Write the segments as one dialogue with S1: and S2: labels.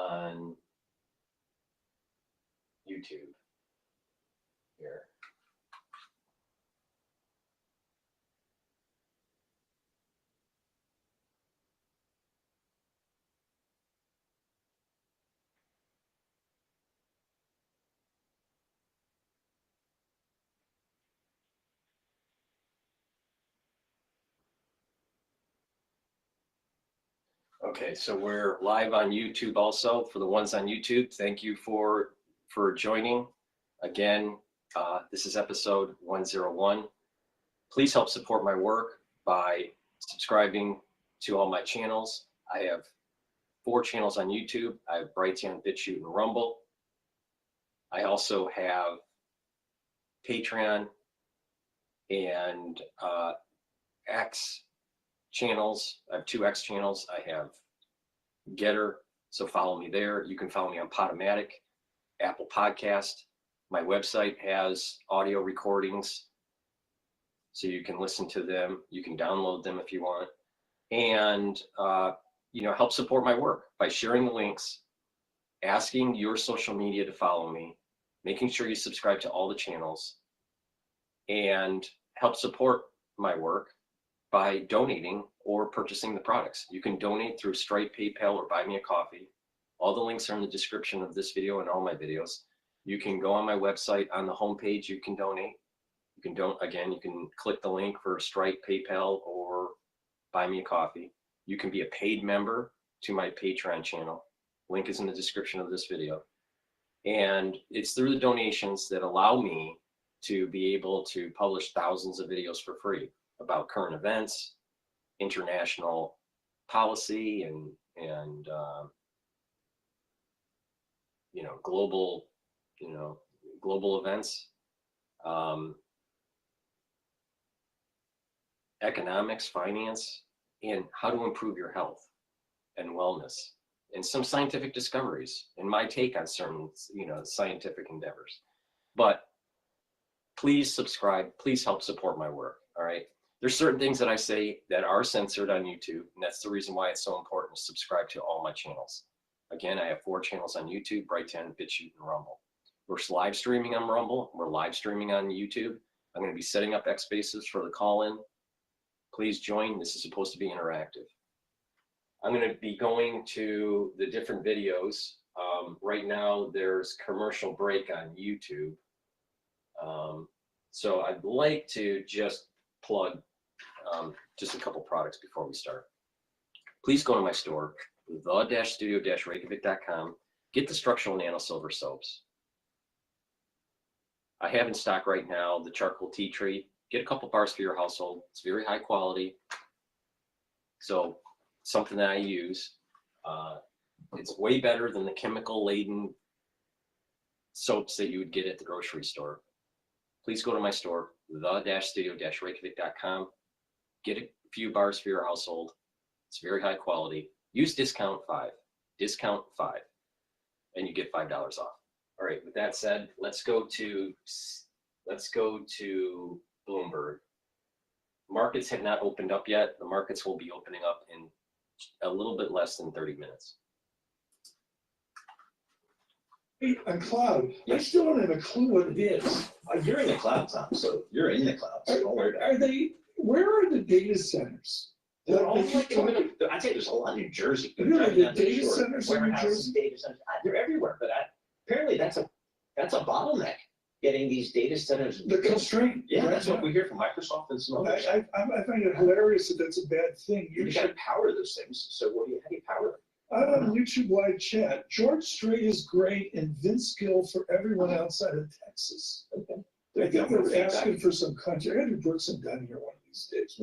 S1: on YouTube here. Okay, so we're live on YouTube also. For the ones on YouTube, thank you for joining. Again, this is episode 101. Please help support my work by subscribing to all my channels. I have 4 channels on YouTube. I have Brighteon, Bitchute, and Rumble. I also have Patreon and X channels. I have 2 X channels. I have GETTR, so follow me there. You can follow me on Podomatic, Apple Podcast. My website has audio recordings, so you can listen to them. You can download them if you want, and help support my work by sharing the links, asking your social media to follow me, making sure you subscribe to all the channels, and help support my work by donating or purchasing the products. You can donate through Stripe, PayPal, or Buy Me a Coffee. All the links are in the description of this video and all my videos. You can go on my website. On the homepage, you can donate. You can click the link for Stripe, PayPal, or Buy Me a Coffee. You can be a paid member to my Patreon channel. Link is in the description of this video. And it's through the donations that allow me to be able to publish thousands of videos for free about current events, international policy, and global events, economics, finance, and how to improve your health and wellness, and some scientific discoveries and my take on certain scientific endeavors. But please subscribe. Please help support my work. All right. There's certain things that I say that are censored on YouTube, and that's the reason why it's so important to subscribe to all my channels. Again, I have 4 channels on YouTube: Brighteon, Bitchute, and Rumble. We're live streaming on Rumble. We're live streaming on YouTube. I'm going to be setting up X Spaces for the call-in. Please join. This is supposed to be interactive. I'm going to be going to the different videos. Right now, there's commercial break on YouTube. So I'd like to just plug just a couple products before we start. Please go to my store, the-studio-reykjavik.com. Get the structural nano silver soaps. I have in stock right now the charcoal tea tree. Get a couple bars for your household. It's very high quality. So something that I use. It's way better than the chemical laden soaps that you would get at the grocery store. Please go to my store, the-studio-reykjavik.com. Get a few bars for your household. It's very high quality. Use discount 5, and you get $5 off. All right. With that said, let's go to Bloomberg. Markets have not opened up yet. The markets will be opening up in a little bit less than 30 minutes.
S2: Hey, on cloud, I still don't have a clue what it is.
S3: You're in the cloud, Tom, so you're in the cloud. So don't worry about it.
S2: Where are the data centers?
S3: They're all like, I'd say there's a lot in New Jersey.
S2: Really, the data centers in New Jersey?
S3: Data centers, they're everywhere, but apparently that's a bottleneck, getting these data centers.
S2: The constraint.
S3: Yeah,
S2: right
S3: that's
S2: now.
S3: what we hear from Microsoft and some others.
S2: I find it hilarious that that's a bad thing.
S3: You got to power those things. So how do you power them?
S2: I'm on YouTube live chat. George Strait is great, and Vince Gill for everyone outside of Texas.
S3: Okay.
S2: I think they're asking for some country. I gotta do Brooks and Dunn here one of these days.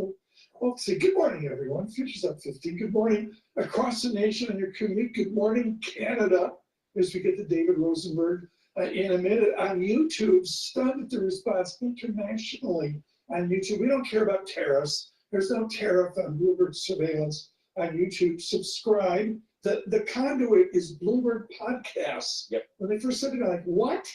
S2: Well, say good morning, everyone. Futures up 15. Good morning across the nation and your commute. Good morning, Canada. As we get to David Rosenberg in a minute on YouTube. Stunned at the response internationally on YouTube. We don't care about tariffs. There's no tariff on Bloomberg surveillance on YouTube. Subscribe. The conduit is Bloomberg Podcasts.
S3: Yep.
S2: When they first said it, I'm like, what?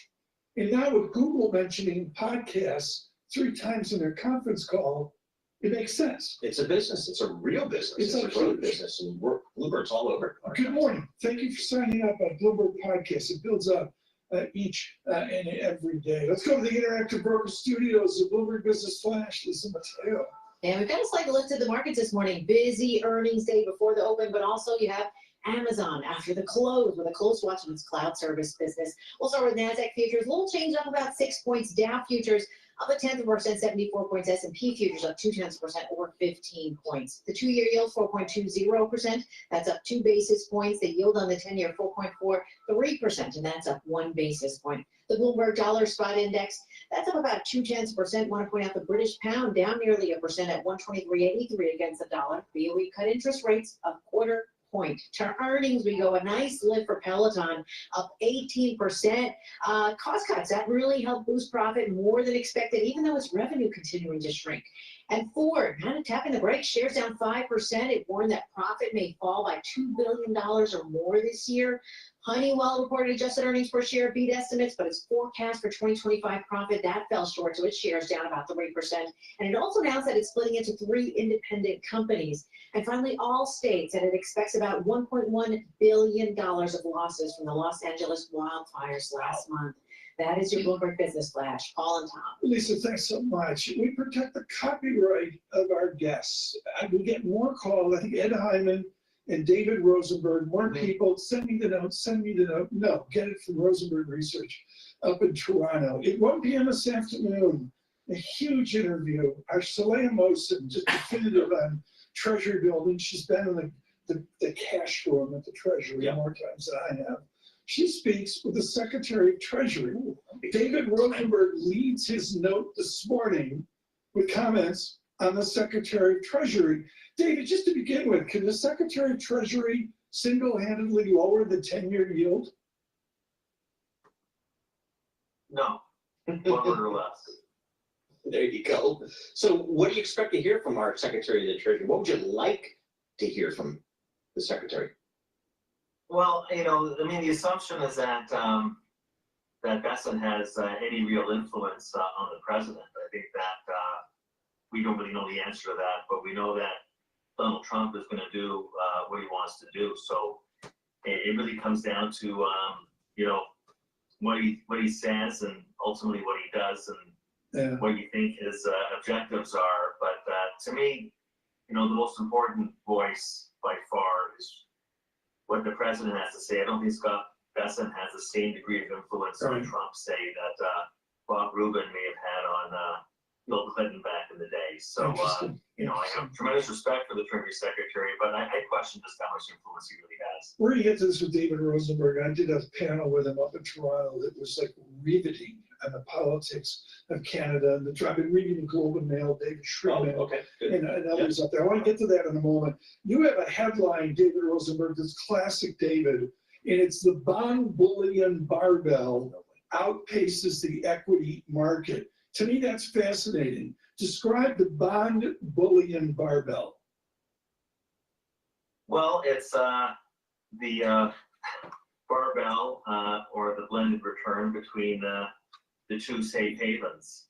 S2: And now with Google mentioning podcasts 3 times in their conference call, It makes sense.
S3: It's a business. It's a real business.
S2: It's
S3: It's a
S2: a
S3: growth
S2: huge-
S3: business, and Bloomberg's all over it.
S2: Good morning. Thank you for signing up on Bloomberg Podcast. It builds up each and every day. Let's go to the Interactive Broker Studios, the Bloomberg Business Flash. Listen, Mateo.
S4: And we've got a slight look to the markets this morning. Busy earnings day before the open, but also you have Amazon after the close with a close watch of its cloud service business. We'll start with NASDAQ futures. A little change, up about 6 points. Dow futures up 0.1%, 74 points. S&P futures up 0.2% or 15 points. The 2-year yield 4.20%. That's up 2 basis points. The yield on the 10-year 4.43%, and that's up 1 basis point. The Bloomberg Dollar Spot Index, that's up about 0.2%. Want to point out the British pound down nearly 1% at 123.83 against the dollar. BOE cut interest rates a 0.25 point. To earnings, we go a nice lift for Peloton, up 18%. Cost cuts, that really helped boost profit more than expected, even though its revenue continuing to shrink. And Ford, kind of tapping the brakes, shares down 5%. It warned that profit may fall by $2 billion or more this year. Honeywell reported adjusted earnings per share beat estimates, but its forecast for 2025 profit, that fell short, so its shares down about 3%. And it also announced that it's splitting into 3 independent companies. And finally, Allstate said it expects about $1.1 billion of losses from the Los Angeles wildfires last month. That is your Bloomberg Business Flash. Paul and Tom.
S2: Lisa, thanks so much. We protect the copyright of our guests. We get more calls. I think Ed Hyman and David Rosenberg, more people, send me the note, send me the note. No, get it from Rosenberg Research up in Toronto. At 1 p.m. this afternoon, a huge interview. Our Saleha Mosin, just definitive on Treasury building. She's been in the cash room at the Treasury more times than I have. She speaks with the Secretary of Treasury. David Rosenberg leads his note this morning with comments on the Secretary of Treasury. David, just to begin with, can the Secretary of Treasury single-handedly lower the 10-year yield?
S5: No, one or less.
S3: There you go. So what do you expect to hear from our Secretary of the Treasury? What would you like to hear from the Secretary?
S5: Well, the assumption is that that Besson has any real influence on the president. I think that we don't really know the answer to that, but we know that Donald Trump is going to do what he wants to do. So it really comes down to what he says and ultimately what he does and what you think his objectives are. But to me, the most important voice by far is what the president has to say. I don't think Scott Besson has the same degree of influence on Trump, say, that Bob Rubin may have had on Bill Clinton back in the day. So, I have tremendous respect for the Treasury Secretary, but I question just how much influence he really has.
S2: We're going to get to this with David Rosenberg. I did a panel with him up in Toronto that was like riveting on the politics of Canada. And I've been reading the Globe and Mail, David Schrittman, and others up there. I want to get to that in a moment. You have a headline, David Rosenberg, that's classic David, and it's the bond bullion barbell outpaces the equity market. To me, that's fascinating. Describe the bond bullion barbell.
S5: Well, it's the barbell or the blended return between the two safe havens,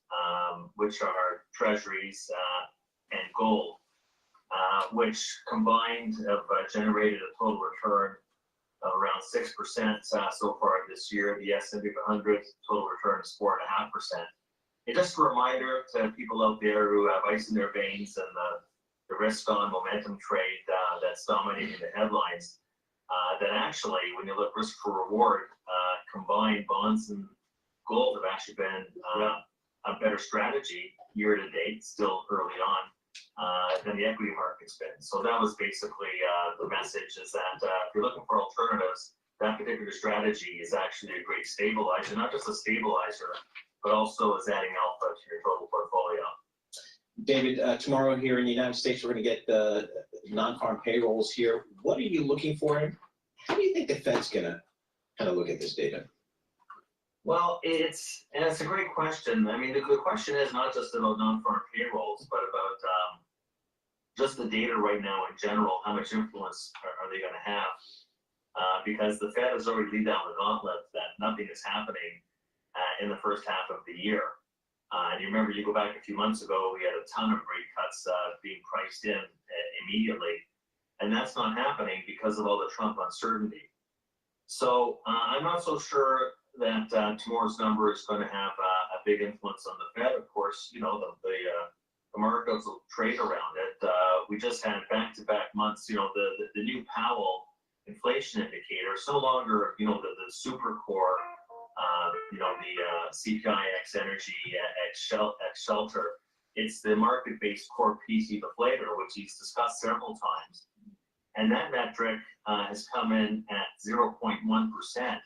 S5: which are treasuries and gold, which combined have generated a total return of around 6% so far this year. The S&P 500 total return is 4.5%. And just a reminder to people out there who have ice in their veins and the risk-on momentum trade that's dominating the headlines, that actually, when you look risk for reward, combined bonds and gold have actually been a better strategy year to date, still early on, than the equity market's been. So that was basically the message, is that if you're looking for alternatives, that particular strategy is actually a great stabilizer, not just a stabilizer, but also is adding alpha to your total portfolio.
S3: David, tomorrow here in the United States, we're going to get the non-farm payrolls here. What are you looking for? How do you think the Fed's going to kind of look at this data?
S5: Well, it's a great question. I mean, the question is not just about non-farm payrolls, but about just the data right now in general. How much influence are they going to have? Because the Fed has already laid down the gauntlet that nothing is happening in the first half of the year. And you remember, you go back a few months ago, we had a ton of rate cuts being priced in immediately. And that's not happening because of all the Trump uncertainty. So I'm not so sure that tomorrow's number is going to have a big influence on the Fed. Of course, you know, the markets will trade around it. We just had back-to-back months, you know, the new Powell inflation indicator is no longer, you know, the super core, you know, the CPI X energy, X shelter. It's the market-based core PC deflator, which he's discussed several times. And that metric has come in at 0.1%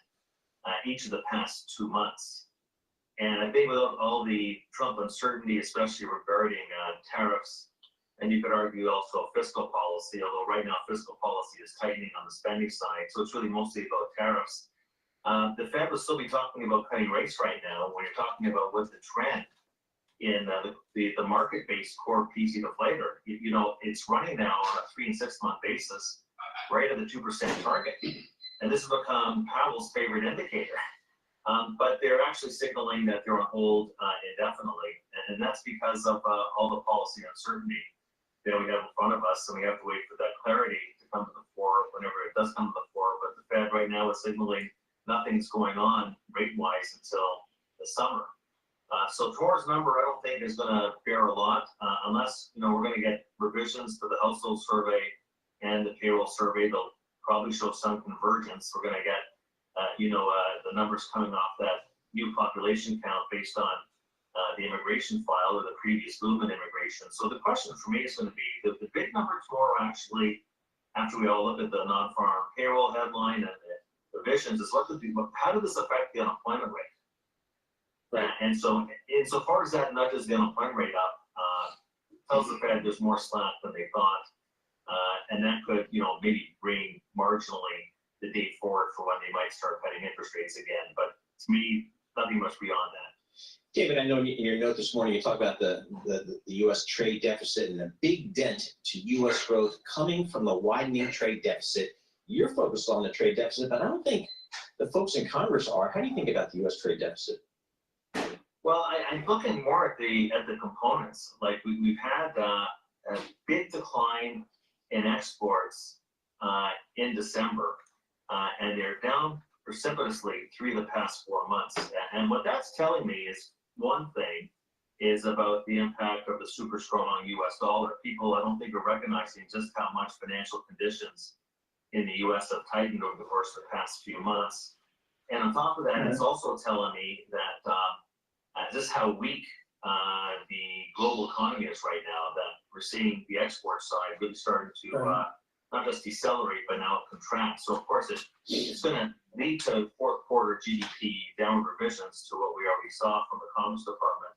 S5: each of the past 2 months. And I think with all the Trump uncertainty, especially regarding tariffs, and you could argue also fiscal policy, although right now fiscal policy is tightening on the spending side, so it's really mostly about tariffs. The Fed will still be talking about cutting rates right now when you're talking about what the trend in the market-based core PC deflator. You know, it's running now on a 3 and 6 month basis, right at the 2% target. And this has become Powell's favorite indicator. But they're actually signaling that they're on hold indefinitely. And that's because of all the policy uncertainty that we have in front of us. And we have to wait for that clarity to come to the fore whenever it does come to the fore. But the Fed right now is signaling nothing's going on rate-wise until the summer. So tomorrow's number, I don't think is going to bear a lot, unless, you know, we're going to get revisions to the household survey and the payroll survey. They'll probably show some convergence. We're going to get, you know, the numbers coming off that new population count based on the immigration file or the previous boom in immigration. So the question for me is going to be the big number tomorrow, actually, after we all look at the non-farm payroll headline and the revisions, is how did this affect the unemployment rate? Right. And so insofar as that nudges the unemployment rate up, tells the Fed there's more slack than they thought, and that could, you know, maybe bring marginally the date forward for when they might start cutting interest rates again. But to me, nothing much beyond that.
S3: David, I know in your note this morning you talk about the U.S. trade deficit and a big dent to U.S. growth coming from the widening trade deficit. You're focused on the trade deficit, but I don't think the folks in Congress are. How do you think about the U.S. trade deficit?
S5: Well, I'm looking more at the components. Like we've had a big decline in exports in December, and they're down precipitously through the past 4 months. And what that's telling me is one thing is about the impact of the super strong U.S. dollar. People, I don't think, are recognizing just how much financial conditions in the U.S. have tightened over the course of the past few months. And on top of that, it's also telling me that just how weak the global economy is right now, that we're seeing the export side really starting to not just decelerate, but now contract. So of course it's going to lead to fourth quarter GDP downward revisions to what we already saw from the Commerce Department.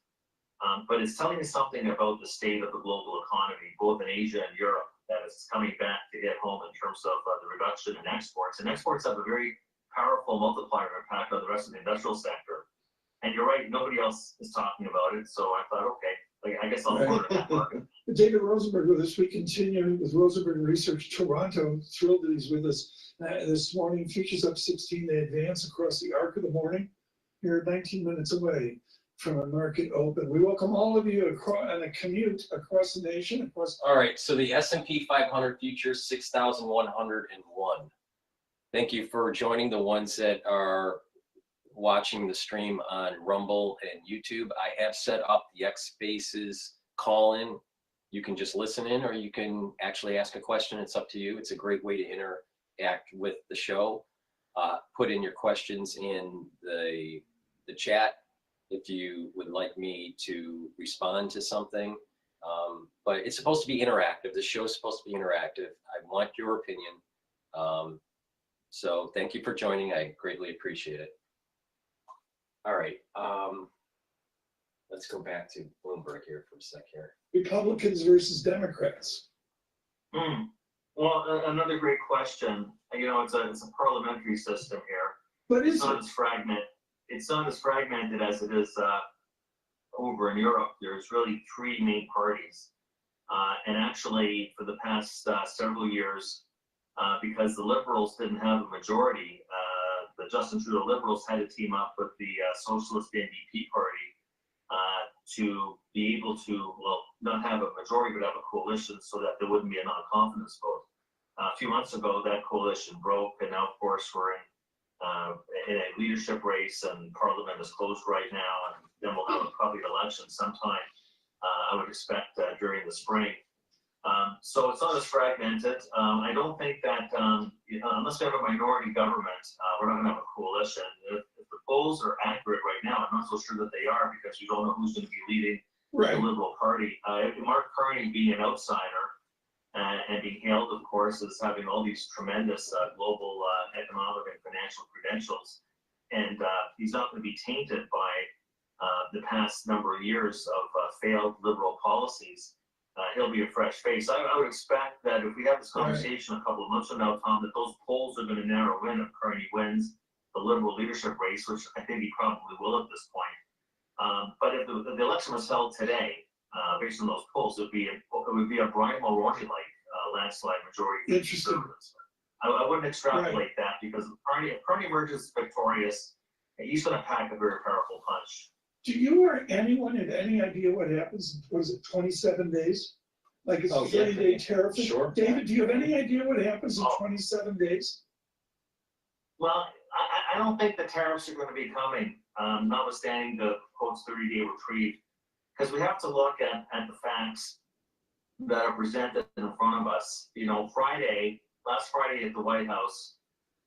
S5: But it's telling me something about the state of the global economy, both in Asia and Europe, that is coming back to hit home in terms of the reduction in exports. And exports have a very powerful multiplier impact on the rest of the industrial sector. And you're right, nobody else is talking about it. So I thought, okay, I guess I'll put it in that market.
S2: David Rosenberg with us. We continue with Rosenberg Research Toronto. Thrilled that he's with us this morning. Futures up 16. They advance across the arc of the morning. You're 19 minutes away from a market open. We welcome all of you on a commute across the nation.
S1: All right, so the S&P 500 futures, 6,101. Thank you for joining the ones that are watching the stream on Rumble and YouTube. I have set up the X Spaces call-in. You can just listen in, or you can actually ask a question. It's up to you. It's a great way to interact with the show. Put in your questions in the chat if you would like me to respond to something. But it's supposed to be interactive. The show is supposed to be interactive. I want your opinion. So thank you for joining. I greatly appreciate it. All right, let's go back to Bloomberg here for a sec here.
S2: Republicans versus Democrats.
S5: Well, another great question. You know, it's a parliamentary system here.
S2: But
S5: it's not as fragmented as it is over in Europe. There's really three main parties, and actually for the past several years, because the Liberals didn't have a majority, the Justin Trudeau Liberals had to team up with the Socialist NDP party to be able to, well, not have a majority, but have a coalition so that there wouldn't be a non-confidence vote. A few months ago, that coalition broke, and now, of course, we're in a leadership race, and Parliament is closed right now, and then we'll have probably an election sometime, I would expect, during the spring. So it's not as fragmented. I don't think that, unless we have a minority government, we're not going to have a coalition. If the polls are accurate right now, I'm not so sure that they are, because you don't know who's going to be leading the Liberal Party. Mark Carney being an outsider and being hailed, of course, as having all these tremendous global economic and financial credentials, and he's not going to be tainted by the past number of years of failed Liberal policies. He'll be a fresh face. I would expect that if we have this conversation a couple of months from now, Tom, that those polls are going to narrow in if Carney wins the Liberal leadership race, which I think he probably will at this point. But if the election was held today, based on those polls, it would be a Brian Mulroney-like landslide majority.
S2: Interesting.
S5: I wouldn't extrapolate that, because if Carney emerges victorious, he's going to pack a very powerful punch.
S2: Do you or anyone have any idea what happens? Was it 27 days? Like it's a 30-day tariff?
S1: Sure.
S2: David, do you have any idea what happens in 27 days?
S5: Well, I don't think the tariffs are going to be coming, notwithstanding the quotes 30-day reprieve, because we have to look at the facts that are presented in front of us. You know, last Friday at the White House,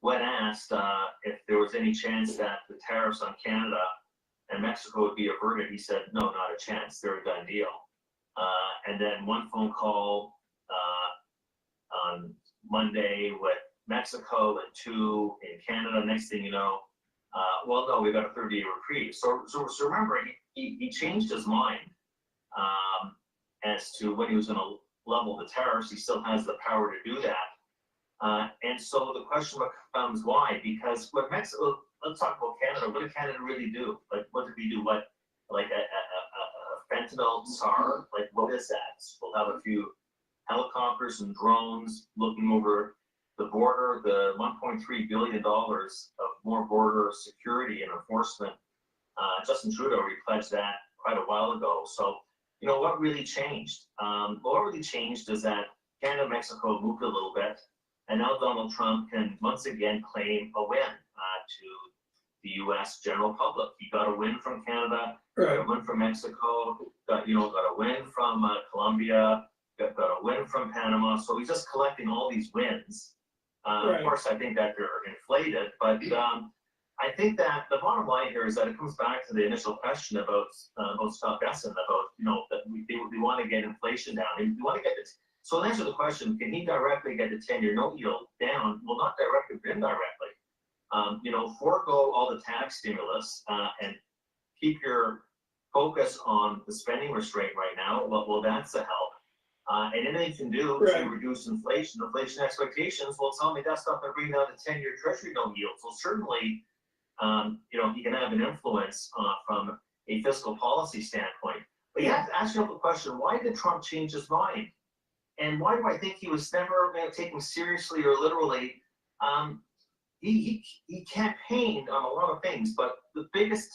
S5: when asked if there was any chance that the tariffs on Canada and Mexico would be averted, he said, no, not a chance, they're a done deal. And then one phone call on Monday with Mexico and 2 in Canada. Next thing you know, well, no, we've got a 30-day reprieve. So remember, he changed his mind as to when he was going to level the tariffs. He still has the power to do that. And so the question becomes why? Because what Mexico, let's talk about Canada. What did Canada really do? Like, what did we do? What, like a fentanyl czar? Like, what is that? We'll have a few helicopters and drones looking over the border, the $1.3 billion of more border security and enforcement. Justin Trudeau repledged that quite a while ago. So, you know, what really changed? What really changed is that Canada and Mexico moved a little bit, and now Donald Trump can once again claim a win to the U.S. general public. He got a win from Canada, got a win from Mexico, got a win from Colombia, got a win from Panama. So he's just collecting all these wins. Of course, I think that they're inflated, but I think that the bottom line here is that it comes back to the initial question about Scott Besson, about, that we want to get inflation down. And we want to get this. So to answer the question, can he directly get the 10-year note yield down? Well, not directly, but indirectly. Forego all the tax stimulus and keep your focus on the spending restraint right now. Well, that's a help. And anything you can do to reduce inflation expectations, well, tell me that's not going to bring down the 10-year Treasury note yield. So certainly, he can have an influence from a fiscal policy standpoint. But you have to ask yourself the question, why did Trump change his mind? And why do I think he was never taken seriously or literally? He campaigned on a lot of things, but the biggest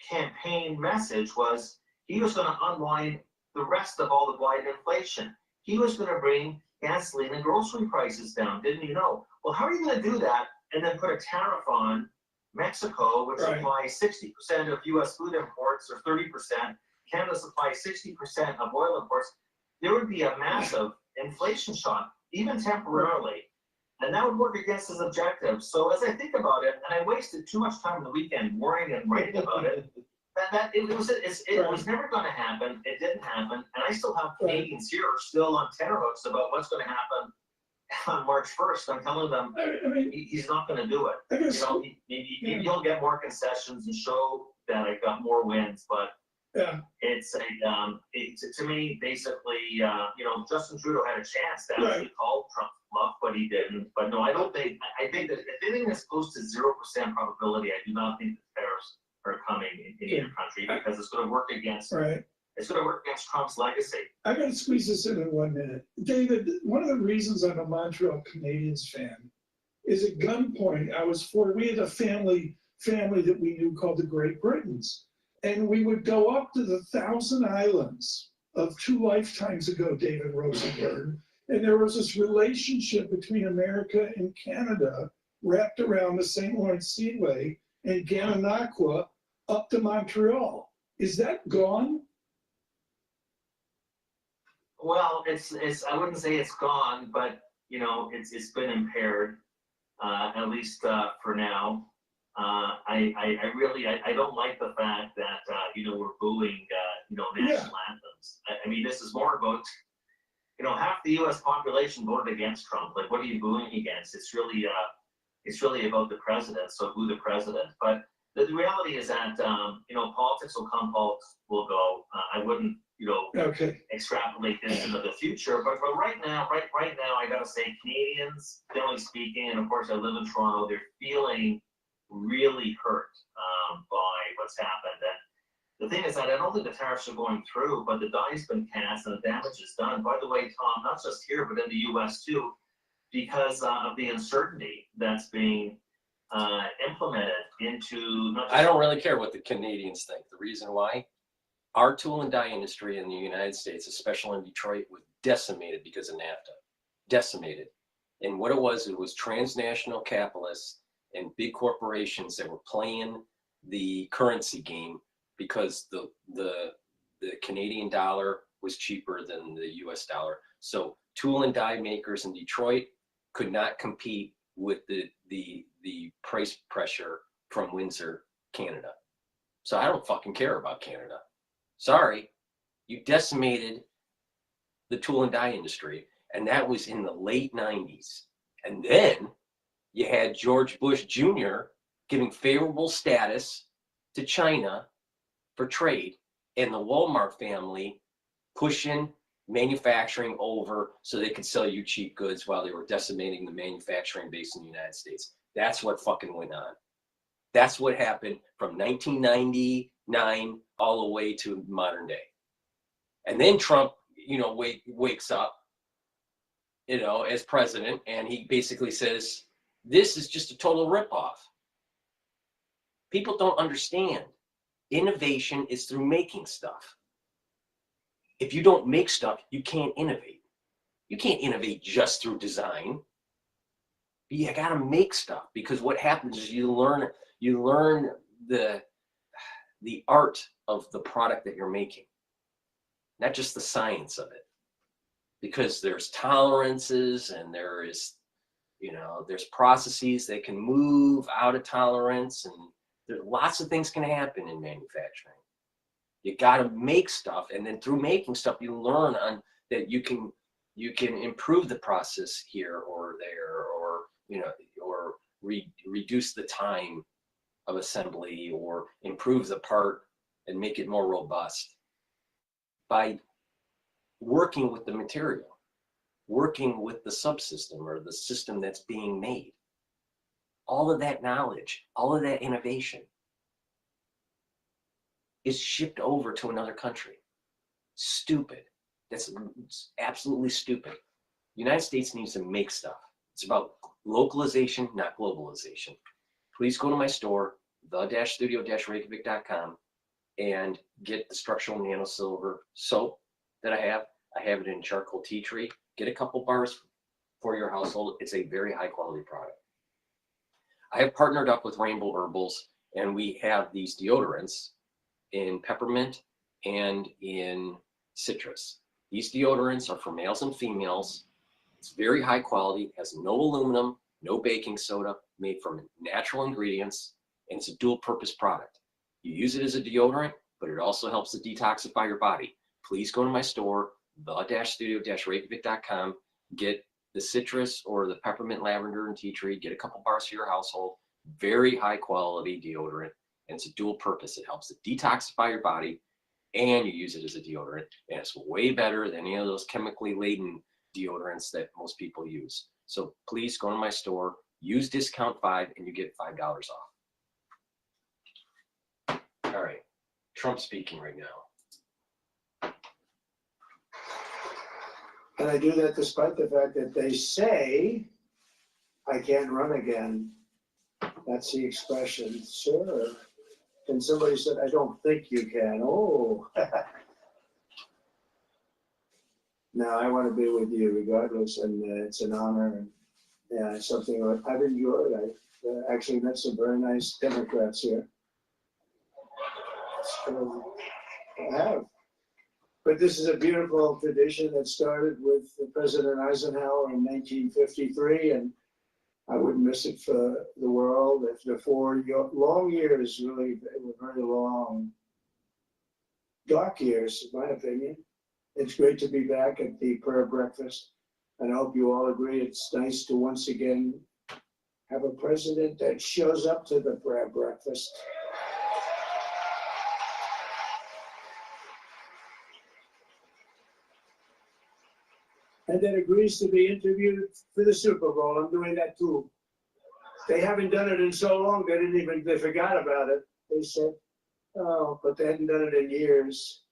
S5: campaign message was he was going to unwind the rest of all the Biden inflation. He was going to bring gasoline and grocery prices down, didn't you know? Well, how are you going to do that and then put a tariff on Mexico, which supplies 60% of U.S. food imports, or 30%? Canada supplies 60% of oil imports. There would be a massive inflation shock, even temporarily. And that would work against his objectives. So as I think about it, and I wasted too much time on the weekend worrying and writing about it, it was never going to happen. It didn't happen. And I still have Canadians here still on tenterhooks about what's going to happen on March 1st. I'm telling them he's not going to do it. Maybe he'll get more concessions and show that I got more wins, but it's to me, basically, Justin Trudeau had a chance to actually call Trump bluff, but he didn't. But no, I think that if anything is close to 0% probability, I do not think the tariffs are coming in either country, because it's going to work against it's going to work against Trump's legacy.
S2: I got to squeeze this in 1 minute. David, one of the reasons I'm a Montreal Canadiens fan is at gunpoint, we had a family that we knew called the Great Britons. And we would go up to the Thousand Islands of 2 lifetimes ago, David Rosenberg. And there was this relationship between America and Canada wrapped around the St. Lawrence Seaway and Gananoque up to Montreal. Is that gone?
S5: Well, it's I wouldn't say it's gone, but you know, it's been impaired, at least for now. I really don't like the fact that you know, we're booing national anthems. I mean, this is more about, you know, half the U.S. population voted against Trump. Like, what are you booing against? It's really about the president. So boo the president. But the reality is that you know, politics will come, politics will go. I wouldn't, you know, extrapolate this into the future. But right now, I gotta say, Canadians, generally speaking, and of course I live in Toronto, they're feeling really hurt by what's happened. And the thing is that I don't think the tariffs are going through, but the die's been cast and the damage is done. By the way, Tom, not just here, but in the US too, because of the uncertainty that's being implemented into not just—
S1: I don't really care what the Canadians think. The reason why, our tool and die industry in the United States, especially in Detroit, was decimated because of NAFTA. Decimated. And what it was transnational capitalists and big corporations that were playing the currency game because the Canadian dollar was cheaper than the US dollar. So tool and die makers in Detroit could not compete with the price pressure from Windsor, Canada. So I don't fucking care about Canada. Sorry, you decimated the tool and die industry, and that was in the late 90s. And then you had George Bush Jr. giving favorable status to China for trade, and the Walmart family pushing manufacturing over so they could sell you cheap goods while they were decimating the manufacturing base in the United States. That's what fucking went on. That's what happened from 1999 all the way to modern day. And then Trump, you know, wakes up, you know, as president, and he basically says, this is just a total ripoff. People don't understand. Innovation is through making stuff. If you don't make stuff, you can't innovate. You can't innovate just through design. You gotta make stuff, because what happens is you learn the art of the product that you're making, not just the science of it. Because there's tolerances and there's processes that can move out of tolerance, and there's lots of things can happen in manufacturing. You got to make stuff, and then through making stuff, you learn on that you can improve the process here or there, or or reduce the time of assembly, or improve the part and make it more robust by working with the material, working with the subsystem or the system that's being made. All of that knowledge, all of that innovation is shipped over to another country. Stupid. That's absolutely stupid. The United States needs to make stuff. It's about localization, not globalization. Please go to my store, the-studio-reykjavik.com, and get the structural nano silver soap that I have. I have it in charcoal tea tree. Get a couple bars for your household. It's a very high quality product. I have partnered up with Rainbow Herbals, and we have these deodorants in peppermint and in citrus. These deodorants are for males and females. It's very high quality, has no aluminum, no baking soda, made from natural ingredients, and it's a dual purpose product. You use it as a deodorant, but it also helps to detoxify your body. Please go to my store, the-studio-reykjavik.com, get the citrus or the peppermint, lavender, and tea tree, get a couple bars for your household. Very high quality deodorant, and it's a dual purpose. It helps to detoxify your body, and you use it as a deodorant, and it's way better than any of those chemically laden deodorants that most people use. So please go to my store, use discount 5, and you get $5 off. All right, Trump speaking right now.
S6: And I do that despite the fact that they say I can't run again. That's the expression, sir. And somebody said, I don't think you can. Oh. No, I want to be with you regardless, and it's an honor, and yeah, it's something I've enjoyed. I actually met some very nice Democrats here. So, I have. But this is a beautiful tradition that started with President Eisenhower in 1953, and I wouldn't miss it for the world. After 4 long years, really, they were very long, dark years, in my opinion. It's great to be back at the prayer breakfast, and I hope you all agree it's nice to once again have a president that shows up to the prayer breakfast. And then agrees to be interviewed for the Super Bowl. I'm doing that too. They haven't done it in so long, they forgot about it. They said, oh, but they hadn't done it in years.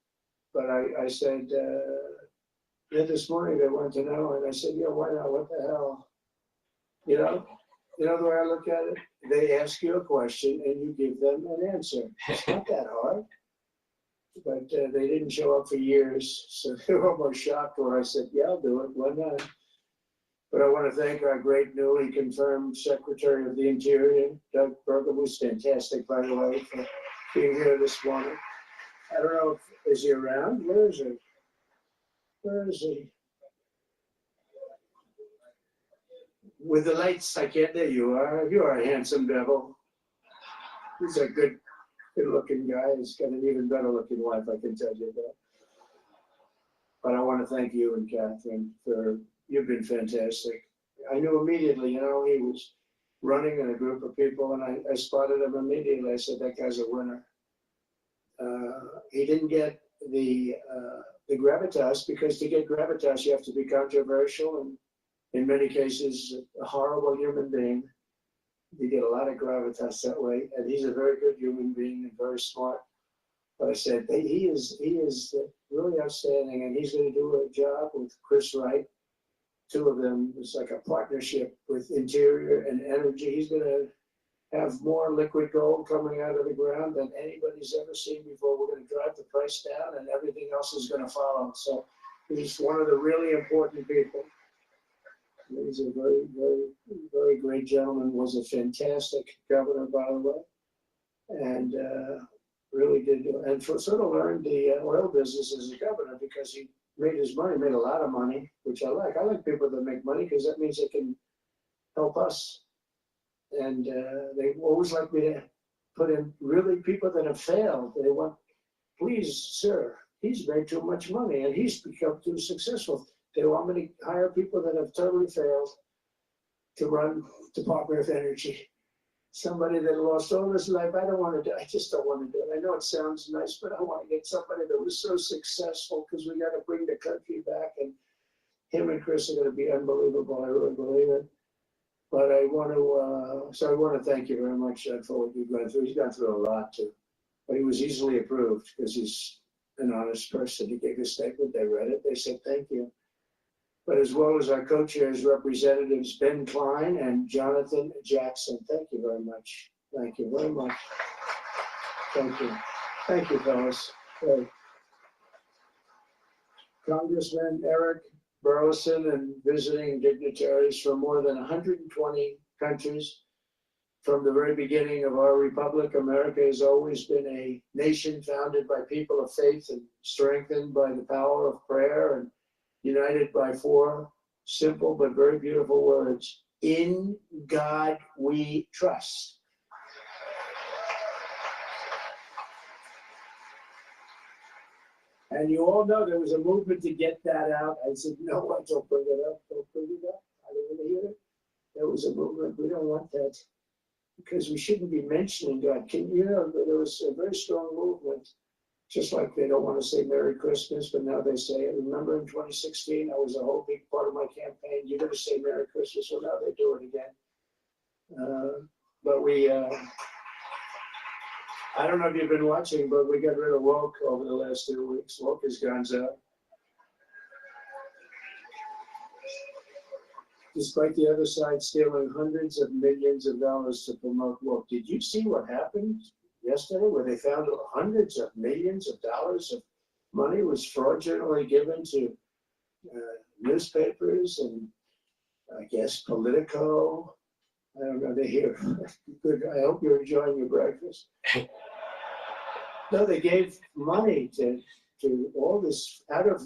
S6: But I said, yeah, this morning they wanted to know, and I said, yeah, why not? What the hell? You know the way I look at it? They ask you a question and you give them an answer. It's not that hard. But they didn't show up for years, so they were almost shocked when I said, yeah, I'll do it, why not? But I want to thank our great newly confirmed Secretary of the Interior, Doug Burgum, who's fantastic, by the way, for being here this morning. I don't know if, is he around? Where is he? Where is he? With the lights, I can't, there you are. You are a handsome devil. He's a good-looking guy. He's got an even better-looking wife, I can tell you that. But I want to thank you and Catherine for, you've been fantastic. I knew immediately, he was running in a group of people, and I spotted him immediately. I said, that guy's a winner. He didn't get the gravitas, because to get gravitas, you have to be controversial and in many cases, a horrible human being. You get a lot of gravitas that way, and he's a very good human being and very smart. But I said, he is really outstanding, and he's going to do a job with Chris Wright. Two of them, it's like a partnership with Interior and Energy. He's going to have more liquid gold coming out of the ground than anybody's ever seen before. We're going to drive the price down, and everything else is going to follow. So he's one of the really important people. He's a very, very, very great gentleman, was a fantastic governor, by the way, and really did, and sort of learned the oil business as a governor, because he made his money, made a lot of money, which I like. I like people that make money, because that means they can help us. And they always like me to put in really people that have failed. They want, please, sir, he's made too much money and he's become too successful. They want me to hire people that have totally failed to run Department of Energy. Somebody that lost all his life, I don't want to do, I just don't want to do it. I know it sounds nice, but I want to get somebody that was so successful, because we got to bring the country back, and him and Chris are going to be unbelievable. I really believe it. But I want to thank you very much for what you've gone through. He's gone through a lot too, but he was easily approved because he's an honest person. He gave a statement, they read it, they said thank you. But as well as our co-chairs, Representatives Ben Klein and Jonathan Jackson, thank you very much. Thank you very much. Thank you. Thank you, fellas. Hey. Congressman Eric Burleson and visiting dignitaries from more than 120 countries. From the very beginning of our republic, America has always been a nation founded by people of faith and strengthened by the power of prayer and united by four simple but very beautiful words: in God we trust. And you all know there was a movement to get that out. I said, no, don't bring it up, don't bring it up. I don't want to hear it. There was a movement, we don't want that, because we shouldn't be mentioning God. There was a very strong movement, just like they don't want to say Merry Christmas, but now they say it. Remember in 2016, that was a whole big part of my campaign. You're going to say Merry Christmas, so now they do it again. But we, I don't know if you've been watching, but we got rid of woke over the last 2 weeks. Woke has gone out. Despite the other side stealing hundreds of millions of dollars to promote woke. Did you see what happened yesterday where they found hundreds of millions of dollars of money was fraudulently given to newspapers and I guess Politico. I don't know, they hear good. I hope you're enjoying your breakfast. No, they gave money to all this out of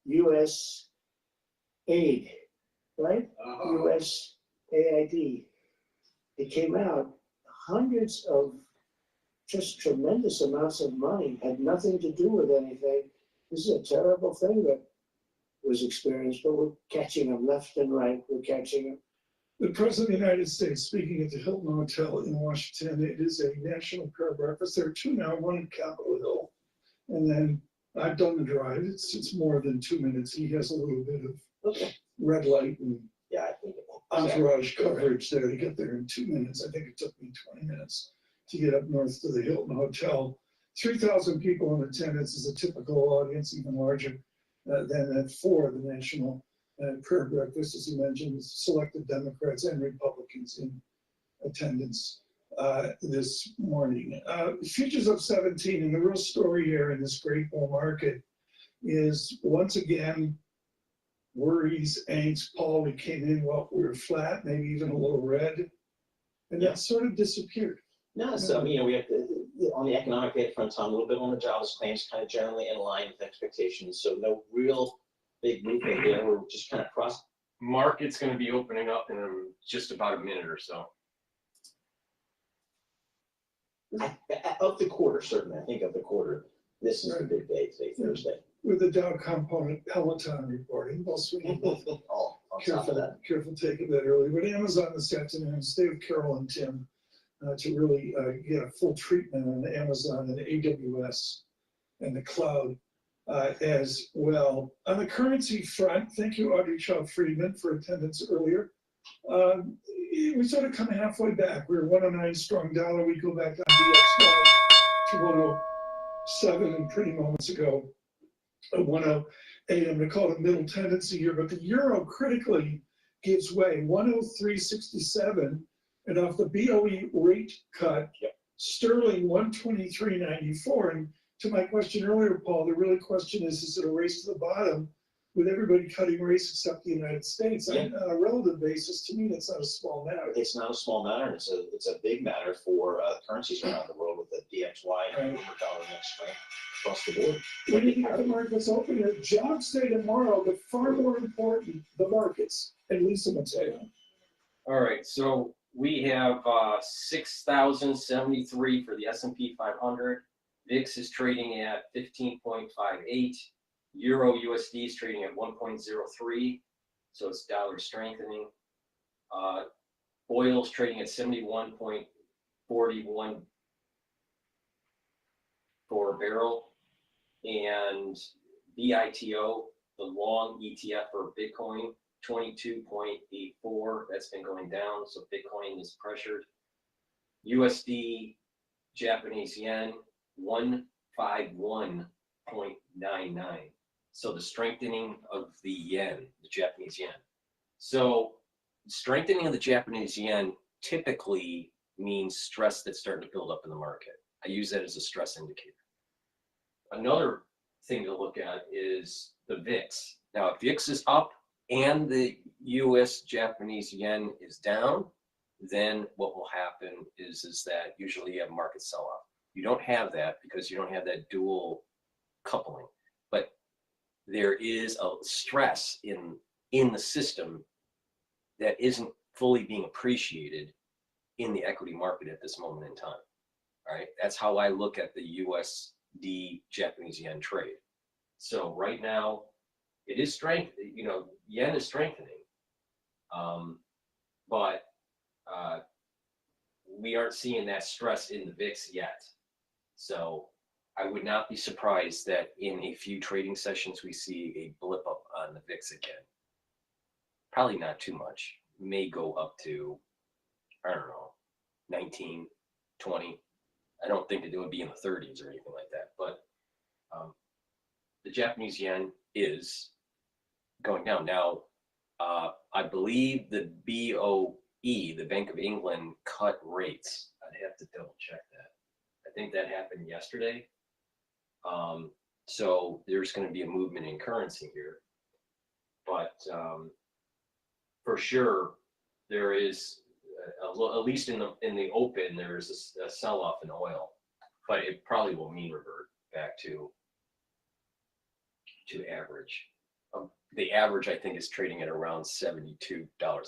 S6: U.S. aid, right? U.S. AID. It came out hundreds of just tremendous amounts of money, had nothing to do with anything. This is a terrible thing that was experienced, but we're catching them left and right. We're catching them.
S2: The President of the United States speaking at the Hilton Hotel in Washington. It is a national prayer breakfast. There are two now, one in Capitol Hill. And then I've done the drive. It's more than 2 minutes. He has a little bit of red light and
S3: Yeah, I think.
S2: entourage coverage there to get there in 2 minutes. I think it took me 20 minutes to get up north to the Hilton Hotel. 3,000 people in attendance is a typical audience, even larger than that for the national prayer breakfast, as you mentioned, selected Democrats and Republicans in attendance this morning. Futures up 17, and the real story here in this great bull market is once again worries, angst. Paul, we came in, well, we were flat, maybe even a little red, and that sort of disappeared.
S3: No, so we have on the economic data front, Tom, a little bit on the jobs claims, kind of generally in line with expectations. So no real big movement there. We're just kind of cross.
S1: Market's going to be opening up in just about a minute or so.
S3: Of the quarter, certainly. I think of the quarter, this is the big day today, Thursday.
S2: With the Dow component Peloton reporting, well, swinging
S3: Oh, on top of that.
S2: careful taking that early. But Amazon this afternoon, stay with Carol and Tim to really get a full treatment on Amazon and AWS and the cloud as well. On the currency front, thank you, Audrey Child-Friedman, for attendance earlier. We sort of come halfway back. We were 109 strong dollar. We go back on DXY to 107 and pretty moments ago. 108. I'm going to call it a middle tendency here, but the euro critically gives way 103.67, and off the BOE rate cut, sterling 123.94. And to my question earlier, Paul, the real question is it a race to the bottom with everybody cutting rates except the United States? On a relative basis, to me, that's not a small matter.
S3: It's not a small matter, and it's a big matter for currencies around the world with the DXY and dollar next strength across the board.
S2: When you think the markets open, your jobs day tomorrow, but far more important, the markets. And Lisa Mateo.
S1: All right, so we have 6,073 for the S&P 500. VIX is trading at 15.58. Euro USD is trading at 1.03, so it's dollar strengthening. Oil's trading at 71.41 for a barrel, and BITO, the long ETF for Bitcoin, 22.84. That's been going down, so Bitcoin is pressured. USD, Japanese yen, 151.99. So the strengthening of the yen, the Japanese yen. So strengthening of the Japanese yen typically means stress that's starting to build up in the market. I use that as a stress indicator. Another thing to look at is the VIX. Now, if VIX is up and the US Japanese yen is down, then what will happen is that usually you have market sell-off. You don't have that because you don't have that dual coupling. But there is a stress in the system that isn't fully being appreciated in the equity market at this moment in time. All right, that's how I look at the USD Japanese yen trade. So right now, it is strength. Yen is strengthening, but we aren't seeing that stress in the VIX yet. So I would not be surprised that in a few trading sessions we see a blip up on the VIX again. Probably not too much. May go up to, I don't know, 19, 20. I don't think that it would be in the 30s or anything like that. But the Japanese yen is going down. Now, I believe the BOE, the Bank of England, cut rates. I'd have to double check that. I think that happened yesterday. So there's going to be a movement in currency here, but for sure there is at least in the open there is a sell-off in oil, but it probably will mean revert back to average. The average I think is trading at around $72 a barrel.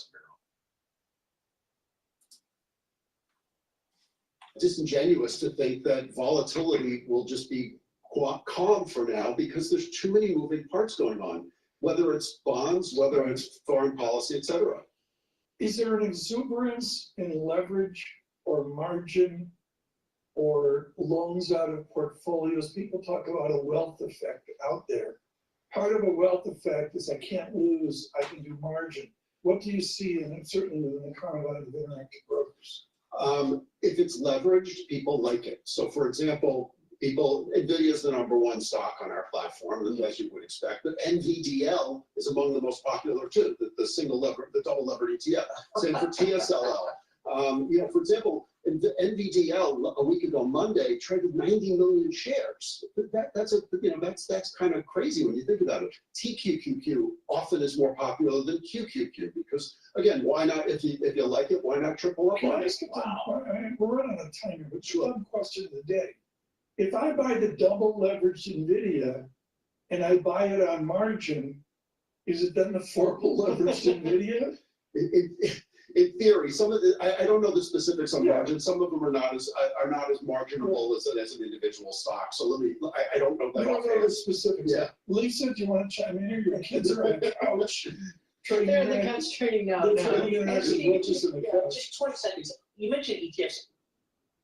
S7: Disingenuous to think that volatility will just be calm for now because there's too many moving parts going on, whether it's bonds, whether it's foreign policy, et cetera.
S2: Is there an exuberance in leverage or margin or loans out of portfolios? People talk about a wealth effect out there. Part of a wealth effect is I can't lose, I can do margin. What do you see, and certainly within the confines of interactive brokers?
S7: If it's leveraged, people like it. So for example, NVIDIA is the #1 stock on our platform, as you would expect, but NVDL is among the most popular too, the double levered ETF. Same for TSLL. For example, NVDL a week ago Monday traded 90 million shares. That's kind of crazy when you think about it. TQQQ often is more popular than QQQ because again, why not? If you like it, why not triple up
S2: Can
S7: on
S2: I
S7: it?
S2: ask we're running out of time here, but one question of the day. If I buy the double leveraged NVIDIA and I buy it on margin, is it then the double leveraged NVIDIA?
S7: In theory, some of the I don't know the specifics on margin. Some of them are not as marginable as an individual stock. So I don't know that.
S2: I don't know the specifics.
S7: Yeah.
S2: Lisa, do you want to chime in here? Your kids are on the couch.
S4: They're on the couch trading now.
S2: They're
S4: No.
S2: trading interactive brokers on the couch.
S3: Just 20 seconds. You mentioned ETFs.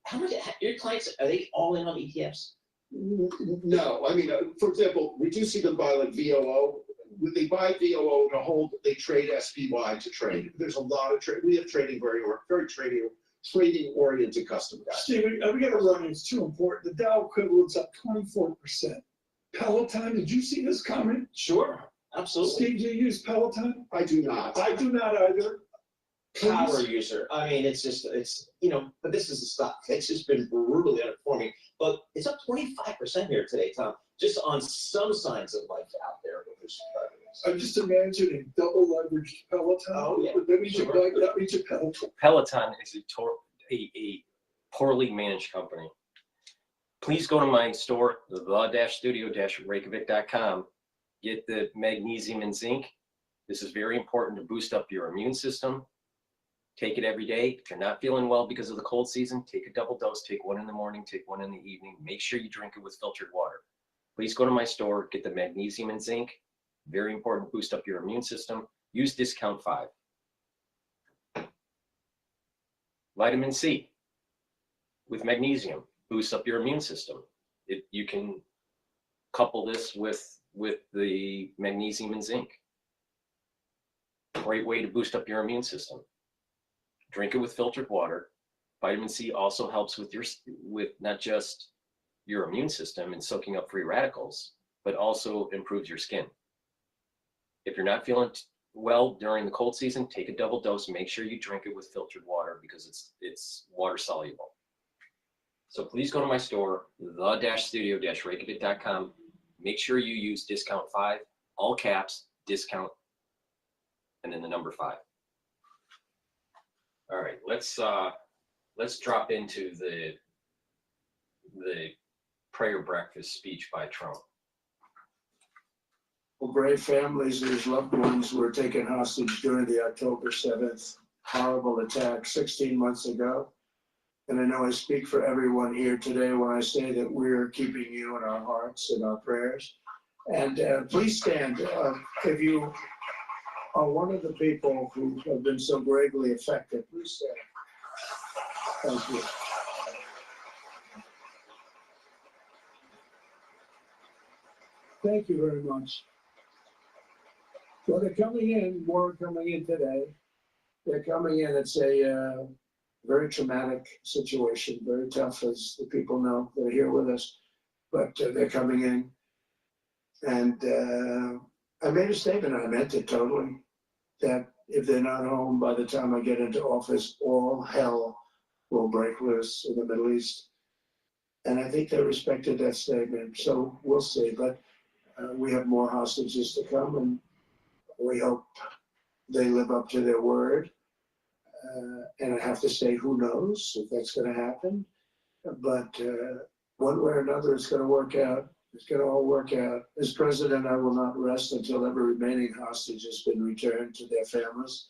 S3: How much your clients are they all in on ETFs?
S7: No, I mean, for example, we do see them buy like VOO. When they buy VOO to hold, they trade SPY to trade. There's a lot of trade. We have trading very trading oriented customers.
S2: Steve, we got to run. It's too important. The Dow equivalent's up 24%. Peloton, did you see this comment?
S3: Sure, absolutely.
S2: Steve, do you use Peloton?
S7: I do not.
S2: I do not either.
S3: Power user. I mean, it's but this is the stock. It's just been brutally underperforming. But it's up 25% here today, Tom, just on some signs of life out there.
S2: I'm just imagining double leveraged Peloton.
S3: Oh, yeah.
S2: That means you like that means you Peloton.
S1: Peloton is a poorly managed company. Please go to my store, the-studio-reykjavik.com. Get the magnesium and zinc. This is very important to boost up your immune system. Take it every day. If you're not feeling well because of the cold season, take a double dose. Take one in the morning, take one in the evening. Make sure you drink it with filtered water. Please go to my store, get the magnesium and zinc. Very important to boost up your immune system. Use discount 5. Vitamin C with magnesium boosts up your immune system. You can couple this with the magnesium and zinc. Great way to boost up your immune system. Drink it with filtered water. Vitamin C also helps with not just your immune system and soaking up free radicals, but also improves your skin. If you're not feeling well during the cold season, take a double dose. Make sure you drink it with filtered water because it's water soluble. So please go to my store, the-studio-reykjavik.com. Make sure you use discount 5, all caps, discount, and then the number 5. All right, let's drop into the prayer breakfast speech by Trump.
S6: Well, brave families whose loved ones were taken hostage during the October 7th horrible attack 16 months ago. And I know I speak for everyone here today when I say that we're keeping you in our hearts and our prayers. And please stand if you are one of the people who have been so greatly affected. Please stand. Thank you. Thank you very much. Well, they're coming in, more coming in today. They're coming in, it's a very traumatic situation, very tough, as the people know. They're here with us, but they're coming in. And I made a statement, I meant it totally, that if they're not home by the time I get into office, all hell will break loose in the Middle East. And I think they respected that statement, so we'll see. But we have more hostages to come, and we hope they live up to their word. And I have to say, who knows if that's going to happen? But one way or another, it's going to work out. It's going to all work out. As president, I will not rest until every remaining hostage has been returned to their families.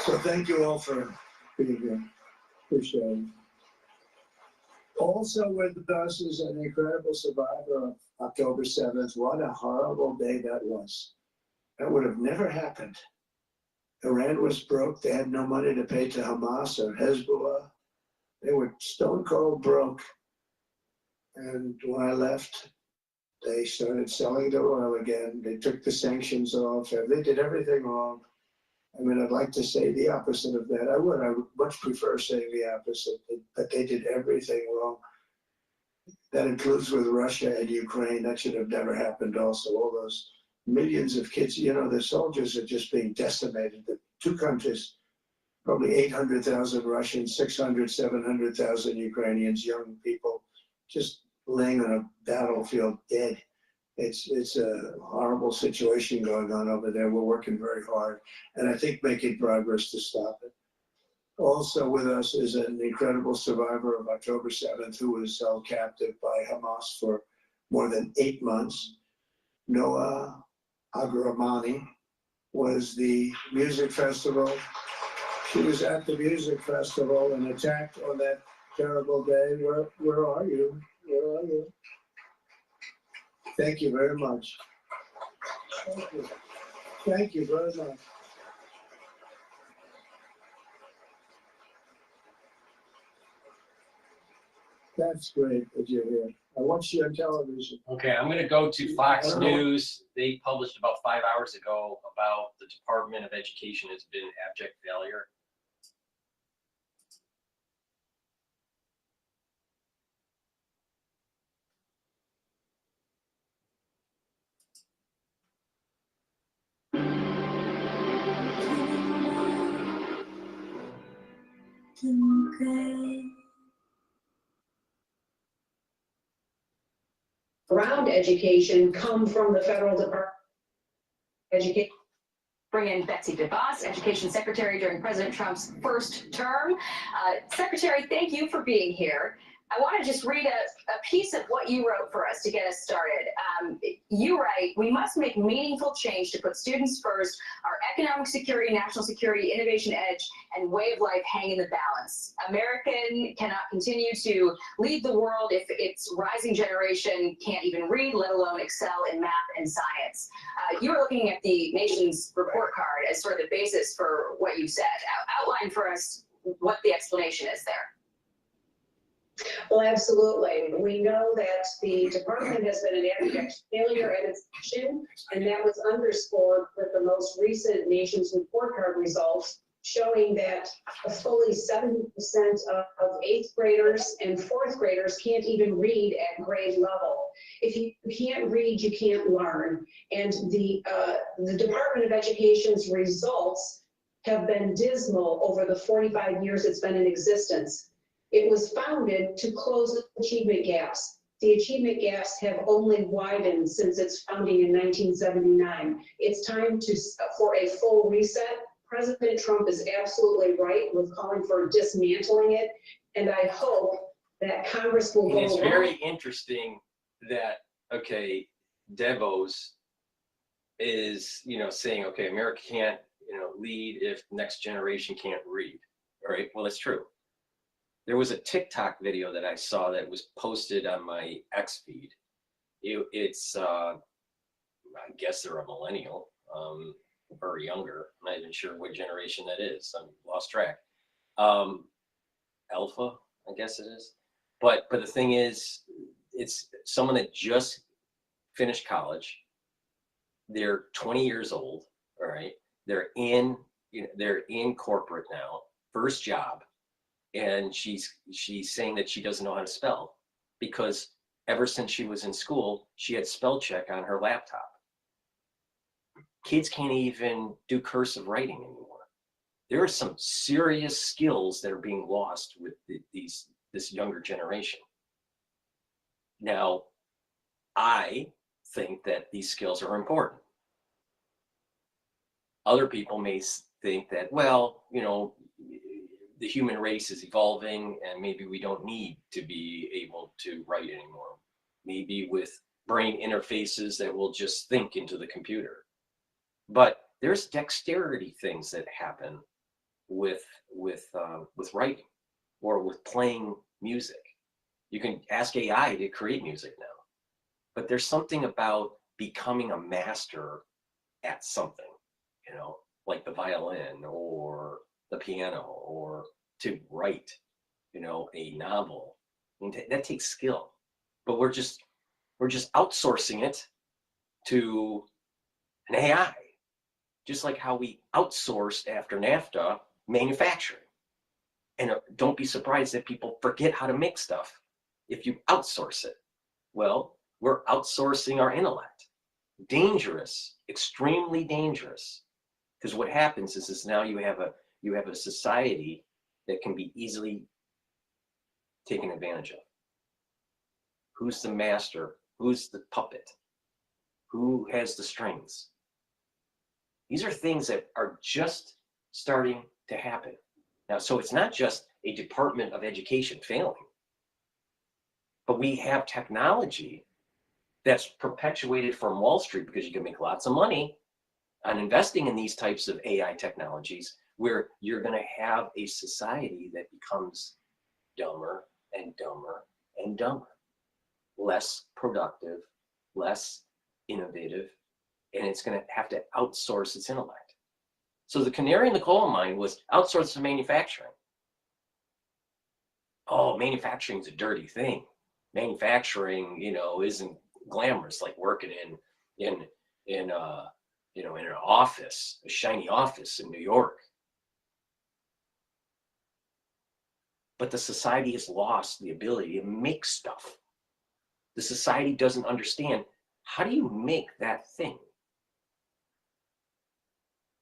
S6: So thank you all for being here. Appreciate it. Also with us is an incredible survivor of October 7th. What a horrible day that was. That would have never happened. Iran was broke. They had no money to pay to Hamas or Hezbollah. They were stone cold broke. And when I left, they started selling their oil again. They took the sanctions off. They did everything wrong. I mean, I'd like to say the opposite of that. I would much prefer saying the opposite, but they did everything wrong. That includes with Russia and Ukraine. That should have never happened also. All those millions of kids, you know, the soldiers are just being decimated. The two countries, probably 800,000 Russians, 600, 700,000 Ukrainians, young people, just laying on a battlefield dead. It's a horrible situation going on over there. We're working very hard, and I think making progress to stop it. Also with us is an incredible survivor of October 7th who was held captive by Hamas for more than 8 months. Noah Agramani was the music festival. She was at the music festival and attacked on that terrible day. Where are you? Where are you? Thank you very much. Thank you. Thank you very much. That's great that you're here. I watch you on television.
S1: Okay, I'm going to go to Fox News. They published about 5 hours ago about the Department of Education has been abject failure.
S8: Around education come from the federal Department of Education.
S9: Bring in Betsy DeVos, Education Secretary during President Trump's first term. Secretary, thank you for being here. I want to just read a piece of what you wrote for us to get us started. You write, we must make meaningful change to put students first. Our economic security, national security, innovation edge, and way of life hang in the balance. American cannot continue to lead the world if its rising generation can't even read, let alone excel in math and science. You were looking at the nation's report card as sort of the basis for what you said. Outline for us what the explanation is there.
S8: Well, absolutely. We know that the department has been an abject failure at its mission, and that was underscored with the most recent nation's report card results, showing that fully 70% of 8th graders and 4th graders can't even read at grade level. If you can't read, you can't learn. And the Department of Education's results have been dismal over the 45 years it's been in existence. It was founded to close achievement gaps. The achievement gaps have only widened since its founding in 1979. It's time for a full reset. President Trump is absolutely right with calling for dismantling it, and I hope that Congress will go along.
S1: It's very interesting that, okay, DeVos is, saying, okay, America can't, lead if next generation can't read. All right, well, it's true. There was a TikTok video that I saw that was posted on my X feed. It's, I guess they're a millennial, or younger. I'm not even sure what generation that is. I'm lost track. Alpha, I guess it is. But the thing is, it's someone that just finished college. They're 20 years old. All right. They're in corporate now, first job. And she's saying that she doesn't know how to spell because ever since she was in school, she had spell check on her laptop. Kids can't even do cursive writing anymore. there are some serious skills that are being lost with this younger generation. Now, I think that these skills are important. Other people may think that, well, you know, the human race is evolving and maybe we don't need to be able to write anymore. Maybe with brain interfaces that will just think into the computer. But there's dexterity things that happen with writing or with playing music. You can ask AI to create music now, but there's something about becoming a master at something, you know, like the violin or the piano, or to write, you know, a novel. I mean, that takes skill, but we're just outsourcing it to an AI, just like how we outsourced after NAFTA manufacturing. And don't be surprised that people forget how to make stuff if you outsource it. Well, we're outsourcing our intellect. Dangerous, extremely dangerous. Because what happens is now you have a society that can be easily taken advantage of. Who's the master? Who's the puppet? Who has the strings? These are things that are just starting to happen. Now, so it's not just a Department of Education failing, but we have technology that's perpetuated from Wall Street because you can make lots of money on investing in these types of AI technologies, where you're going to have a society that becomes dumber and dumber and dumber, less productive, less innovative, and it's going to have to outsource its intellect. So the canary in the coal mine was outsource to manufacturing. Oh, manufacturing is a dirty thing. Manufacturing, you know, isn't glamorous like working in an office, a shiny office in New York. But the society has lost the ability to make stuff. The society doesn't understand, how do you make that thing?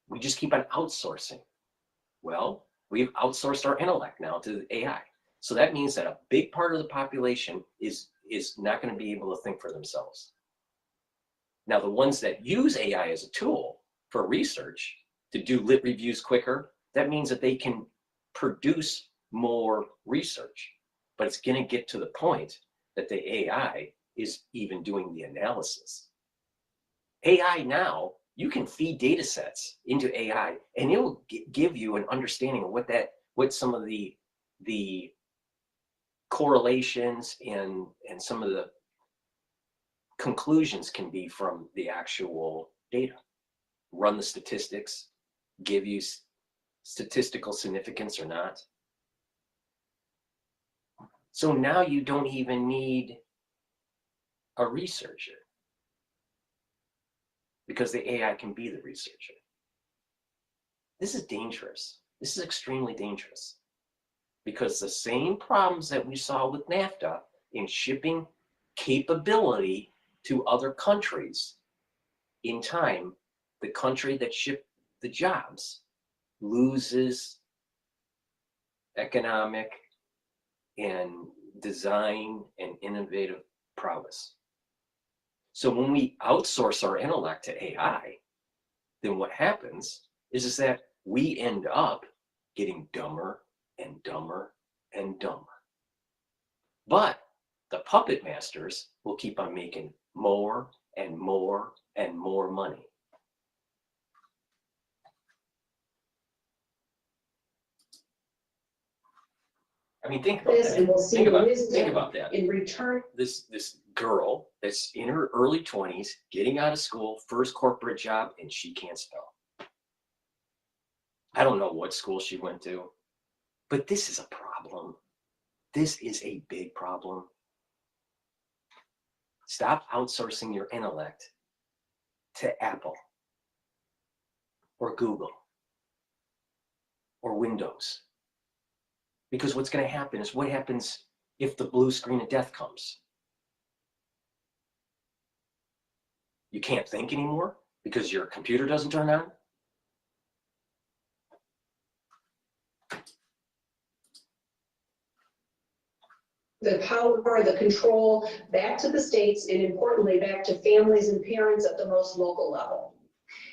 S1: We just keep on outsourcing. Well, we've outsourced our intellect now to the AI. So that means that a big part of the population is not going to be able to think for themselves. Now, the ones that use AI as a tool for research to do lit reviews quicker, that means that they can produce more research. But it's going to get to the point that the AI is even doing the analysis. AI now, you can feed data sets into AI and it will give you an understanding of what some of the correlations and some of the conclusions can be from the actual data. Run the statistics, give you statistical significance or not. So now you don't even need a researcher, because the AI can be the researcher. This is dangerous. This is extremely dangerous, because the same problems that we saw with NAFTA in shipping capability to other countries, in time, the country that shipped the jobs loses economic and design and innovative prowess. So when we outsource our intellect to AI, then what happens is that we end up getting dumber and dumber and dumber. But the puppet masters will keep on making more and more and more money. I mean, think about
S8: This,
S1: that.
S8: and we'll see
S1: Think about
S8: wisdom
S1: that.
S8: in return.
S1: This girl that's in her early 20s, getting out of school, first corporate job, and she can't spell. I don't know what school she went to, but this is a problem. This is a big problem. Stop outsourcing your intellect to Apple or Google or Windows. Because what's going to happen is, what happens if the blue screen of death comes? You can't think anymore because your computer doesn't turn on?
S8: the power, the control back to the states, and importantly, back to families and parents at the most local level.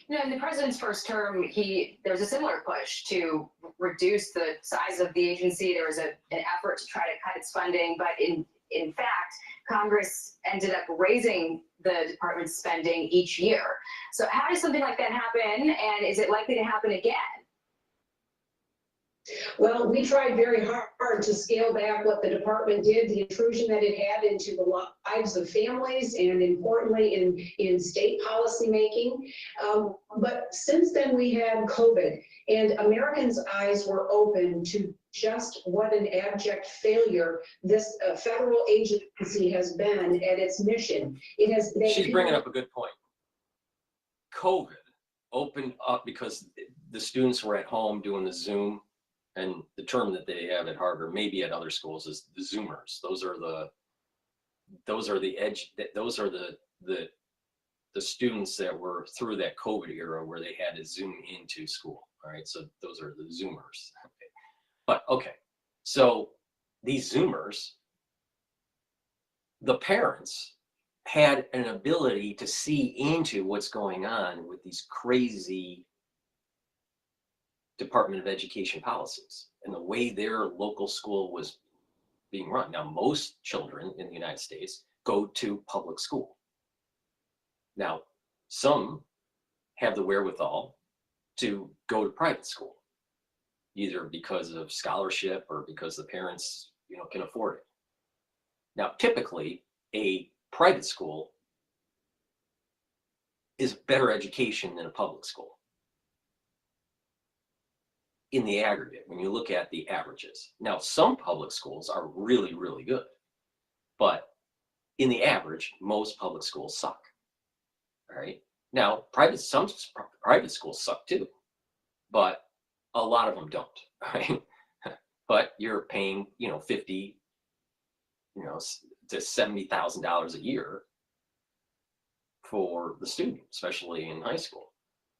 S9: You know, in the president's first term, there was a similar push to reduce the size of the agency. There was an effort to try to cut its funding, but in fact, Congress ended up raising the department's spending each year. So how does something like that happen, and is it likely to happen again?
S8: Well, we tried very hard to scale back what the department did, the intrusion that it had into the lives of families, and importantly in state policy making. But since then we had COVID, and Americans' eyes were open to just what an abject failure this federal agency has been at its mission.
S1: She's bringing up a good point. COVID opened up because the students were at home doing the Zoom. And the term that they have at Harvard, maybe at other schools, is the Zoomers. Those are the students that were through that COVID era where they had to Zoom into school. All right, so those are the Zoomers. Okay. But okay, so these Zoomers, the parents had an ability to see into what's going on with these crazy Department of Education policies and the way their local school was being run. Now, most children in the United States go to public school. Now, some have the wherewithal to go to private school, either because of scholarship or because the parents, can afford it. Now, typically, a private school is better education than a public school. In the aggregate, when you look at the averages. Now, some public schools are really, really good, but in the average, most public schools suck. All right. Now, some private schools suck too, but a lot of them don't. Right. But you're paying, $50,000, to $70,000 a year for the student, especially in high school.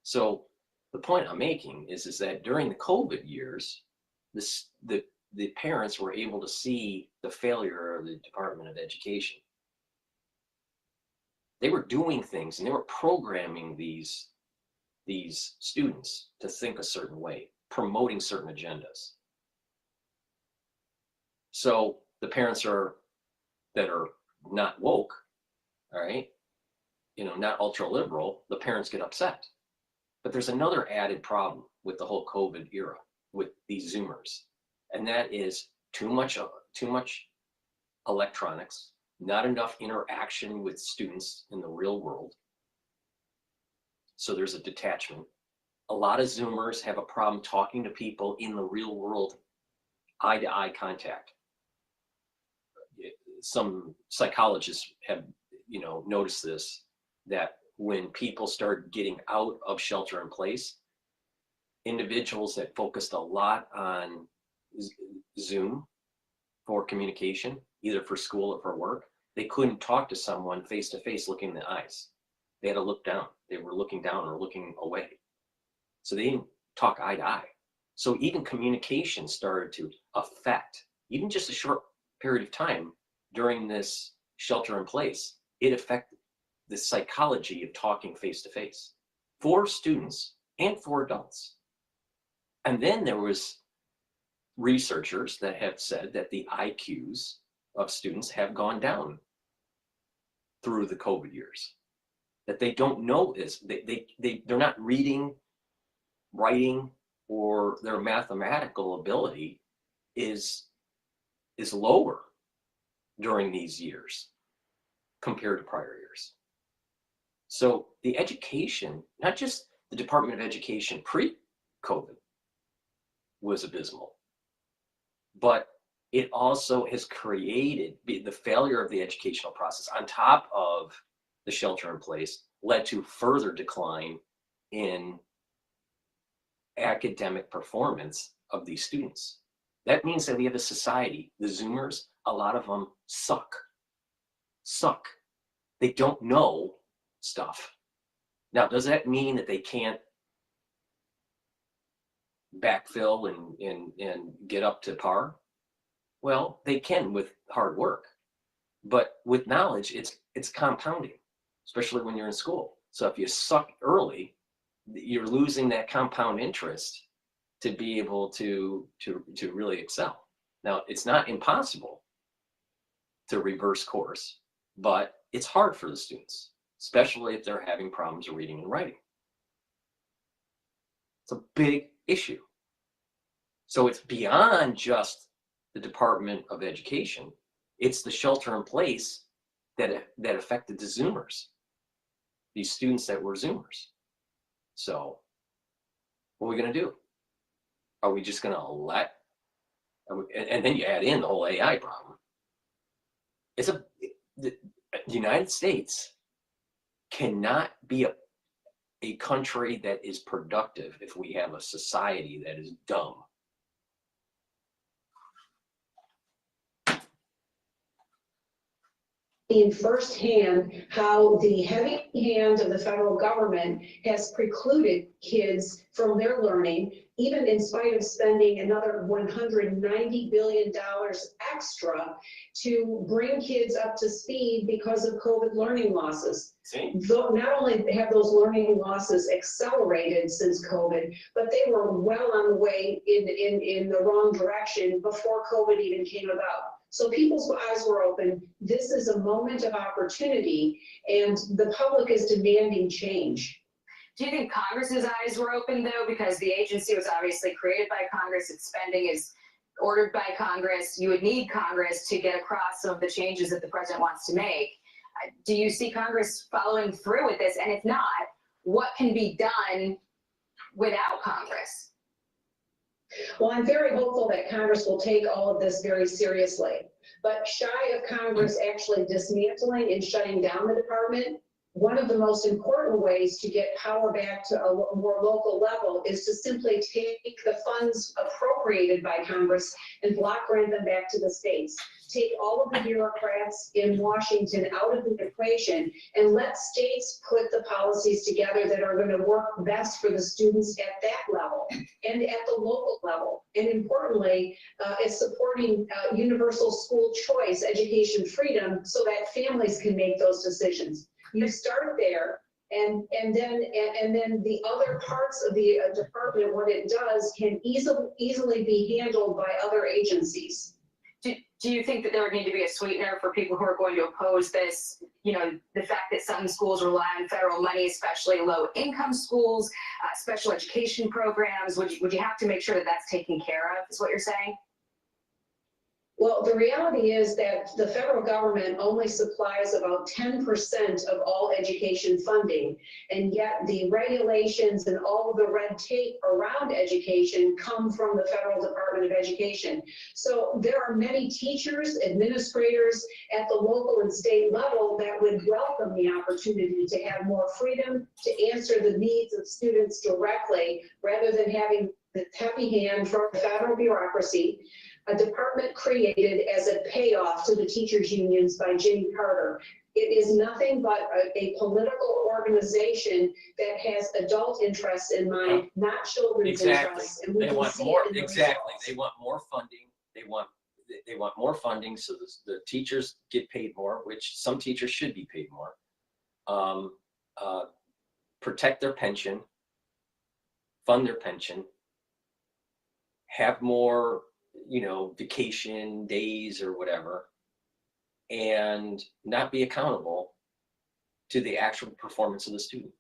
S1: So the point I'm making is that during the COVID years, the parents were able to see the failure of the Department of Education. They were doing things and they were programming these students to think a certain way, promoting certain agendas. So the parents that are not woke, all right, not ultra liberal, the parents get upset. But there's another added problem with the whole COVID era with these Zoomers, and that is too much electronics, not enough interaction with students in the real world. So there's a detachment. A lot of Zoomers have a problem talking to people in the real world, eye-to-eye contact. Some psychologists have, noticed this, that when people start getting out of shelter in place, individuals that focused a lot on Zoom for communication, either for school or for work, they couldn't talk to someone face to face looking in the eyes. They had to look down. They were looking down or looking away. So they didn't talk eye to eye. So even communication started to affect, even just a short period of time during this shelter in place, it affected the psychology of talking face to face for students and for adults. And then there was researchers that have said that the IQs of students have gone down through the COVID years, that they don't know this. They're not reading, writing, or their mathematical ability is lower during these years compared to prior years. So the education, not just the Department of Education pre-COVID was abysmal, but it also has created the failure of the educational process on top of the shelter in place led to further decline in academic performance of these students. That means that we have a society, the Zoomers, a lot of them suck. They don't know stuff. Now, does that mean that they can't backfill and get up to par? Well, they can with hard work, but with knowledge, it's compounding, especially when you're in school. So if you suck early, you're losing that compound interest to be able to really excel. Now, it's not impossible to reverse course, but it's hard for the students, especially if they're having problems reading and writing. It's a big issue. So it's beyond just the Department of Education. It's the shelter in place that affected the Zoomers, these students that were Zoomers. So what are we going to do? Are we just going to let, and then you add in the whole AI problem. The United States cannot be a country that is productive if we have a society that is dumb.
S8: In firsthand how the heavy hand of the federal government has precluded kids from their learning, even in spite of spending another $190 billion extra to bring kids up to speed because of COVID learning losses. Though not only have those learning losses accelerated since COVID, but they were well on the way in the wrong direction before COVID even came about. So people's eyes were open. This is a moment of opportunity, and the public is demanding change.
S9: Do you think Congress's eyes were open, though? Because the agency was obviously created by Congress, its spending is ordered by Congress. You would need Congress to get across some of the changes that the president wants to make. Do you see Congress following through with this? And if not, what can be done without Congress?
S8: Well, I'm very hopeful that Congress will take all of this very seriously. But shy of Congress actually dismantling and shutting down the department, one of the most important ways to get power back to a more local level is to simply take the funds appropriated by Congress and block grant them back to the states. Take all of the bureaucrats in Washington out of the equation and let states put the policies together that are going to work best for the students at that level and at the local level. And importantly, it's supporting universal school choice, education freedom, so that families can make those decisions. You start there, and then the other parts of the department, what it does, can easily be handled by other agencies.
S9: Do you think that there would need to be a sweetener for people who are going to oppose this? You know, the fact that some schools rely on federal money, especially low-income schools, special education programs. Would you have to make sure that that's taken care of, is what you're saying?
S8: Well, the reality is that the federal government only supplies about 10% of all education funding, and yet the regulations and all of the red tape around education come from the federal Department of Education. So there are many teachers, administrators at the local and state level that would welcome the opportunity to have more freedom to answer the needs of students directly, rather than having the heavy hand from the federal bureaucracy, a department created as a payoff to the teachers' unions by Jimmy Carter. It is nothing but a political organization that has adult interests in mind, not children's interests. And we
S1: They want
S8: see
S1: more.
S8: it in the
S1: Exactly.
S8: results.
S1: They want more funding. They want more funding so the teachers get paid more, which some teachers should be paid more. Protect their pension, fund their pension, have more, vacation days or whatever, and not be accountable to the actual performance of the student.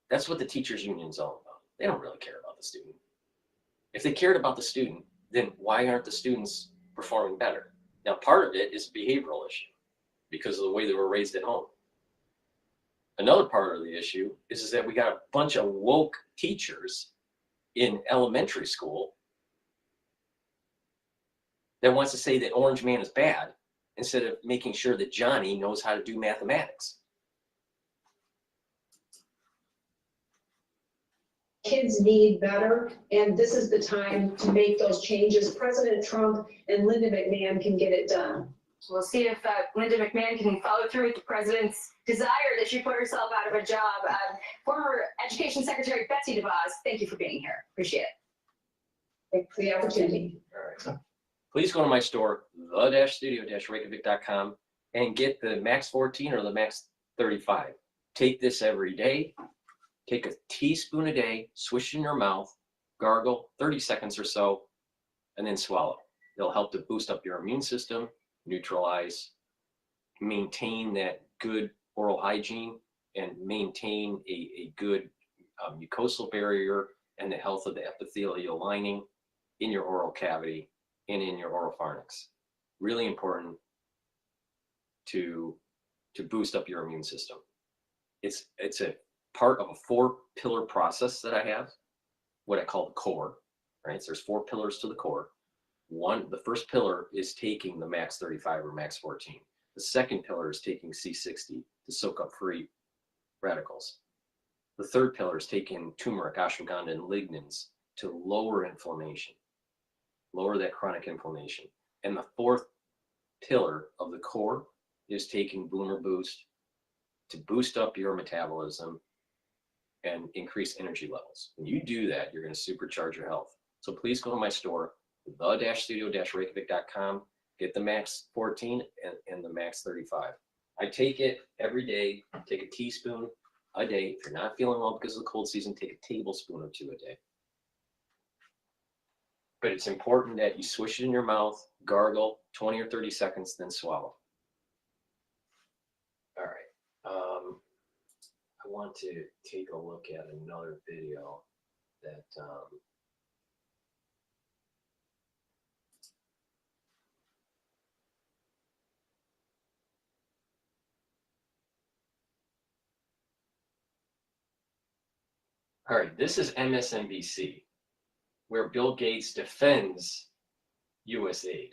S1: That's what the teachers union's all about. They don't really care about the student. If they cared about the student, then why aren't the students performing better? Now, part of it is a behavioral issue because of the way they were raised at home. Another part of the issue is that we got a bunch of woke teachers in elementary school that wants to say that Orange Man is bad instead of making sure that Johnny knows how to do mathematics.
S8: Kids need better, and this is the time to make those changes. President Trump and Linda McMahon can get it done.
S9: We'll see if Linda McMahon can follow through with the president's desire that she put herself out of a job. Former Education Secretary Betsy DeVos, thank you for being here. Appreciate it.
S8: Thanks for the opportunity.
S1: All right. right. Please go to my store, the-studio-reykjavik.com, and get the Max 14 or the Max 35. Take this every day. Take a teaspoon a day, swish it in your mouth, gargle 30 seconds or so, and then swallow. It'll help to boost up your immune system, neutralize, maintain that good oral hygiene, and maintain a good mucosal barrier and the health of the epithelial lining in your oral cavity and in your oropharynx. Really important to boost up your immune system. It's a part of a 4-pillar process that I have, what I call the core, right? So there's 4 pillars to the core. The first pillar is taking the Max 35 or Max 14. The second pillar is taking C60 to soak up free radicals. The third pillar is taking turmeric, ashwagandha, and lignans to lower inflammation, lower that chronic inflammation. And the fourth pillar of the core is taking Boomer Boost to boost up your metabolism and increase energy levels. When you do that, you're going to supercharge your health. So please go to my store, the-studio-reykjavik.com, get the Max 14 and the Max 35. I take it every day, take a teaspoon a day. If you're not feeling well because of the cold season, take a tablespoon or 2 a day. But it's important that you swish it in your mouth, gargle 20 or 30 seconds, then swallow. All right. I want to take a look at another video that all right, this is MSNBC, where Bill Gates defends U.S. aid.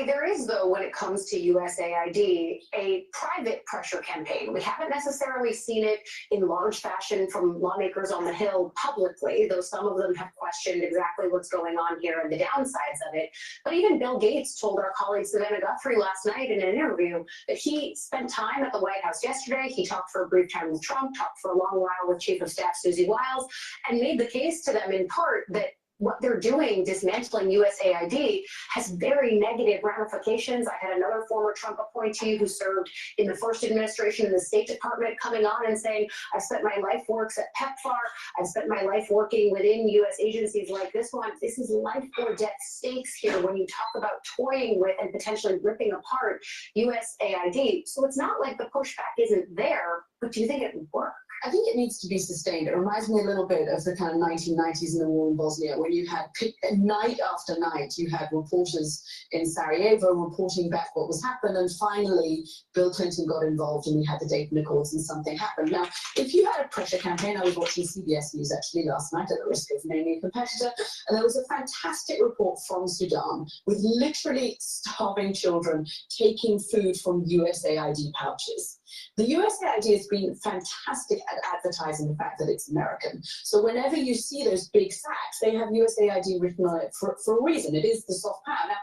S9: There is, though, when it comes to USAID, a private pressure campaign. We haven't necessarily seen it in large fashion from lawmakers on the Hill publicly, though some of them have questioned exactly what's going on here and the downsides of it. But even Bill Gates told our colleague Savannah Guthrie last night in an interview that he spent time at the White House yesterday. He talked for a brief time with Trump, talked for a long while with Chief of Staff Susie Wiles, and made the case to them in part that what they're doing, dismantling USAID, has very negative ramifications. I had another former Trump appointee who served in the first administration in the State Department coming on and saying, I spent my life works at PEPFAR. I've spent my life working within U.S. agencies like this one. This is life or death stakes here when you talk about toying with and potentially ripping apart USAID. So it's not like the pushback isn't there, but do you think it would work?
S10: I think it needs to be sustained. It reminds me a little bit of the kind of 1990s in the war in Bosnia, when you had night after night, you had reporters in Sarajevo reporting back what was happening, and finally Bill Clinton got involved and we had the Dayton Accords and something happened. Now, if you had a pressure campaign, I was watching CBS News actually last night at the risk of naming a competitor, and there was a fantastic report from Sudan with literally starving children taking food from USAID pouches. The USAID has been fantastic at advertising the fact that it's American. So whenever you see those big sacks, they have USAID written on it for a reason. It is the soft power. Now,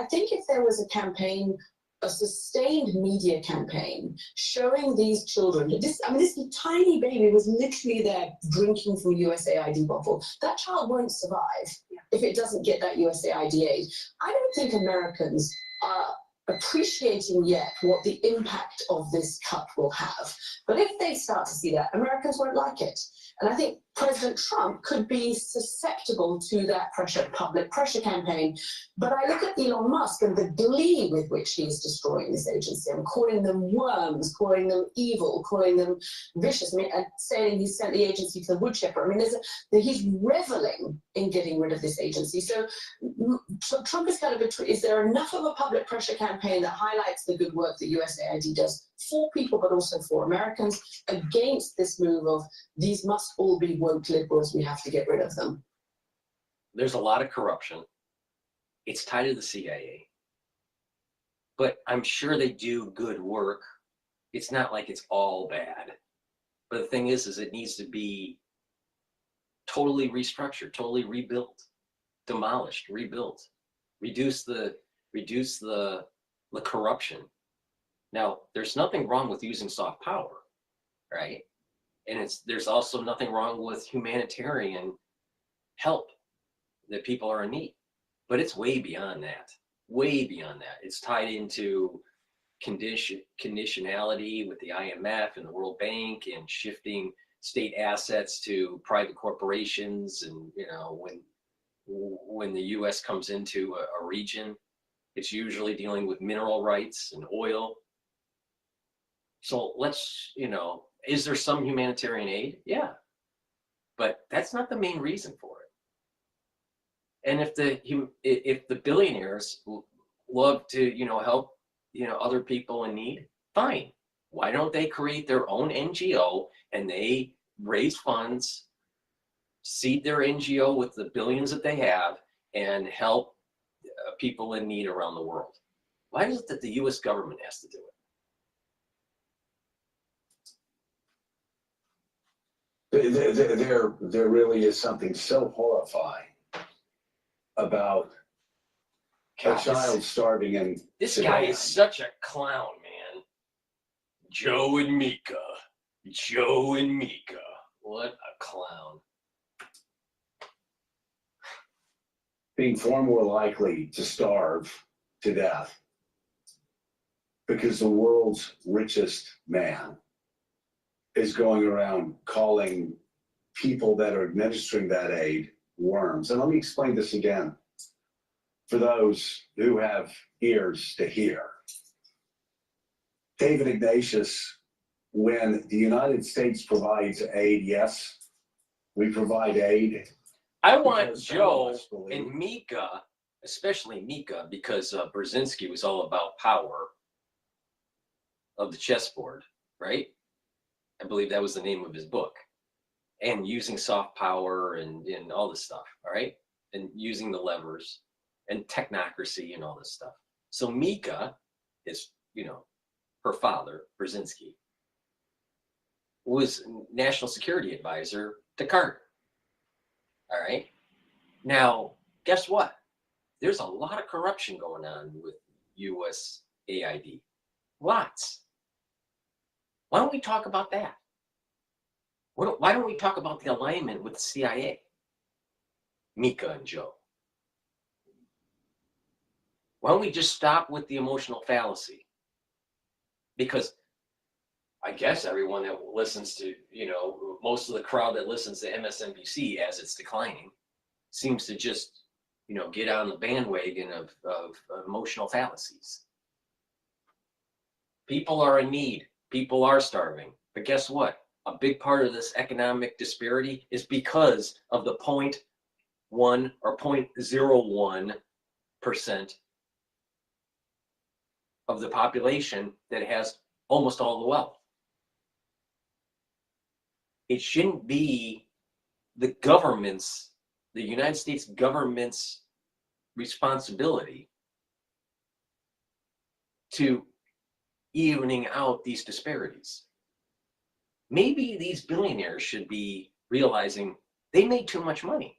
S10: I think if there was a campaign, a sustained media campaign showing these children, this tiny baby was literally there drinking from a USAID bottle. That child won't survive if it doesn't get that USAID aid. I don't think Americans are appreciating yet what the impact of this cut will have. But if they start to see that, Americans won't like it. And I think President Trump could be susceptible to that public pressure campaign. But I look at Elon Musk and the glee with which he is destroying this agency. I'm calling them worms, calling them evil, calling them vicious, and saying he sent the agency to the wood chipper. I mean, he's reveling in getting rid of this agency. So Trump is kind of is there enough of a public pressure campaign that highlights the good work that USAID does for people, but also for Americans, against this move of these must all be woke liberals, we have to get rid of them?
S1: There's a lot of corruption. It's tied to the CIA. But I'm sure they do good work. It's not like it's all bad. But the thing is it needs to be totally restructured, totally rebuilt, demolished, rebuilt. Reduce the reduce the corruption. Now, there's nothing wrong with using soft power, right? And there's also nothing wrong with humanitarian help that people are in need. But it's way beyond that. Way beyond that. It's tied into conditionality with the IMF and the World Bank and shifting state assets to private corporations. And, you know, when the US comes into a region, it's usually dealing with mineral rights and oil. So let's, you know, is there some humanitarian aid? Yeah. But that's not the main reason for it. And if the billionaires love to, you know, help, you know, other people in need, fine. Why don't they create their own NGO and they raise funds, seed their NGO with the billions that they have, and help people in need around the world? Why is it that the US government has to do it?
S11: There really is something so horrifying about a child starving in
S1: This
S11: Sudan.
S1: guy is such a clown, man. Joe and Mika. Joe and Mika. What a clown.
S11: Being far more likely to starve to death because the world's richest man is going around calling people that are administering that aid worms. And let me explain this again for those who have ears to hear. David Ignatius, when the United States provides aid, yes, we provide aid.
S1: I want
S11: Because some
S1: Joe
S11: of us believe-
S1: and Mika, especially Mika, because Brzezinski was all about power of the chessboard, right? I believe that was the name of his book. And using soft power and all this stuff, all right? And using the levers and technocracy and all this stuff. So Mika is, you know, her father, Brzezinski, was national security advisor to Carter. All right. Now, guess what? There's a lot of corruption going on with US AID. Lots. Why don't we talk about that? Why don't we talk about the alignment with the CIA? Mika and Joe. Why don't we just stop with the emotional fallacy? Because I guess everyone that listens to, you know, most of the crowd that listens to MSNBC as it's declining seems to just, you know, get on the bandwagon of emotional fallacies. People are in need. People are starving. But guess what? A big part of this economic disparity is because of the 0.1 or 0.01% of the population that has almost all the wealth. It shouldn't be the government's, the United States government's responsibility to evening out these disparities. Maybe these billionaires should be realizing they made too much money.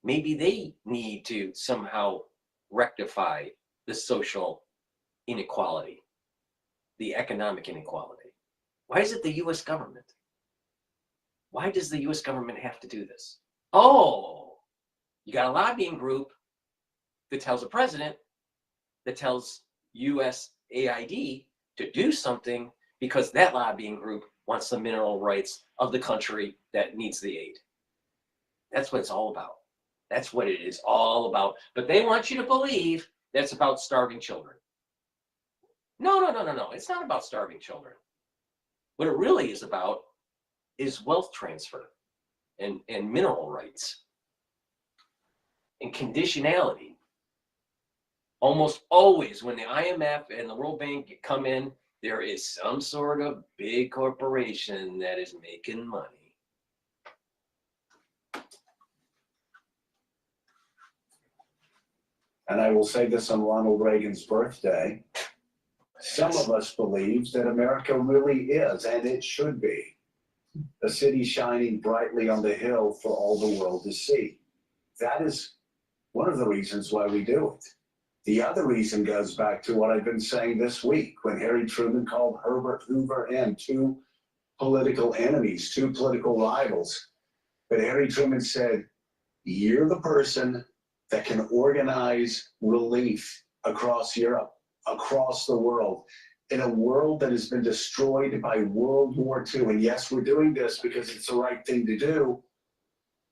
S1: Maybe they need to somehow rectify the social inequality, the economic inequality. Why is it the US government? Why does the US government have to do this? Oh, you got a lobbying group that tells the president, that tells US AID to do something because that lobbying group wants the mineral rights of the country that needs the aid. That's what it's all about. That's what it is all about. But they want you to believe that's about starving children. No. It's not about starving children. What it really is about is wealth transfer and mineral rights and conditionality. Almost always when the IMF and the World Bank come in, there is some sort of big corporation that is making money.
S11: And I will say this on Ronald Reagan's birthday. Some of us believe that America really is, and it should be, a city shining brightly on the hill for all the world to see. That is one of the reasons why we do it. The other reason goes back to what I've been saying this week when Harry Truman called Herbert Hoover and two political enemies, two political rivals. But Harry Truman said, you're the person that can organize relief across Europe, across the world, in a world that has been destroyed by World War II. And yes, we're doing this because it's the right thing to do,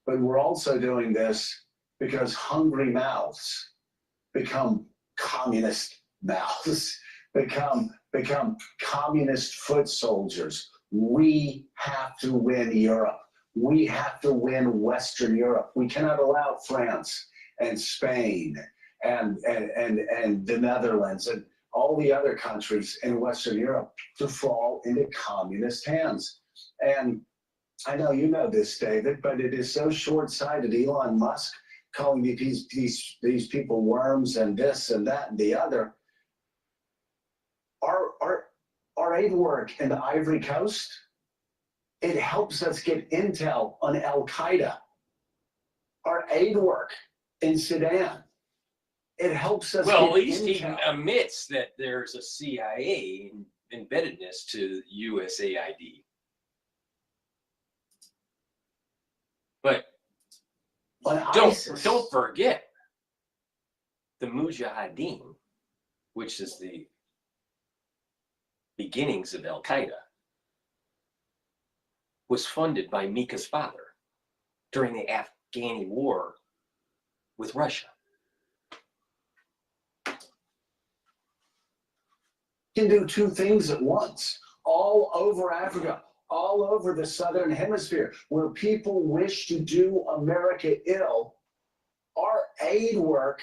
S11: but we're also doing this because hungry mouths become communist mouths, become communist foot soldiers. We have to win Europe. We have to win Western Europe. We cannot allow France and Spain and the Netherlands and all the other countries in Western Europe to fall into communist hands. And I know you know this, David, but it is so short-sighted. Elon Musk calling these people worms and this and that and the other. Our aid work in the Ivory Coast, it helps us get intel on Al Qaeda. Our aid work in Sudan, it helps us.
S1: Well,
S11: get
S1: at least
S11: intel.
S1: he admits that there's a CIA embeddedness to USAID. But don't forget the Mujahideen, which is the beginnings of Al Qaeda, was funded by Mika's father during the Afghani war with Russia.
S11: Can do two things at once, all over Africa, all over the Southern Hemisphere, where people wish to do America ill. Our aid work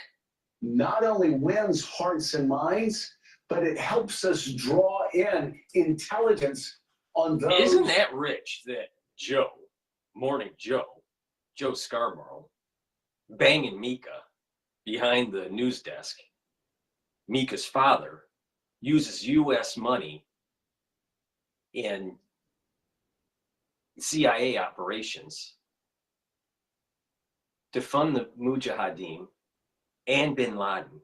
S11: not only wins hearts and minds, but it helps us draw in intelligence on those.
S1: Isn't that rich that Morning Joe Scarborough, banging Mika behind the news desk, Mika's father, uses U.S. money in CIA operations to fund the Mujahideen and bin Laden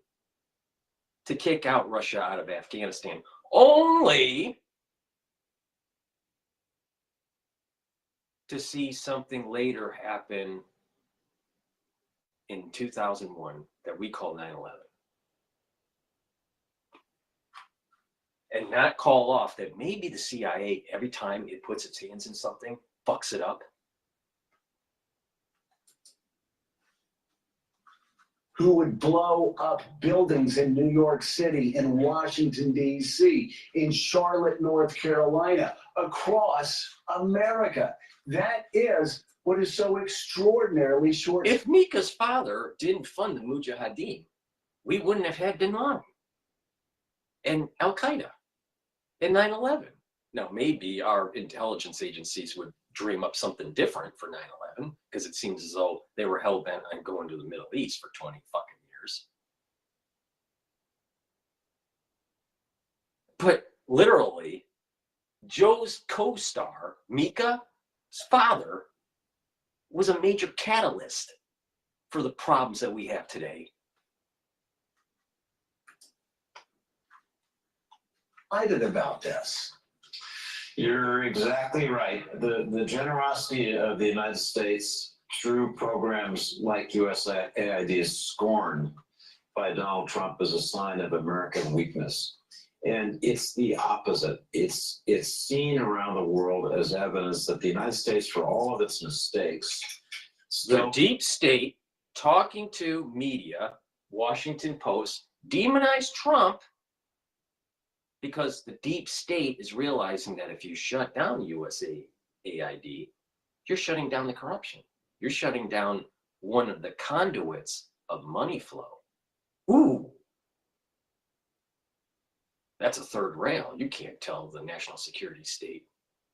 S1: to kick out Russia out of Afghanistan, only to see something later happen in 2001 that we call 9/11. And not call off that maybe the CIA, every time it puts its hands in something, fucks it up.
S11: Who would blow up buildings in New York City, in Washington, D.C., in Charlotte, North Carolina, across America. That is what is so extraordinarily short.
S1: If Mika's father didn't fund the Mujahideen, we wouldn't have had bin Laden and Al Qaeda and 9/11. Now, maybe our intelligence agencies would dream up something different for 9/11 because it seems as though they were hell-bent on going to the Middle East for 20 fucking years. But literally, Joe's co-star, Mika's father, was a major catalyst for the problems that we have today.
S11: About this.
S12: You're exactly right. The generosity of the United States through programs like USAID is scorned by Donald Trump as a sign of American weakness. And it's the opposite. It's seen around the world as evidence that the United States, for all of its mistakes,
S1: The deep state, talking to media, Washington Post, demonized Trump because the deep state is realizing that if you shut down USAID, you're shutting down the corruption. You're shutting down one of the conduits of money flow. Ooh, that's a third rail. You can't tell the national security state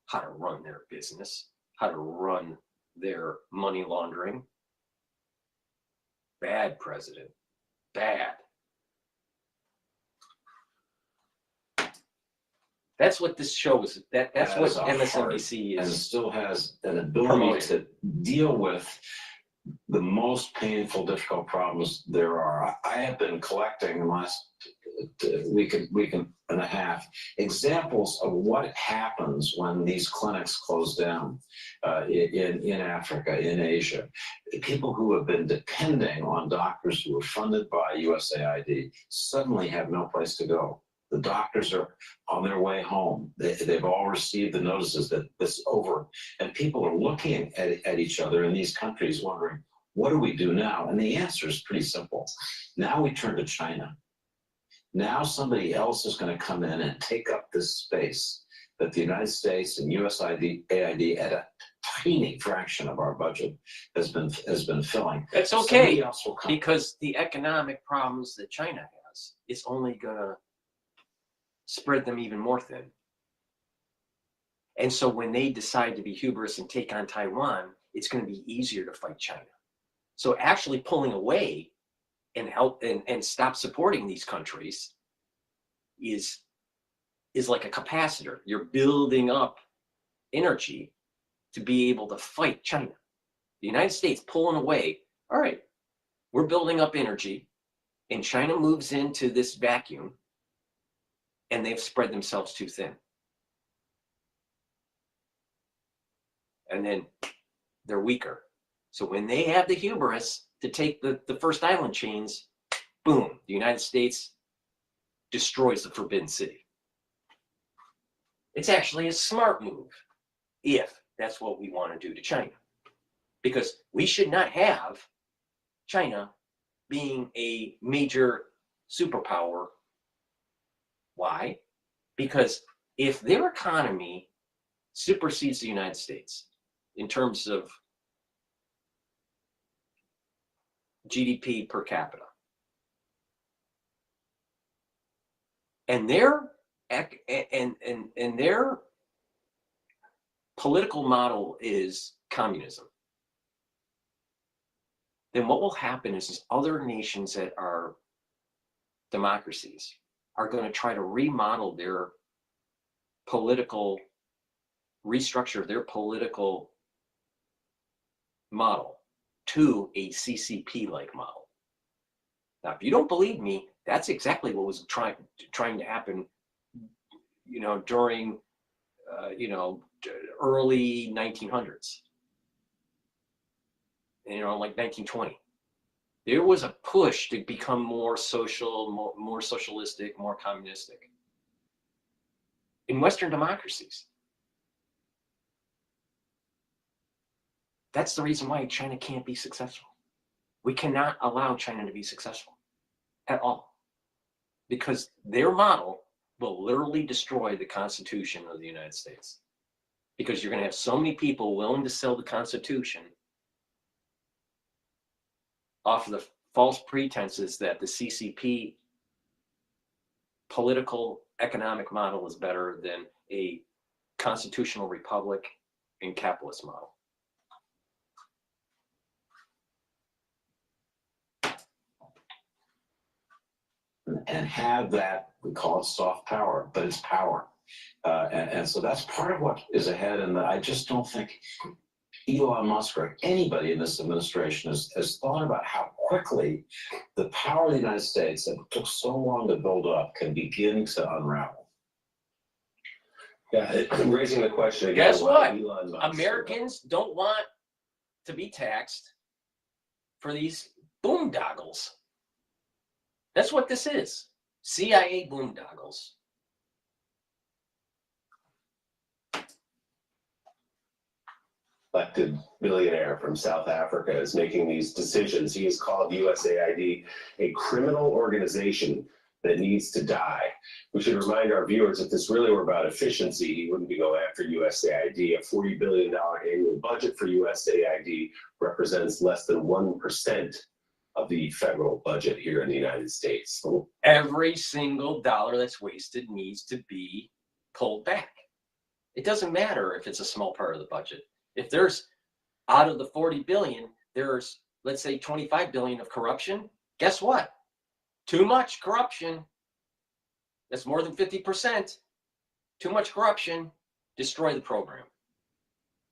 S1: how to run their business, how to run their money laundering. Bad president, bad. That's what this show is. That's what MSNBC
S12: and
S1: is.
S12: still has an ability
S1: promoting.
S12: to deal with the most painful, difficult problems there are. I have been collecting the last week and a half examples of what happens when these clinics close down in Africa, in Asia. People who have been depending on doctors who are funded by USAID suddenly have no place to go. The doctors are on their way home. They've all received the notices that this is over. And people are looking at each other in these countries wondering, what do we do now? And the answer is pretty simple. Now we turn to China. Now somebody else is going to come in and take up this space that the United States and USAID at a tiny fraction of our budget has been filling.
S1: That's okay,
S12: Somebody else will come.
S1: because the economic problems that China has, it's only gonna spread them even more thin. And so when they decide to be hubris and take on Taiwan, it's going to be easier to fight China. So actually pulling away and help and stop supporting these countries is like a capacitor. You're building up energy to be able to fight China. The United States pulling away, all right, we're building up energy, and China moves into this vacuum, and they've spread themselves too thin. And then they're weaker. So when they have the hubris to take the first island chains, boom, the United States destroys the Forbidden City. It's actually a smart move if that's what we want to do to China. Because we should not have China being a major superpower. Why? Because if their economy supersedes the United States in terms of GDP per capita, and their political model is communism, then what will happen is other nations that are democracies are going to try to remodel their political, restructure their political model to a CCP-like model. Now, if you don't believe me, that's exactly what was trying to happen, during, early 1900s, like 1920. There was a push to become more social, more socialistic, more communistic in Western democracies. That's the reason why China can't be successful. We cannot allow China to be successful at all, because their model will literally destroy the Constitution of the United States. Because you're going to have so many people willing to sell the Constitution off of the false pretenses that the CCP political economic model is better than a constitutional republic and capitalist model.
S12: And have that, we call it soft power, but it's power. And so that's part of what is ahead. And I just don't think Elon Musk or anybody in this administration has thought about how quickly the power of the United States that took so long to build up can begin to unravel.
S13: Yeah, I'm raising the question again.
S1: Guess what? Americans don't want to be taxed for these boondoggles. That's what this is. CIA boondoggles.
S13: Elected billionaire from South Africa is making these decisions. He has called USAID a criminal organization that needs to die. We should remind our viewers, if this really were about efficiency, he wouldn't be going after USAID. A $40 billion annual budget for USAID represents less than 1% of the federal budget here in the United States. So
S1: every single dollar that's wasted needs to be pulled back. It doesn't matter if it's a small part of the budget. If there's, out of the 40 billion, there's, let's say, 25 billion of corruption, guess what? Too much corruption. That's more than 50%. Too much corruption, destroy the program.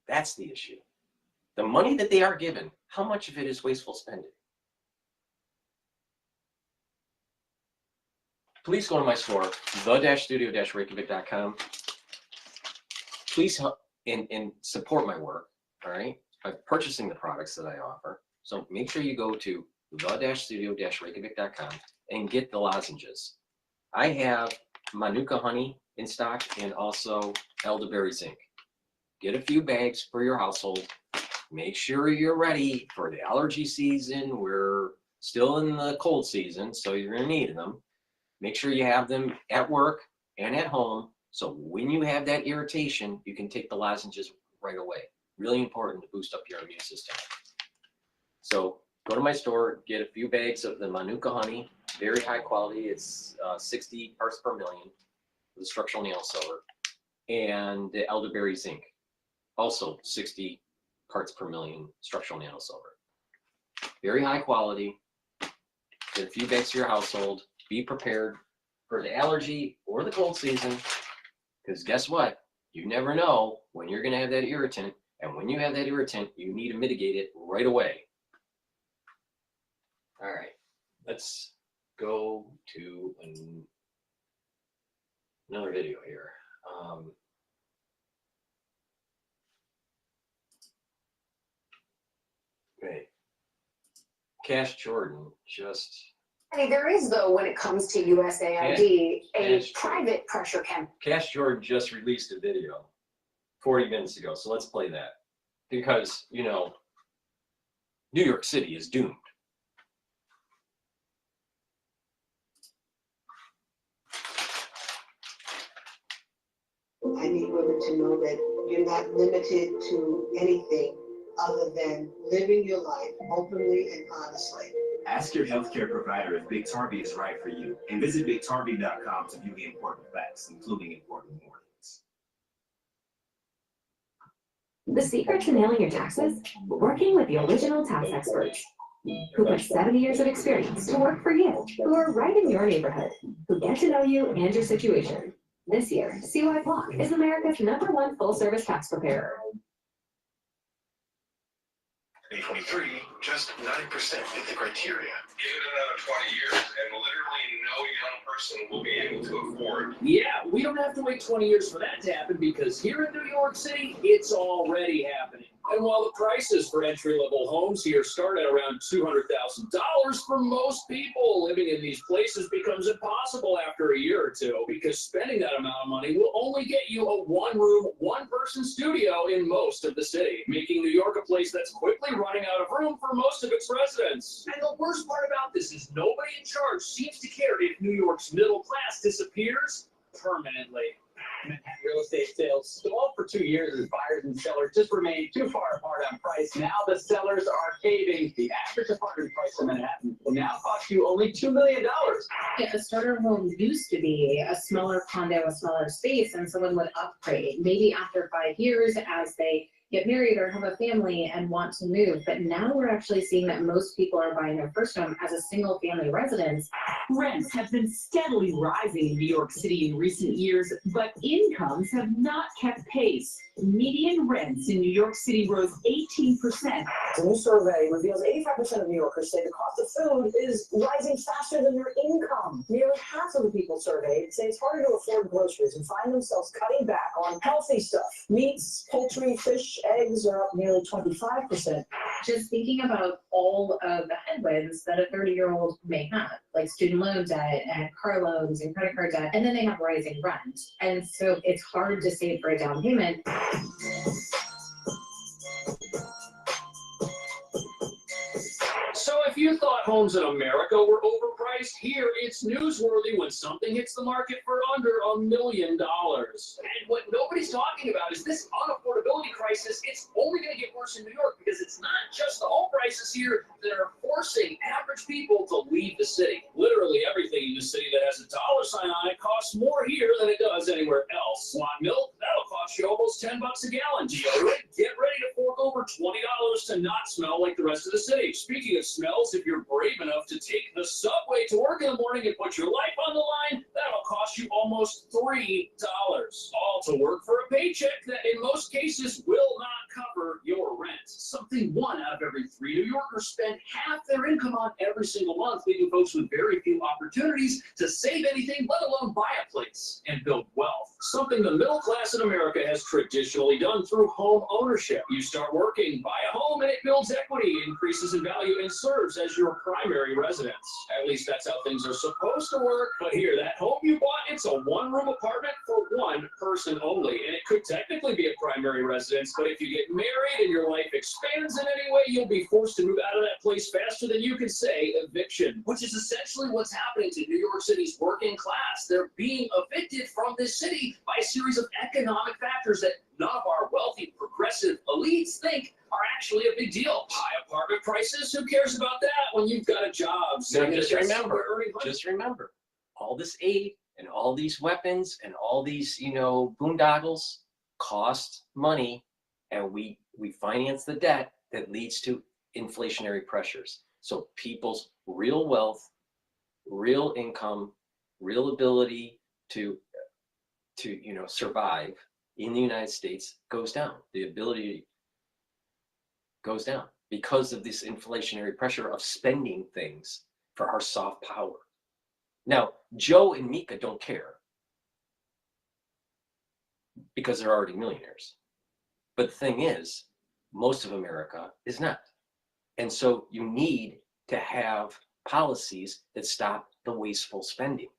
S1: That's the issue. the money that they are given, how much of it is wasteful spending? Please go to my store, the-studio-reykjavik.com. Please help and support my work, all right, by purchasing the products that I offer. So make sure you go to the-studio-reykjavik.com and get the lozenges. I have Manuka honey in stock and also elderberry zinc. Get a few bags for your household. Make sure you're ready for the allergy season. We're still in the cold season, so you're gonna need them. Make sure you have them at work and at home, so when you have that irritation, you can take the lozenges right away. Really important to boost up your immune system. So go to my store, get a few bags of the Manuka honey, very high quality. It's 60 parts per million, the structural nail silver, and the elderberry zinc, also 60 parts per million structural nano silver. Very high quality. Get a few bags for your household. Be prepared for the allergy or the cold season, because guess what? You never know when you're going to have that irritant, and when you have that irritant, you need to mitigate it right away. All right, let's go to another video here. Okay. Cash Jordan just.
S9: There is, though, when it comes to USAID, a private pressure campaign.
S1: Cash Jordan just released a video 40 minutes ago, so let's play that. Because, you know, New York City is doomed.
S14: I need women to know that you're not limited to anything other than living your life openly and honestly.
S15: Ask your healthcare provider if Biktarvy is right for you, and visit Biktarvy.com to view the important facts, including important warnings.
S16: The secret to nailing your taxes? Working with the original tax experts, who put 70 years of experience to work for you, who are right in your neighborhood, who get to know you and your situation. This year, CY Block is America's #1 full-service tax preparer.
S17: 2023, just 9% fit the criteria. Give it another 20 years and literally no young person will be able to afford.
S18: Yeah, we don't have to wait 20 years for that to happen, because here in New York City, it's already happening. And while the prices for entry-level homes here start at around $200,000, for most people, living in these places becomes impossible after a year or two, because spending that amount of money will only get you a one-room, one-person studio in most of the city, making New York a place that's quickly running out of room for most of its residents. And the worst part about this is nobody in charge seems to care if New York's middle class disappears permanently.
S19: Real estate sales stalled for 2 years as buyers and sellers just remained too far apart on price. Now the sellers are caving. The average apartment price in Manhattan will now cost you only $2 million.
S20: Yeah, a starter home used to be a smaller condo, a smaller space, and someone would upgrade. Maybe after 5 years, as they get married or have a family and want to move. But now we're actually seeing that most people are buying their first home as a single family residence.
S21: Rents have been steadily rising in New York City in recent years, but incomes have not kept pace. Median rents in New York City rose 18%.
S22: A new survey reveals 85% of New Yorkers say the cost of food is rising faster than their income. Nearly half of the people surveyed say it's harder to afford groceries and find themselves cutting back on healthy stuff. Meats, poultry, fish, eggs are up nearly 25%.
S20: Just thinking about all of the headwinds that a 30-year-old may have, like student loan debt and car loans and credit card debt, and then they have rising rent. And so it's hard to save for a down payment.
S18: So if you thought homes in America were overpriced, here it's newsworthy when something hits the market for under $1 million. And what nobody's talking about is this unaffordability crisis. It's only going to get worse in New York, because it's not just the home prices here that are forcing average people to leave the city. Literally everything in the city that has a dollar sign on it costs more here than it does anywhere else. Want milk? That'll cost you almost $10 a gallon. Deodorant? Get ready to fork over $20 to not smell like the rest of the city. Speaking of smells, if you're brave enough to take the subway to work in the morning and put your life on the line, that'll cost you almost $3. All all to work for a paycheck that in most cases will not cover your rent. Something 1 out of every 3 New Yorkers spend half their income on every single month, leaving folks with very few opportunities to save anything, let alone buy a place and build wealth. Something the middle class in America has traditionally done through home ownership. You start working, buy a home, and it builds equity, increases in value, and serves as your primary residence. At least that's how things are supposed to work. But here, that home you bought, it's a 1-room apartment for 1 person only. And it could technically be a primary residence, but if you get married and your life expands in any way, you'll be forced to move out of that place faster than you can say eviction, which is essentially what's happening to New York City's working class. They're being evicted from this city by a series of economic factors that none of our wealthy progressive elites think are actually a big deal. High apartment prices, who cares about that when you've got a job?
S1: So just remember, all this aid and all these weapons and all these, boondoggles cost money, and we finance the debt that leads to inflationary pressures. So people's real wealth, real income, real ability to survive in the United States goes down. The ability goes down because of this inflationary pressure of spending things for our soft power. Now, Joe and Mika don't care because they're already millionaires. But the thing is, most of America is not. And so you need to have policies that stop the wasteful spending.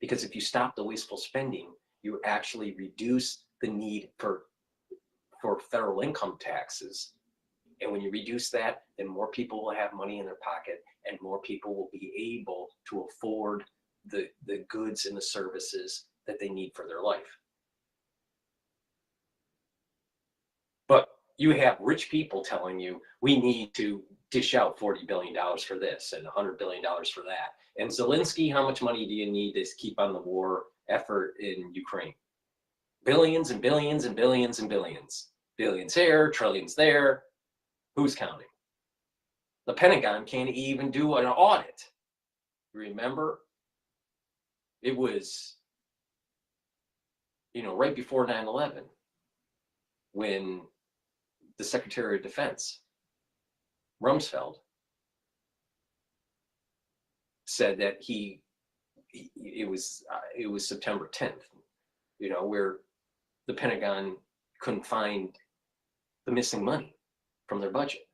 S1: Because if you stop the wasteful spending, you actually reduce the need for federal income taxes. And when you reduce that, then more people will have money in their pocket and more people will be able to afford the goods and the services that they need for their life. But you have rich people telling you, we need to dish out $40 billion for this and $100 billion for that. And Zelensky, how much money do you need to keep on the war effort in Ukraine? Billions and billions and billions and billions. Billions here, trillions there. Who's counting? The Pentagon can't even do an audit. Remember? It was, right before 9/11 when the Secretary of Defense, Rumsfeld, said that it was September 10th, where the Pentagon couldn't find the missing money from their budget.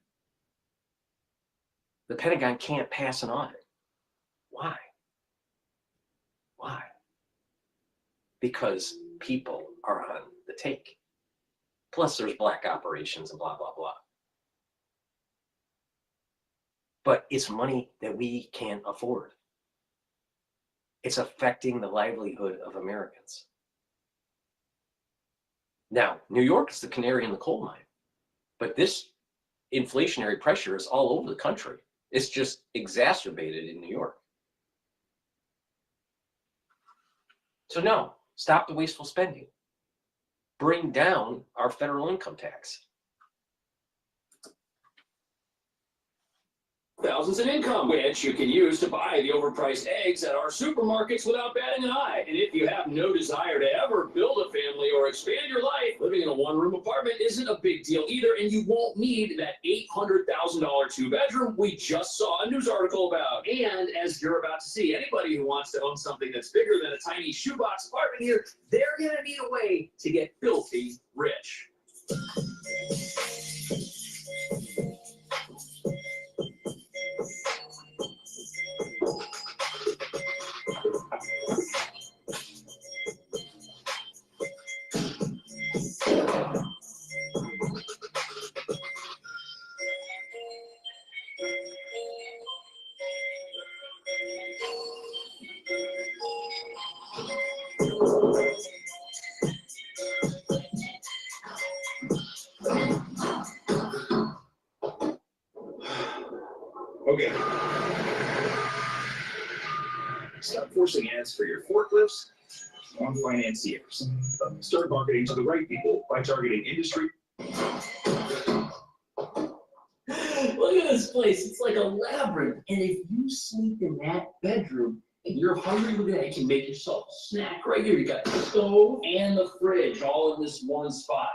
S1: The Pentagon can't pass an audit. Why? Why? Because people are on the take. Plus there's black operations and blah, blah, blah. But it's money that we can't afford. It's affecting the livelihood of Americans. Now, New York is the canary in the coal mine, but this inflationary pressure is all over the country. It's just exacerbated in New York. So no, stop the wasteful spending. Bring down our federal income tax.
S18: Thousands in income, which you can use to buy the overpriced eggs at our supermarkets without batting an eye. And if you have no desire to ever build a family or expand your life, living in a 1-room apartment isn't a big deal either, and you won't need that $800,000 2-bedroom we just saw a news article about. And as you're about to see, anybody who wants to own something that's bigger than a tiny shoebox apartment here, they're gonna need a way to get filthy rich.
S15: Okay. Stop forcing ads for your forklifts on financiers. Start marketing to the right people by targeting industry.
S4: Look at this place. It's like a labyrinth. And if you sleep in that bedroom,
S18: and you're hungry with it, you can make yourself a snack right here. You got the stove and the fridge all in this one spot.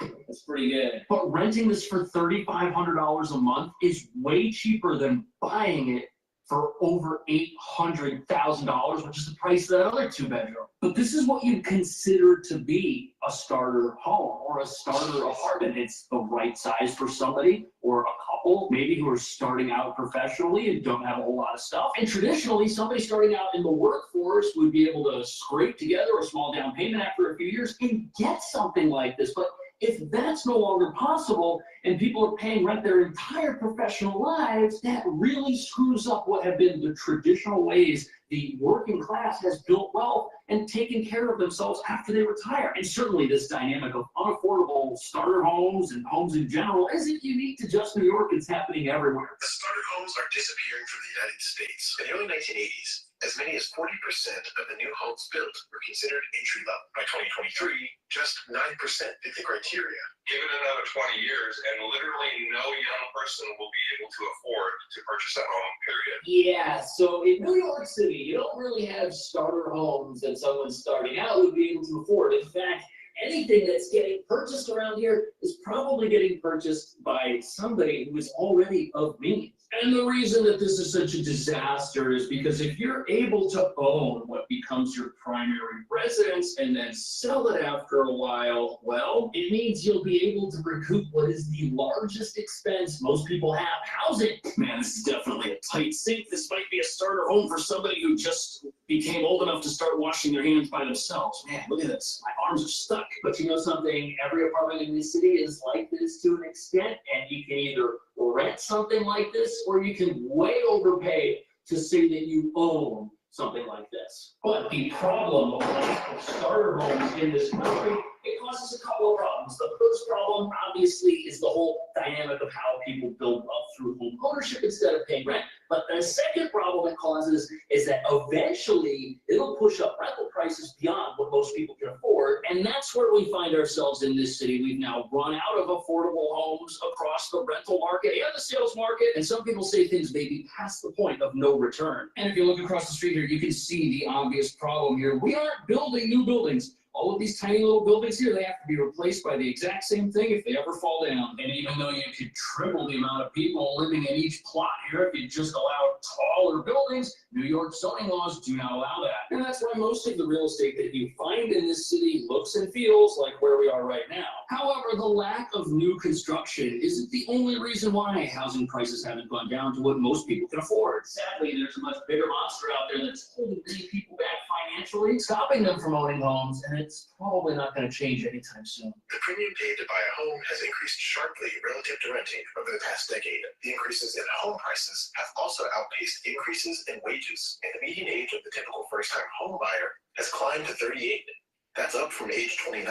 S18: That's pretty good. But renting this for $3,500 a month is way cheaper than buying it for over $800,000, which is the price of that other 2-bedroom. But this is what you'd consider to be a starter home or a starter apartment. It's the right size for somebody or a couple, maybe who are starting out professionally and don't have a whole lot of stuff. And traditionally, somebody starting out in the workforce would be able to scrape together a small down payment after a few years and get something like this. But if that's no longer possible and people are paying rent their entire professional lives, that really screws up what have been the traditional ways the working class has built wealth and taken care of themselves after they retire. And certainly this dynamic of unaffordable starter homes and homes in general isn't unique to just New York. It's happening everywhere.
S17: The starter homes are disappearing from the United States. In the early 1980s, as many as 40% of the new homes built were considered entry level. By 2023, just 9% fit the criteria. Give it another 20 years, and literally no young person will be able to afford to purchase a home, period.
S18: Yeah, so in New York City, you don't really have starter homes that someone starting out would be able to afford. In fact, anything that's getting purchased around here is probably getting purchased by somebody who is already of means. And the reason that this is such a disaster is because if you're able to own what becomes your primary residence and then sell it after a while, well, it means you'll be able to recoup what is the largest expense most people have, housing. Man, this is definitely a tight sink. This might be a starter home for somebody who just became old enough to start washing their hands by themselves. Man, look at this. My arms are stuck. But you know something? Every apartment in this city is like this to an extent, and you can either rent something like this or you can way overpay to say that you own something like this. But the problem of starter homes in this country, it causes a couple of problems. The first problem, obviously, is the whole dynamic of how people build up through home ownership instead of paying rent. But the second problem it causes is that eventually it'll push up rental prices beyond what most people can afford. And that's where we find ourselves in this city. We've now run out of affordable homes across the rental market and the sales market. And some people say things may be past the point of no return. And if you look across the street here, you can see the obvious problem here. We aren't building new buildings. All of these tiny little buildings here, they have to be replaced by the exact same thing if they ever fall down. And even though you could triple the amount of people living in each plot here if you just allowed taller buildings, New York zoning laws do not allow that. And that's why most of the real estate that you find in this city looks and feels like where we are right now. However, the lack of new construction isn't the only reason why housing prices haven't gone down to what most people can afford. Sadly, there's a much bigger monster out there that's holding many people back financially, stopping them from owning homes, and it's probably not going to change anytime soon.
S17: The premium paid to buy a home has increased sharply relative to renting over the past decade. The increases in home prices have also outpaced increases in wages, and the median age of the typical first-time home buyer has climbed to 38. That's up from age 29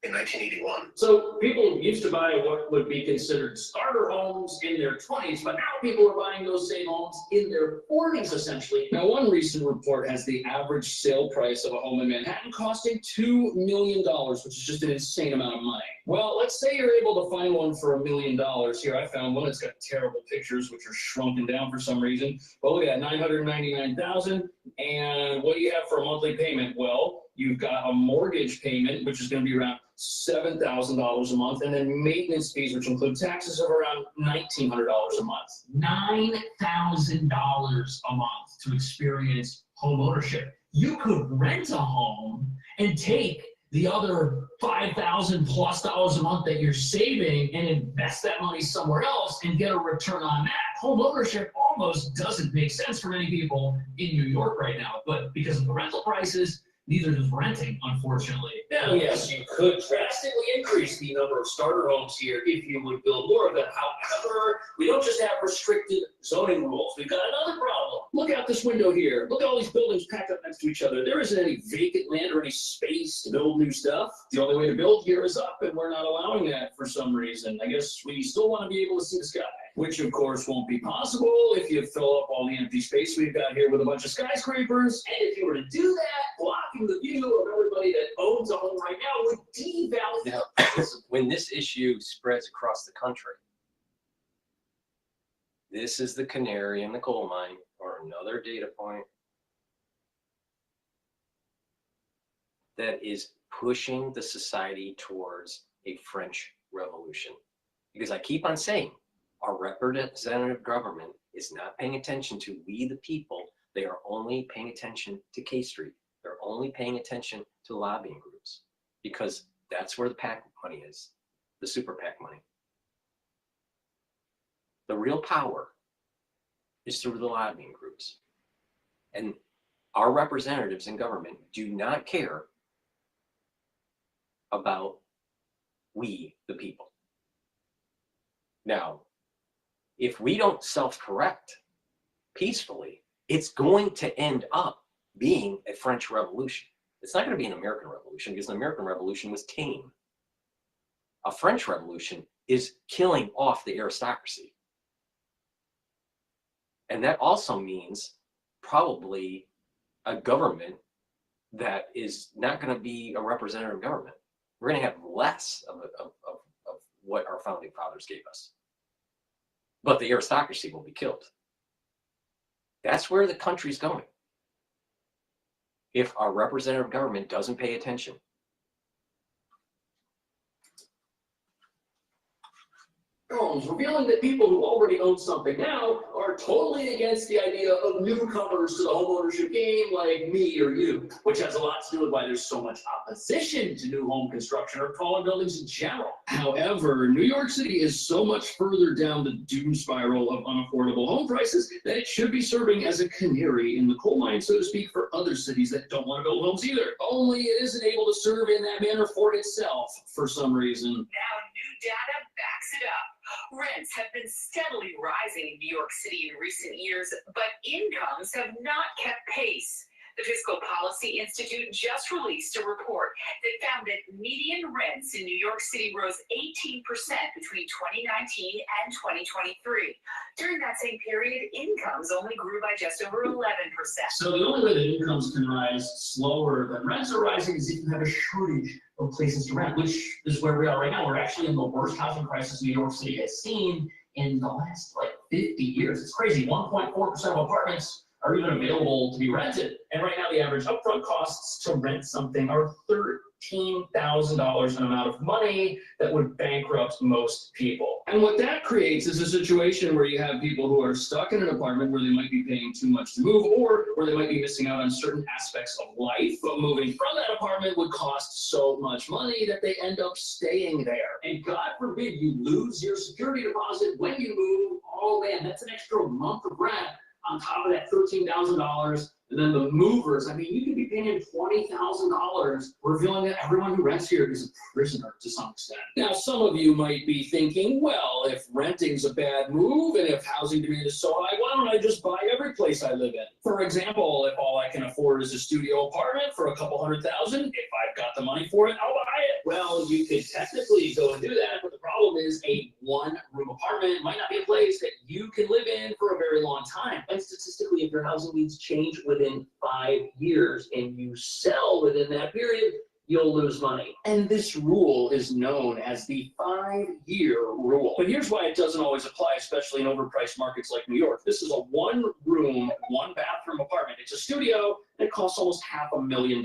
S17: in 1981.
S18: So people used to buy what would be considered starter homes in their 20s, but now people are buying those same homes in their 40s, essentially. Now, one recent report has the average sale price of a home in Manhattan costing $2 million, which is just an insane amount of money. Well, let's say you're able to find one for $1 million. Here, I found one that's got terrible pictures, which are shrunken down for some reason. But look at that, $999,000. And what do you have for a monthly payment? Well, you've got a mortgage payment, which is going to be around $7,000 a month, and then maintenance fees, which include taxes, of around $1,900 a month. $9,000 a month to experience home ownership. You could rent a home and take the other $5,000+ a month that you're saving and invest that money somewhere else and get a return on that. Home ownership almost doesn't make sense for many people in New York right now, but because of the rental prices, neither does renting, unfortunately. Now, yes, you could drastically increase the number of starter homes here if you would build more of them. However, we don't just have restricted zoning rules. We've got another problem. Look out this window here. Look at all these buildings packed up next to each other. There isn't any vacant land or any space to build new stuff. The only way to build here is up, and we're not allowing that for some reason. I guess we still want to be able to see the sky, which of course won't be possible if you fill up all the empty space we've got here with a bunch of skyscrapers. And if you were to do that, blocking the view of everybody that owns a home right now would devalue.
S1: Now, when this issue spreads across the country, this is the canary in the coal mine, or another data point that is pushing the society towards a French Revolution. Because I keep on saying, our representative government is not paying attention to we the people. They are only paying attention to K Street. They're only paying attention to lobbying groups, because that's where the PAC money is, the super PAC money. The real power is through the lobbying groups. And our representatives in government do not care about we the people. Now, if we don't self-correct peacefully, it's going to end up being a French Revolution. It's not going to be an American Revolution, because the American Revolution was tame. A French Revolution is killing off the aristocracy. And that also means probably a government that is not going to be a representative government. We're going to have less of what our founding fathers gave us. But the aristocracy will be killed. That's where the country's going. If our representative government doesn't pay attention.
S18: Films revealing that people who already own something now are totally against the idea of newcomers to the homeownership game like me or you, which has a lot to do with why there's so much opposition to new home construction or taller buildings in general. However, New York City is so much further down the doom spiral of unaffordable home prices that it should be serving as a canary in the coal mine, so to speak, for other cities that don't want to build homes either. Only it isn't able to serve in that manner for itself for some reason.
S4: Now, new data backs it up. Rents have been steadily rising in New York City in recent years, but incomes have not kept pace. The Fiscal Policy Institute just released a report that found that median rents in New York City rose 18% between 2019 and 2023. During that same period, incomes only grew by just over 11%.
S18: So the only way that incomes can rise slower than rents are rising is if you have a shortage of places to rent, which is where we are right now. We're actually in the worst housing crisis New York City has seen in the last 50 years. It's crazy. 1.4% of apartments are even available to be rented. And right now the average upfront costs to rent something are $13,000, an amount of money that would bankrupt most people. And what that creates is a situation where you have people who are stuck in an apartment where they might be paying too much to move, or where they might be missing out on certain aspects of life, but moving from that apartment would cost so much money that they end up staying there. And God forbid you lose your security deposit when you move. Oh man, that's an extra month of rent on top of that $13,000, and then the movers, I mean, you could be paying $20,000, revealing that everyone who rents here is a prisoner to some extent. Now, some of you might be thinking, well, if renting's a bad move, and if housing demand is so high, why don't I just buy every place I live in? For example, if all I can afford is a studio apartment for a couple $100,000, if I've got the money for it, I'll buy it. Well, you could technically go and do that, but the problem is a one-room apartment might not be a place that you can live in for a very long time. And statistically, if your housing needs change within 5 years and you sell within that period, you'll lose money. And this rule is known as the 5-year rule. But here's why it doesn't always apply, especially in overpriced markets like New York. This is a one-room, one-bathroom apartment. It's a studio, and it costs almost $500,000.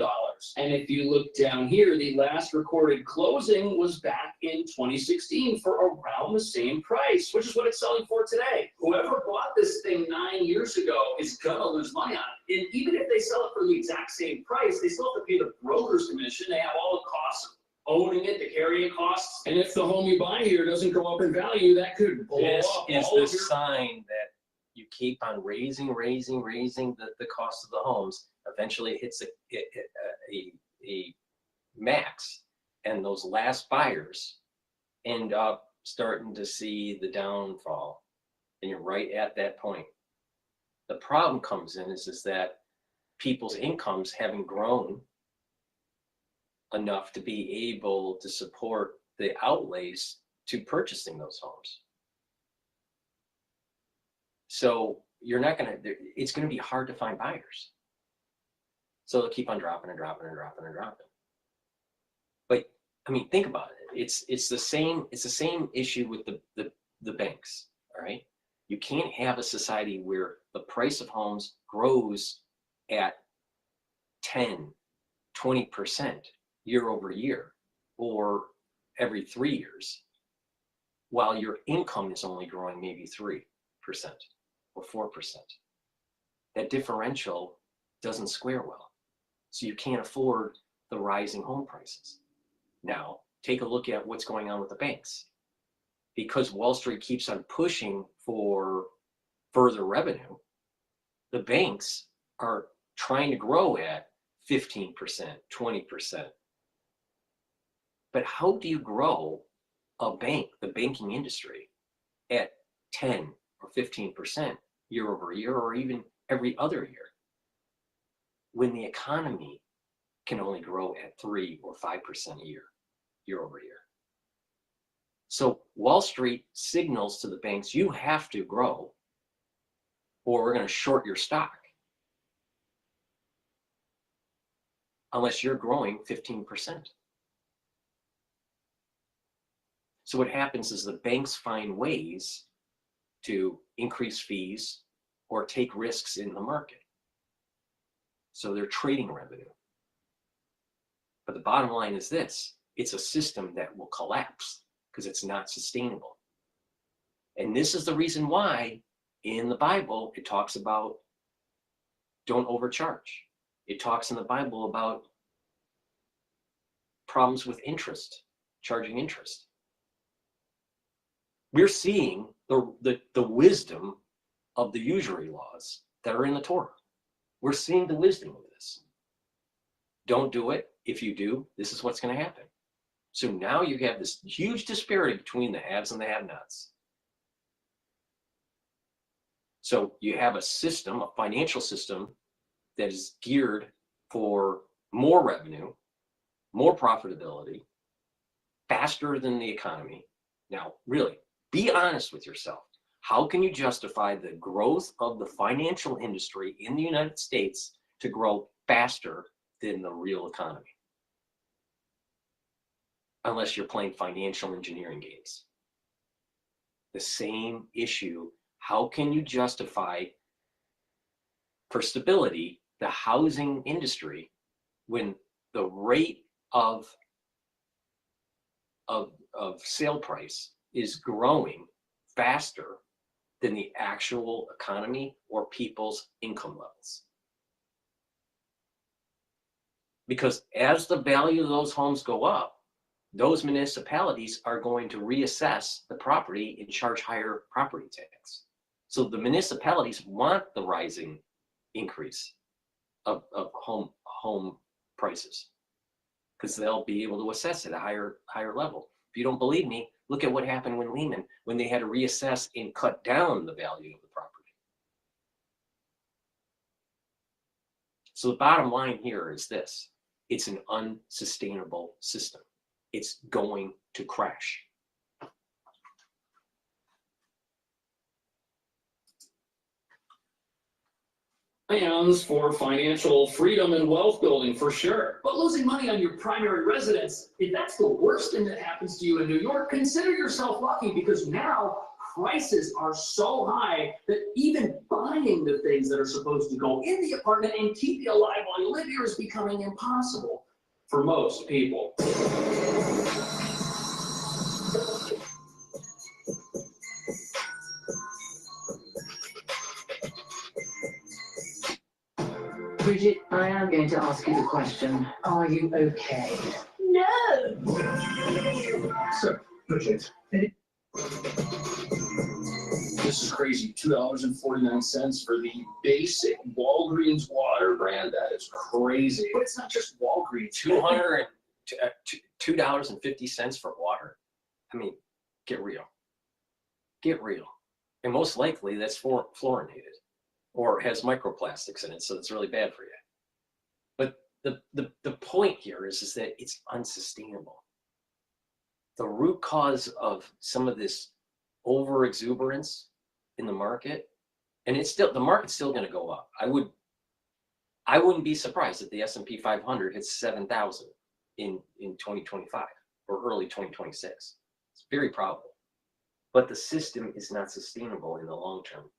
S18: And if you look down here, the last recorded closing was back in 2016 for around the same price, which is what it's selling for today. Whoever bought this thing 9 years ago is gonna lose money on it. And even if they sell it for the exact same price, they still have to pay the broker's commission. They have all the costs of owning it, the carrying costs. And if the home you buy here doesn't go up in value, that could blow up.
S1: This is the sign that you keep on raising the cost of the homes. Eventually it hits a max, and those last buyers end up starting to see the downfall, and you're right at that point. The problem comes in is that people's incomes haven't grown enough to be able to support the outlays to purchasing those homes. So you're not gonna, it's gonna be hard to find buyers. So they'll keep on dropping and dropping and dropping and dropping. But I mean, think about it. It's the same issue with the banks, all right? You can't have a society where the price of homes grows at 10, 20% year over year or every 3 years, while your income is only growing maybe 3% or 4%. That differential doesn't square well. So you can't afford the rising home prices. Now, take a look at what's going on with the banks. Because Wall Street keeps on pushing for further revenue, the banks are trying to grow at 15%, 20%. But how do you grow a bank, the banking industry, at 10 or 15% year over year or even every other year when the economy can only grow at 3 or 5% a year over year? So Wall Street signals to the banks, you have to grow or we're going to short your stock unless you're growing 15%. So what happens is the banks find ways to increase fees or take risks in the market. So they're trading revenue. But the bottom line is this, it's a system that will collapse because it's not sustainable. And this is the reason why in the Bible, it talks about don't overcharge. It talks in the Bible about problems with interest, charging interest. We're seeing the wisdom of the usury laws that are in the Torah. We're seeing the wisdom of this. Don't do it. If you do, this is what's going to happen. So now you have this huge disparity between the haves and the have-nots. So you have a system, a financial system that is geared for more revenue, more profitability, faster than the economy. Now, really, be honest with yourself. How can you justify the growth of the financial industry in the United States to grow faster than the real economy? Unless you're playing financial engineering games. The same issue, how can you justify for stability the housing industry when the rate of sale price is growing faster than the actual economy or people's income levels? Because as the value of those homes go up, those municipalities are going to reassess the property and charge higher property tax. So the municipalities want the rising increase of home prices because they'll be able to assess at a higher level. If you don't believe me, look at what happened when Lehman, when they had to reassess and cut down the value of the property. So the bottom line here is this, it's an unsustainable system. It's going to crash.
S18: Plans for financial freedom and wealth building for sure. But losing money on your primary residence, if that's the worst thing that happens to you in New York, consider yourself lucky because now prices are so high that even buying the things that are supposed to go in the apartment and keep you alive while you live here is becoming impossible for most people.
S5: Bridget, I am going to ask you the question. Are you okay?
S20: No!
S7: So, Bridget, this is crazy. $2.49 for the basic Walgreens water brand. That is crazy. But it's not just Walgreens.
S1: $2.50 for water. I mean, get real. Get real. And most likely that's fluorinated or has microplastics in it, so it's really bad for you. But the point here is that it's unsustainable. The root cause of some of this over exuberance in the market, and the market's still going to go up. I wouldn't be surprised if the S&P 500 hits 7,000 in 2025 or early 2026. It's very probable. But the system is not sustainable in the long term.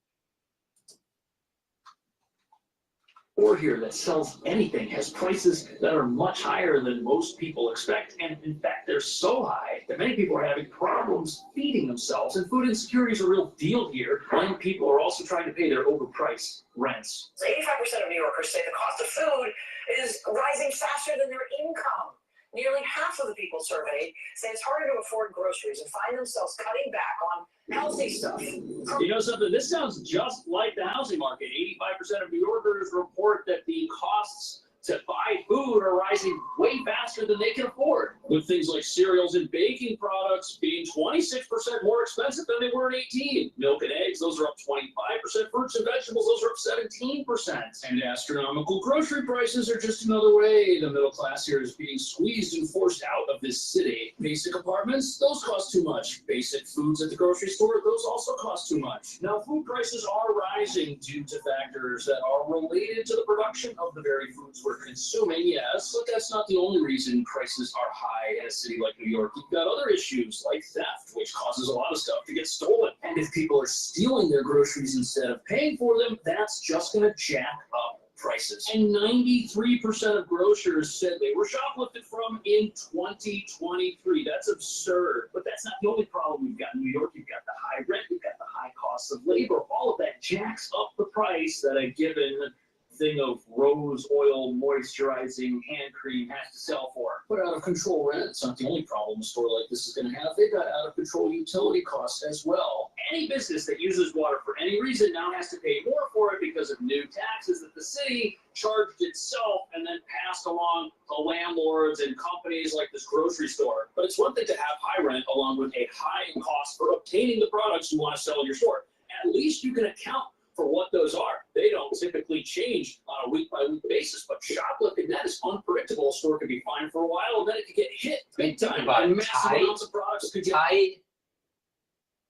S18: store here that sells anything has prices that are much higher than most people expect. And in fact, they're so high that many people are having problems feeding themselves. And food insecurity is a real deal here. Young people are also trying to pay their overpriced rents.
S22: 85% of New Yorkers say the cost of food is rising faster than their income. Nearly half of the people surveyed say it's harder to afford groceries and find themselves cutting back on healthy stuff.
S18: You know something? This sounds just like the housing market. 85% of New Yorkers report that the costs to buy food are rising way faster than they can afford, with things like cereals and baking products being 26% more expensive than they were in 18. Milk and eggs, those are up 25%. Fruits and vegetables, those are up 17%. And astronomical grocery prices are just another way the middle class here is being squeezed and forced out of this city. Basic apartments, those cost too much. Basic foods at the grocery store, those also cost too much. Now, food prices are rising due to factors that are related to the production of the very foods we're consuming, yes, but that's not the only reason prices are high in a city like New York. You've got other issues like theft, which causes a lot of stuff to get stolen. And if people are stealing their groceries instead of paying for them, that's just going to jack up prices. And 93% of grocers said they were shoplifted from in 2023. That's absurd. But that's not the only problem we've got in New York. You've got the high rent, you've got the high cost of labor. All of that jacks up the price that a given thing of rose oil moisturizing hand cream has to sell for. But out of control rent's not the only problem a store like this is going to have. They've got out of control utility costs as well. Any business that uses water for any reason now has to pay more for it because of new taxes that the city charged itself and then passed along to landlords and companies like this grocery store. But it's one thing to have high rent along with a high cost for obtaining the products you want to sell in your store. At least you can account for what those are. They don't typically change on a week-by-week basis, but shoplifting, that is unpredictable. A store could be fine for a while, and then it could get hit big time. And massive amounts of products could get
S1: Tide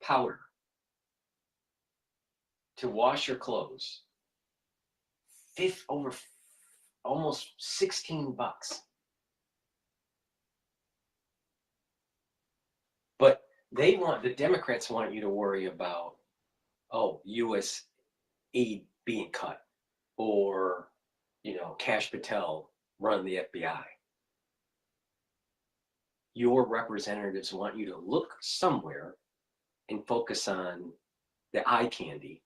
S1: powder to wash your clothes. Almost $16. But the Democrats want you to worry about, U.S. aid being cut, or, Kash Patel run the FBI. Your representatives want you to look somewhere and focus on the eye candy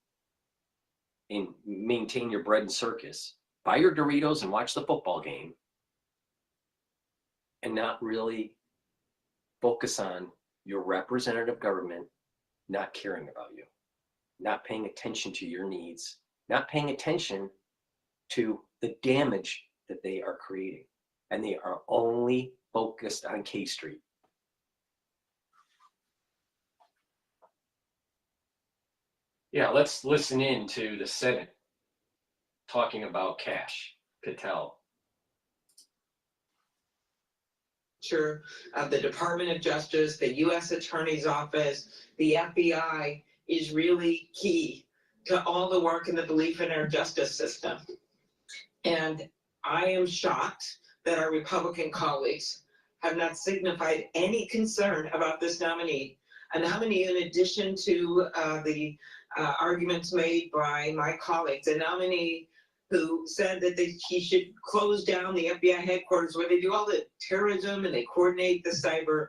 S1: and maintain your bread and circus, buy your Doritos and watch the football game, and not really focus on your representative government not caring about you, not paying attention to your needs, not paying attention to the damage that they are creating. And they are only focused on K Street. Yeah, let's listen in to the Senate talking about Kash Patel.
S2: Of the Department of Justice, the U.S. Attorney's Office, the FBI is really key to all the work and the belief in our justice system. And I am shocked that our Republican colleagues have not signified any concern about this nominee. A nominee, in addition to the arguments made by my colleagues, a nominee who said that he should close down the FBI headquarters where they do all the terrorism and they coordinate the cyber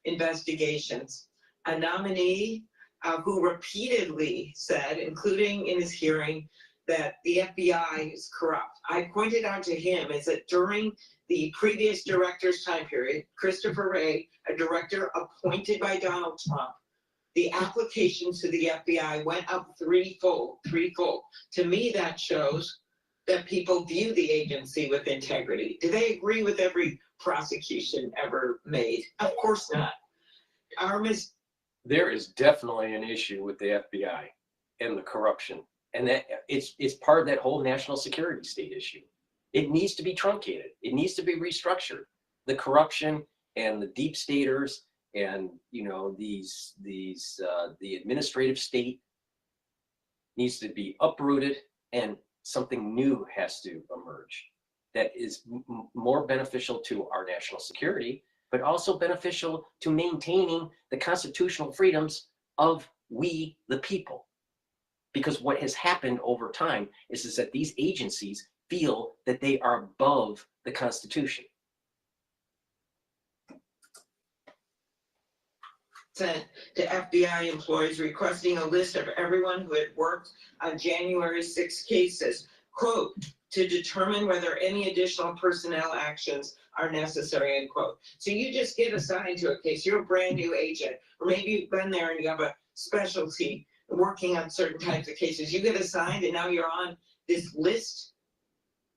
S2: investigations. A nominee who repeatedly said, including in his hearing, that the FBI is corrupt. I pointed out to him is that during the previous director's time period, Christopher Wray, a director appointed by Donald Trump, the applications to the FBI went up threefold. To me, that shows that people view the agency with integrity. Do they agree with every prosecution ever made? Of course not.
S1: There is definitely an issue with the FBI and the corruption. And that it's part of that whole national security state issue. It needs to be truncated. It needs to be restructured. The corruption and the deep staters and the administrative state needs to be uprooted, and something new has to emerge that is more beneficial to our national security, but also beneficial to maintaining the constitutional freedoms of we the people. Because what has happened over time is that these agencies feel that they are above the Constitution.
S2: Sent to FBI employees requesting a list of everyone who had worked on January 6 cases, quote, to determine whether any additional personnel actions are necessary, end quote. So you just get assigned to a case. You're a brand new agent, or maybe you've been there and you have a specialty working on certain types of cases. You get assigned and now you're on this list.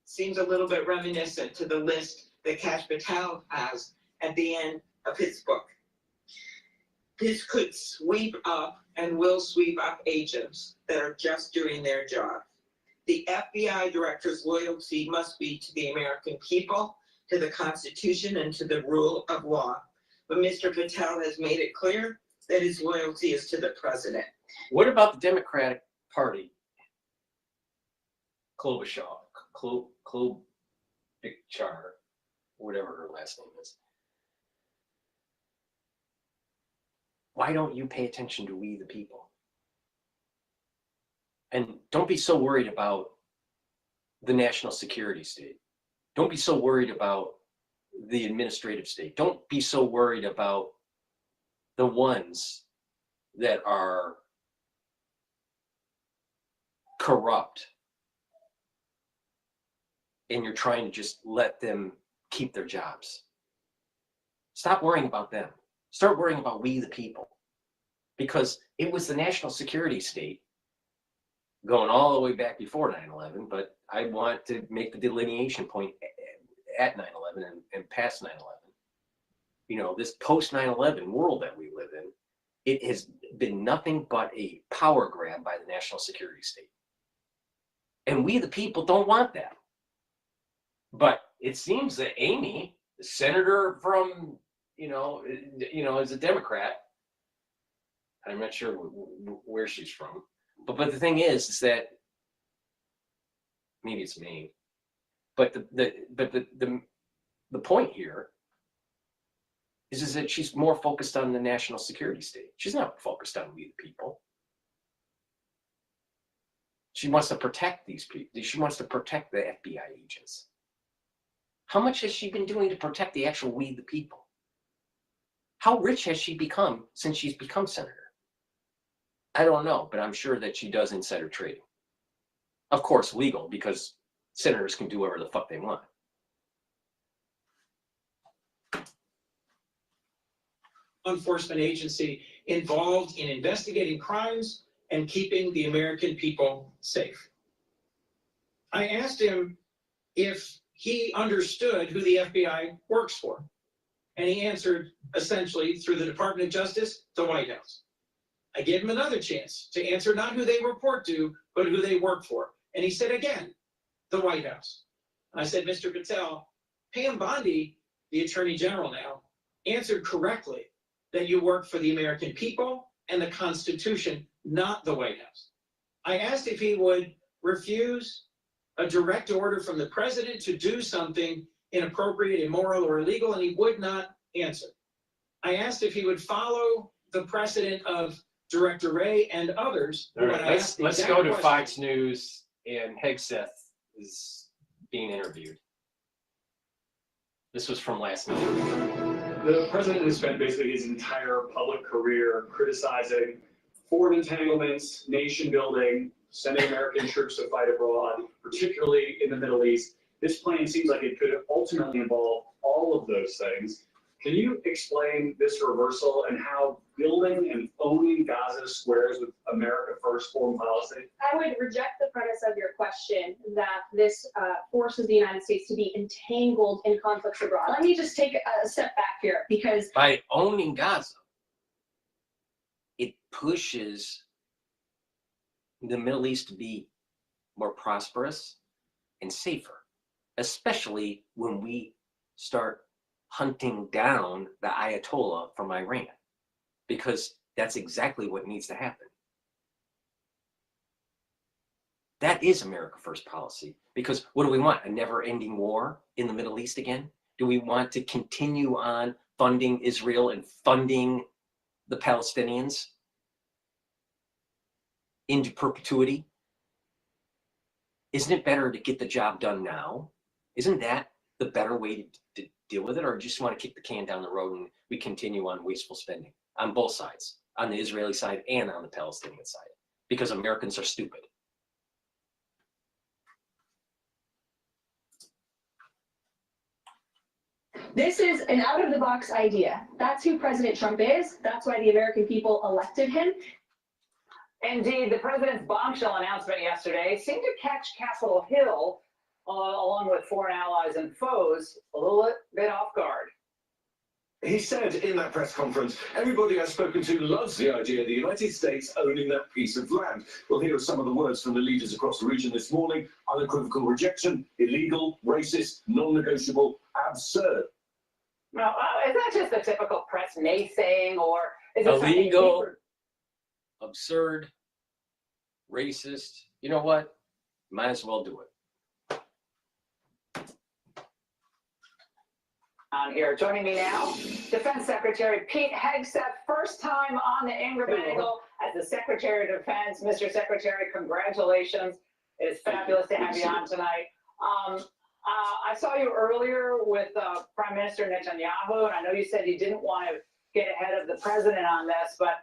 S2: Seems a little bit reminiscent to the list that Kash Patel has at the end of his book. This could sweep up and will sweep up agents that are just doing their job. The FBI director's loyalty must be to the American people, to the Constitution, and to the rule of law. But Mr. Patel has made it clear that his loyalty is to the president.
S1: What about the Democratic Party? Klobuchar, whatever her last name is. Why don't you pay attention to we the people? And don't be so worried about the national security state. Don't be so worried about the administrative state. Don't be so worried about the ones that are corrupt and you're trying to just let them keep their jobs. Stop worrying about them. Start worrying about we the people. Because it was the national security state going all the way back before 9/11, but I want to make the delineation point at 9/11 and past 9/11. You know, this post 9/11 world that we live in, it has been nothing but a power grab by the national security state. And we the people don't want that. But it seems that Amy, the senator from, is a Democrat. I'm not sure where she's from. But the thing is that maybe it's Maine. But the point here is that she's more focused on the national security state. She's not focused on we the people. She wants to protect these people. She wants to protect the FBI agents. How much has she been doing to protect the actual we the people? How rich has she become since she's become senator? I don't know, but I'm sure that she does insider trading. Of course, legal, because senators can do whatever the fuck they want.
S2: Enforcement agency involved in investigating crimes and keeping the American people safe. I asked him if he understood who the FBI works for. And he answered essentially through the Department of Justice, the White House. I gave him another chance to answer not who they report to, but who they work for. And he said again, the White House. I said, Mr. Patel, Pam Bondi, the Attorney General now, answered correctly that you work for the American people and the Constitution, not the White House. I asked if he would refuse a direct order from the president to do something inappropriate, immoral, or illegal, and he would not answer. I asked if he would follow the precedent of Director Wray and others.
S1: All right, let's go to Fox News, and Hegseth is being interviewed. This was from last night.
S3: The president has spent basically his entire public career criticizing foreign entanglements, nation building, sending American troops to fight abroad, particularly in the Middle East. This plan seems like it could ultimately involve all of those things. Can you explain this reversal and how building and owning Gaza squares with America First foreign policy?
S6: I would reject the premise of your question that this forces the United States to be entangled in conflicts abroad. Let me just take a step back here, because
S1: by owning Gaza, it pushes the Middle East to be more prosperous and safer, especially when we start hunting down the Ayatollah from Iran, because that's exactly what needs to happen. That is America First policy, because what do we want? A never-ending war in the Middle East again? Do we want to continue on funding Israel and funding the Palestinians into perpetuity? Isn't it better to get the job done now? Isn't that the better way to deal with it? Or just want to kick the can down the road and we continue on wasteful spending on both sides, on the Israeli side and on the Palestinian side, because Americans are stupid?
S6: This is an out-of-the-box idea. That's who President Trump is. That's why the American people elected him.
S22: Indeed, the president's bombshell announcement yesterday seemed to catch Capitol Hill, along with foreign allies and foes, a little bit off guard.
S11: He said in that press conference, everybody I've spoken to loves the idea of the United States owning that piece of land. We'll hear some of the words from the leaders across the region this morning. Unequivocal rejection, illegal, racist, non-negotiable, absurd.
S22: Now, is that just a typical press naysaying, or is it something
S1: Illegal,
S22: deeper?
S1: absurd, racist. You know what? Might as well do it.
S22: On here, joining me now, Defense Secretary Pete Hegseth, first time on the Ingram Angle as the Secretary of Defense. Mr. Secretary, congratulations. It is fabulous to have you on tonight. I saw you earlier with Prime Minister Netanyahu, and I know you said you didn't want to get ahead of the president on this, but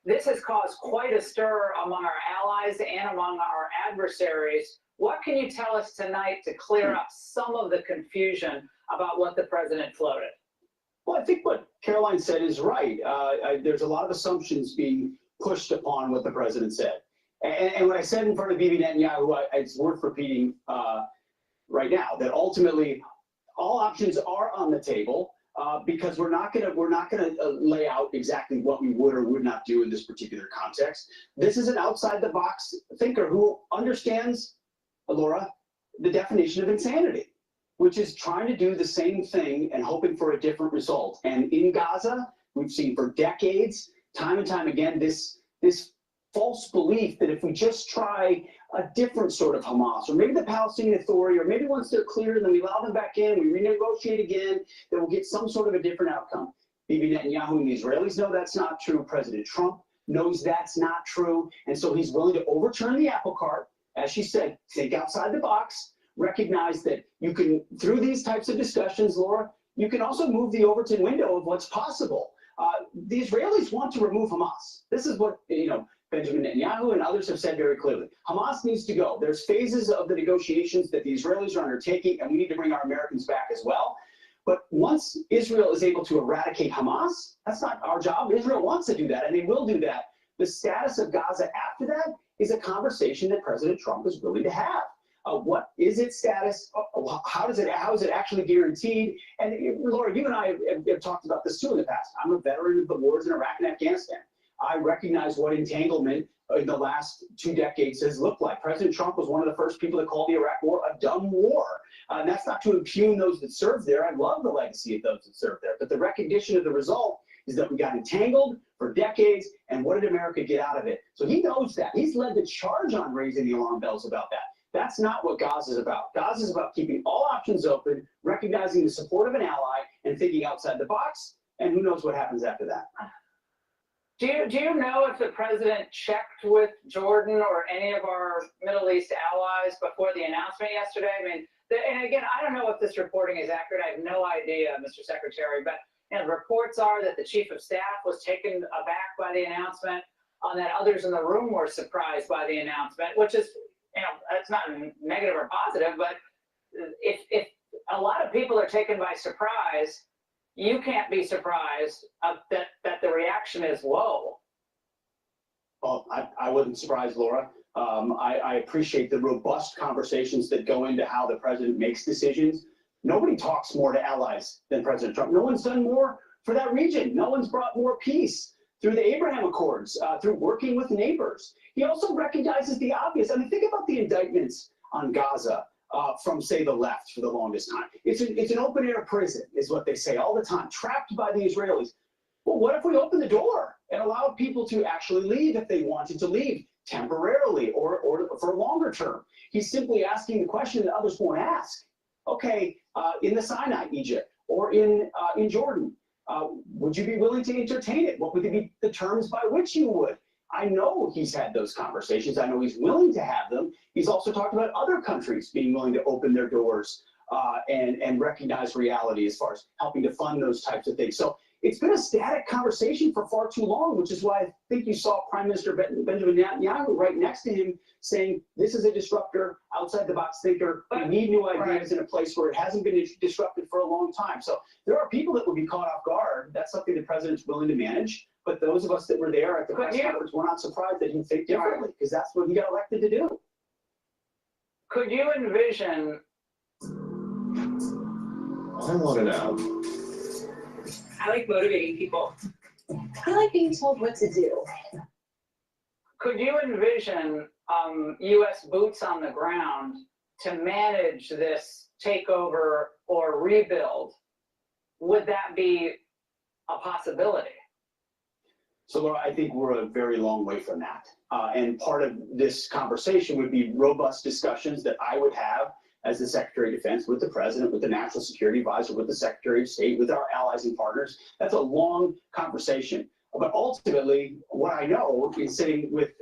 S22: this has caused quite a stir among our allies and among our adversaries. What can you tell us tonight to clear up some of the confusion about what the president floated?
S19: Well, I think what Caroline said is right. There's a lot of assumptions being pushed upon what the president said. And what I said in front of Bibi Netanyahu, it's worth repeating right now, that ultimately all options are on the table because we're not gonna lay out exactly what we would or would not do in this particular context. This is an outside the box thinker who understands, Laura, the definition of insanity, which is trying to do the same thing and hoping for a different result. And in Gaza, we've seen for decades, time and time again, this false belief that if we just try a different sort of Hamas, or maybe the Palestinian Authority, or maybe once they're cleared, then we allow them back in, we renegotiate again, then we'll get some sort of a different outcome. Bibi Netanyahu and the Israelis know that's not true. President Trump knows that's not true. And so he's willing to overturn the apple cart. As she said, think outside the box, recognize that you can, through these types of discussions, Laura, you can also move the Overton window of what's possible. The Israelis want to remove Hamas. This is what, Benjamin Netanyahu and others have said very clearly. Hamas needs to go. There's phases of the negotiations that the Israelis are undertaking, and we need to bring our Americans back as well. But once Israel is able to eradicate Hamas, that's not our job. Israel wants to do that, and they will do that. The status of Gaza after that is a conversation that President Trump is willing to have. What is its status? How is it actually guaranteed? And Laura, you and I have talked about this too in the past. I'm a veteran of the wars in Iraq and Afghanistan. I recognize what entanglement in the last 2 decades has looked like. President Trump was one of the first people to call the Iraq War a dumb war. And that's not to impugn those that served there. I love the legacy of those that served there. But the recognition of the result is that we got entangled for decades, and what did America get out of it? So he knows that. He's led the charge on raising the alarm bells about that. That's not what Gaza is about. Gaza is about keeping all options open, recognizing the support of an ally, and thinking outside the box, and who knows what happens after that.
S22: Do you know if the president checked with Jordan or any of our Middle East allies before the announcement yesterday? I mean, and again, I don't know if this reporting is accurate. I have no idea, Mr. Secretary, but reports are that the chief of staff was taken aback by the announcement, that others in the room were surprised by the announcement, which is, it's not negative or positive, but if a lot of people are taken by surprise, you can't be surprised that the reaction is whoa.
S19: Well, I wasn't surprised, Laura. I appreciate the robust conversations that go into how the president makes decisions. Nobody talks more to allies than President Trump. No one's done more for that region. No one's brought more peace through the Abraham Accords, through working with neighbors. He also recognizes the obvious. I mean, think about the indictments on Gaza from, say, the left for the longest time. It's an open-air prison, is what they say all the time, trapped by the Israelis. Well, what if we open the door and allow people to actually leave if they wanted to leave temporarily or for a longer term? He's simply asking the question that others won't ask. Okay, in the Sinai, Egypt, or in Jordan, would you be willing to entertain it? What would be the terms by which you would? I know he's had those conversations. I know he's willing to have them. He's also talked about other countries being willing to open their doors and recognize reality as far as helping to fund those types of things. So it's been a static conversation for far too long, which is why I think you saw Prime Minister Benjamin Netanyahu right next to him saying, this is a disruptor, outside the box thinker. We need new ideas in a place where it hasn't been disrupted for a long time. So there are people that will be caught off guard. That's something the president's willing to manage. But those of us that were there at the press conference, we're not surprised that he'd think differently, because that's what he got elected to do.
S2: Could you envision?
S13: I want to know.
S2: I like motivating people.
S22: I like being told what to do.
S2: Could you envision U.S. boots on the ground to manage this takeover or rebuild? Would that be a possibility?
S19: So, Laura, I think we're a very long way from that. And part of this conversation would be robust discussions that I would have as the Secretary of Defense with the President, with the National Security Advisor, with the Secretary of State, with our allies and partners. That's a long conversation. But ultimately, what I know is sitting with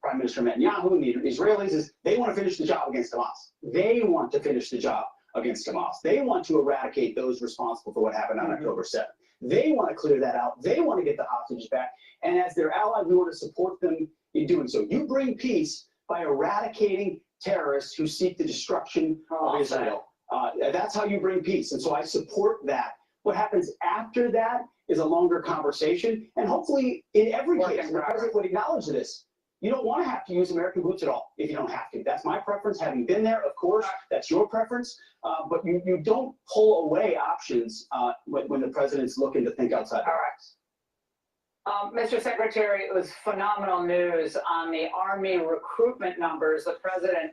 S19: Prime Minister Netanyahu and the Israelis is they want to finish the job against Hamas. They want to finish the job against Hamas. They want to eradicate those responsible for what happened on October 7th. They want to clear that out. They want to get the hostages back. And as their ally, we want to support them in doing so. You bring peace by eradicating terrorists who seek the destruction of Israel. That's how you bring peace. And so I support that. What happens after that is a longer conversation. And hopefully, in every case, the president would acknowledge this. You don't want to have to use American boots at all if you don't have to. That's my preference. Having been there, of course, that's your preference. But you don't pull away options when the president's looking to think outside the box.
S2: Mr. Secretary, it was phenomenal news on the Army recruitment numbers. The president,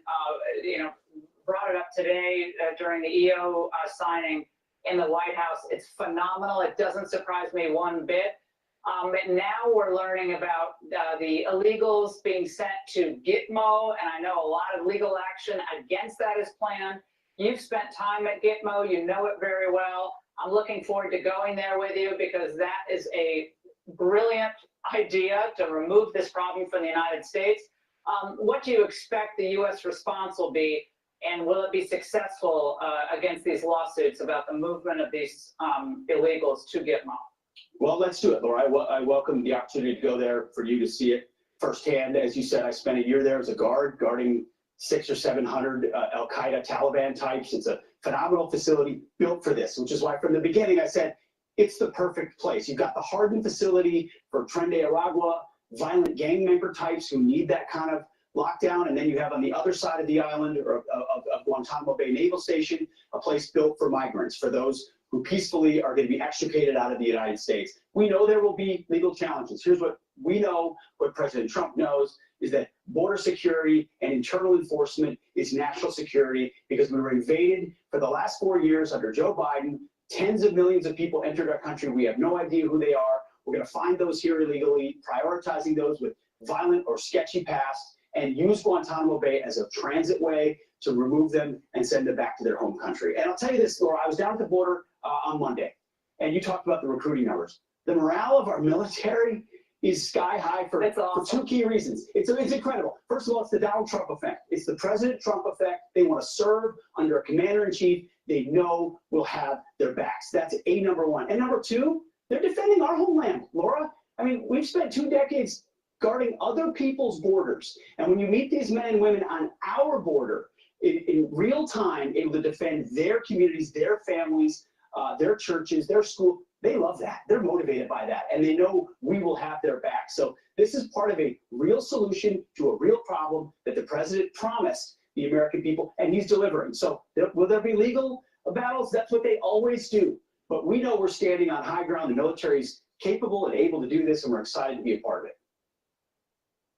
S2: brought it up today during the EO signing in the White House. It's phenomenal. It doesn't surprise me one bit. And now we're learning about the illegals being sent to Gitmo, and I know a lot of legal action against that is planned. You've spent time at Gitmo. You know it very well. I'm looking forward to going there with you because that is a brilliant idea to remove this problem from the United States. What do you expect the U.S. response will be, and will it be successful against these lawsuits about the movement of these illegals to Gitmo?
S19: Well, let's do it, Laura. I welcome the opportunity to go there for you to see it firsthand. As you said, I spent a year there as a guard, guarding 600 or 700 Al-Qaeda Taliban types. It's a phenomenal facility built for this, which is why from the beginning I said, it's the perfect place. You've got the hardened facility for Tren de Aragua, violent gang member types who need that kind of lockdown. And then you have on the other side of the island of Guantanamo Bay Naval Station, a place built for migrants, for those who peacefully are going to be extricated out of the United States. We know there will be legal challenges. Here's what we know, what President Trump knows, is that border security and internal enforcement is national security because we were invaded for the last 4 years under Joe Biden. Tens of millions of people entered our country. We have no idea who they are. We're going to find those here illegally, prioritizing those with violent or sketchy past, and use Guantanamo Bay as a transit way to remove them and send them back to their home country. And I'll tell you this, Laura, I was down at the border on Monday, and you talked about the recruiting numbers. The morale of our military is sky high for two key reasons. It's incredible. First of all, it's the Donald Trump effect. It's the President Trump effect. They want to serve under a commander-in-chief they know will have their backs. That's number one. And number two, they're defending our homeland, Laura. I mean, we've spent 2 decades guarding other people's borders. And when you meet these men and women on our border in real time, able to defend their communities, their families, their churches, their school, they love that. They're motivated by that. And they know we will have their back. So this is part of a real solution to a real problem that the president promised the American people, and he's delivering. So will there be legal battles? That's what they always do. But we know we're standing on high ground. The military is capable and able to do this, and we're excited to be a part of it.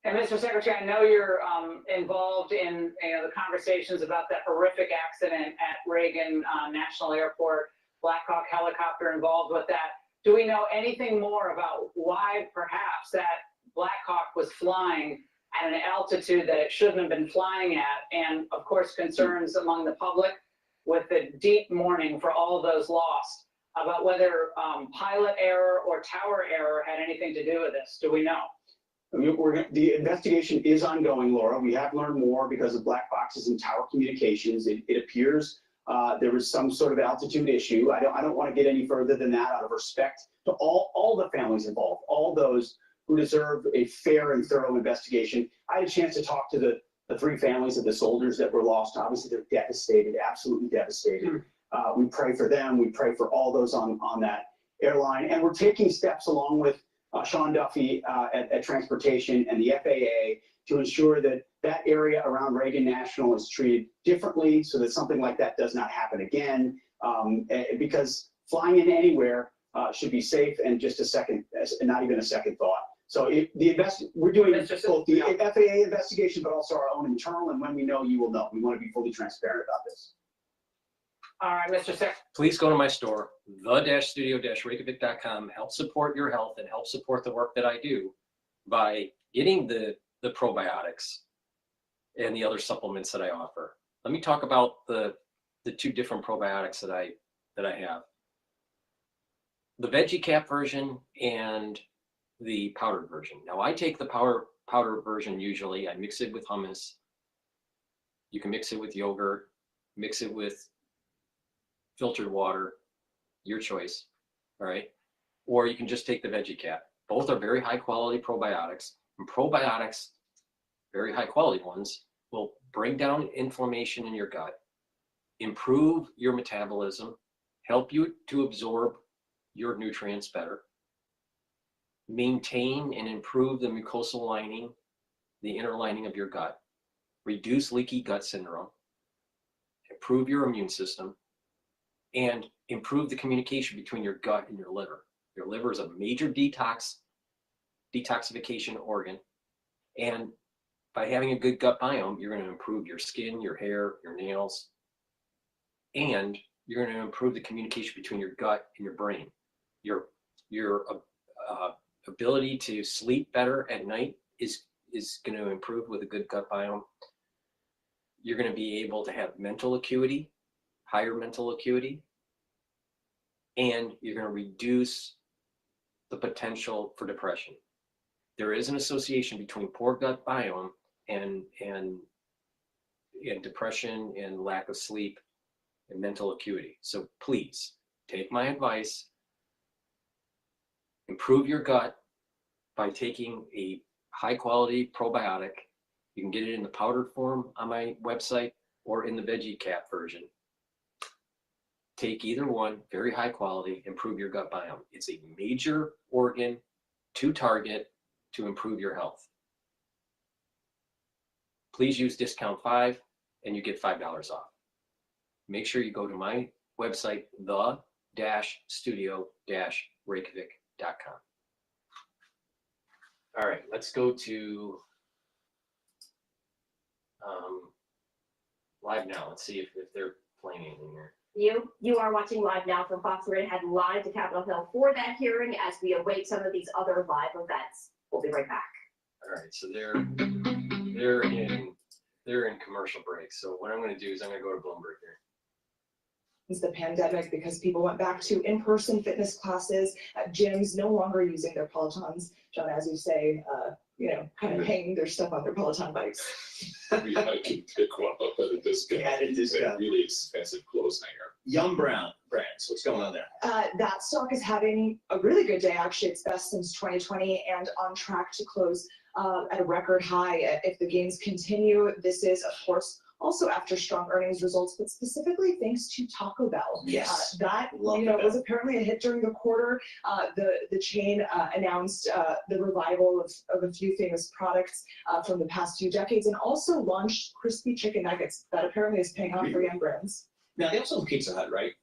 S2: And Mr. Secretary, I know you're involved in the conversations about that horrific accident at Reagan National Airport, Black Hawk helicopter involved with that. Do we know anything more about why perhaps that Black Hawk was flying at an altitude that it shouldn't have been flying at? And of course, concerns among the public with the deep mourning for all those lost about whether pilot error or tower error had anything to do with this. Do we know?
S19: The investigation is ongoing, Laura. We have learned more because of black boxes and tower communications. It appears there was some sort of altitude issue. I don't want to get any further than that out of respect to all the families involved, all those who deserve a fair and thorough investigation. I had a chance to talk to the 3 families of the soldiers that were lost. Obviously, they're devastated, absolutely devastated. We pray for them. We pray for all those on that airline. And we're taking steps along with Sean Duffy at Transportation and the FAA to ensure that that area around Reagan National is treated differently so that something like that does not happen again. Because flying in anywhere should be safe and just a second, not even a second thought. So we're doing both the FAA investigation, but also our own internal. And when we know, you will know. We want to be fully transparent about this.
S2: All right, Mr. Sec.
S1: Please go to my store, the-studio-reykjavik.com. Help support your health and help support the work that I do by getting the probiotics and the other supplements that I offer. Let me talk about the 2 different probiotics that I have. The veggie cap version and the powdered version. Now I take the powder version usually. I mix it with hummus. You can mix it with yogurt, mix it with filtered water, your choice, all right? Or you can just take the veggie cap. Both are very high quality probiotics. And probiotics, very high quality ones, will bring down inflammation in your gut, improve your metabolism, help you to absorb your nutrients better, maintain and improve the mucosal lining, the inner lining of your gut, reduce leaky gut syndrome, improve your immune system, and improve the communication between your gut and your liver. Your liver is a major detoxification organ. And by having a good gut biome, you're going to improve your skin, your hair, your nails, and you're going to improve the communication between your gut and your brain. Your ability to sleep better at night is going to improve with a good gut biome. You're going to be able to have mental acuity, higher mental acuity, and you're going to reduce the potential for depression. There is an association between poor gut biome and depression and lack of sleep and mental acuity. So please take my advice, improve your gut by taking a high quality probiotic. You can get it in the powdered form on my website or in the veggie cap version. Take either one, very high quality, improve your gut biome. It's a major organ to target to improve your health. Please use discount 5 and you get $5 off. Make sure you go to my website, the-studio-reykjavik.com. All right, let's go to live now. Let's see if they're playing anything here.
S8: You are watching live now from Fox. We're going to head live to Capitol Hill for that hearing as we await some of these other live events. We'll be right back.
S1: All right, so they're in commercial breaks. So what I'm going to do is I'm going to go to Bloomberg here.
S10: Since the pandemic, because people went back to in-person fitness classes at gyms, no longer using their Pelotons. John, as you say, kind of hanging their stuff on their Peloton bikes.
S23: We had to pick one up at a discount.
S24: At a discount.
S23: Really expensive clothes hanger.
S24: Yum Brown brands. What's going on there?
S10: That stock is having a really good day. Actually, it's best since 2020 and on track to close at a record high. If the gains continue, this is, of course, also after strong earnings results, but specifically thanks to Taco Bell.
S24: Yes.
S10: That was apparently a hit during the quarter. The chain announced the revival of a few famous products from the past few decades, and also launched crispy chicken nuggets that apparently is paying off for young brands.
S24: Now, they also have Pizza Hut, right?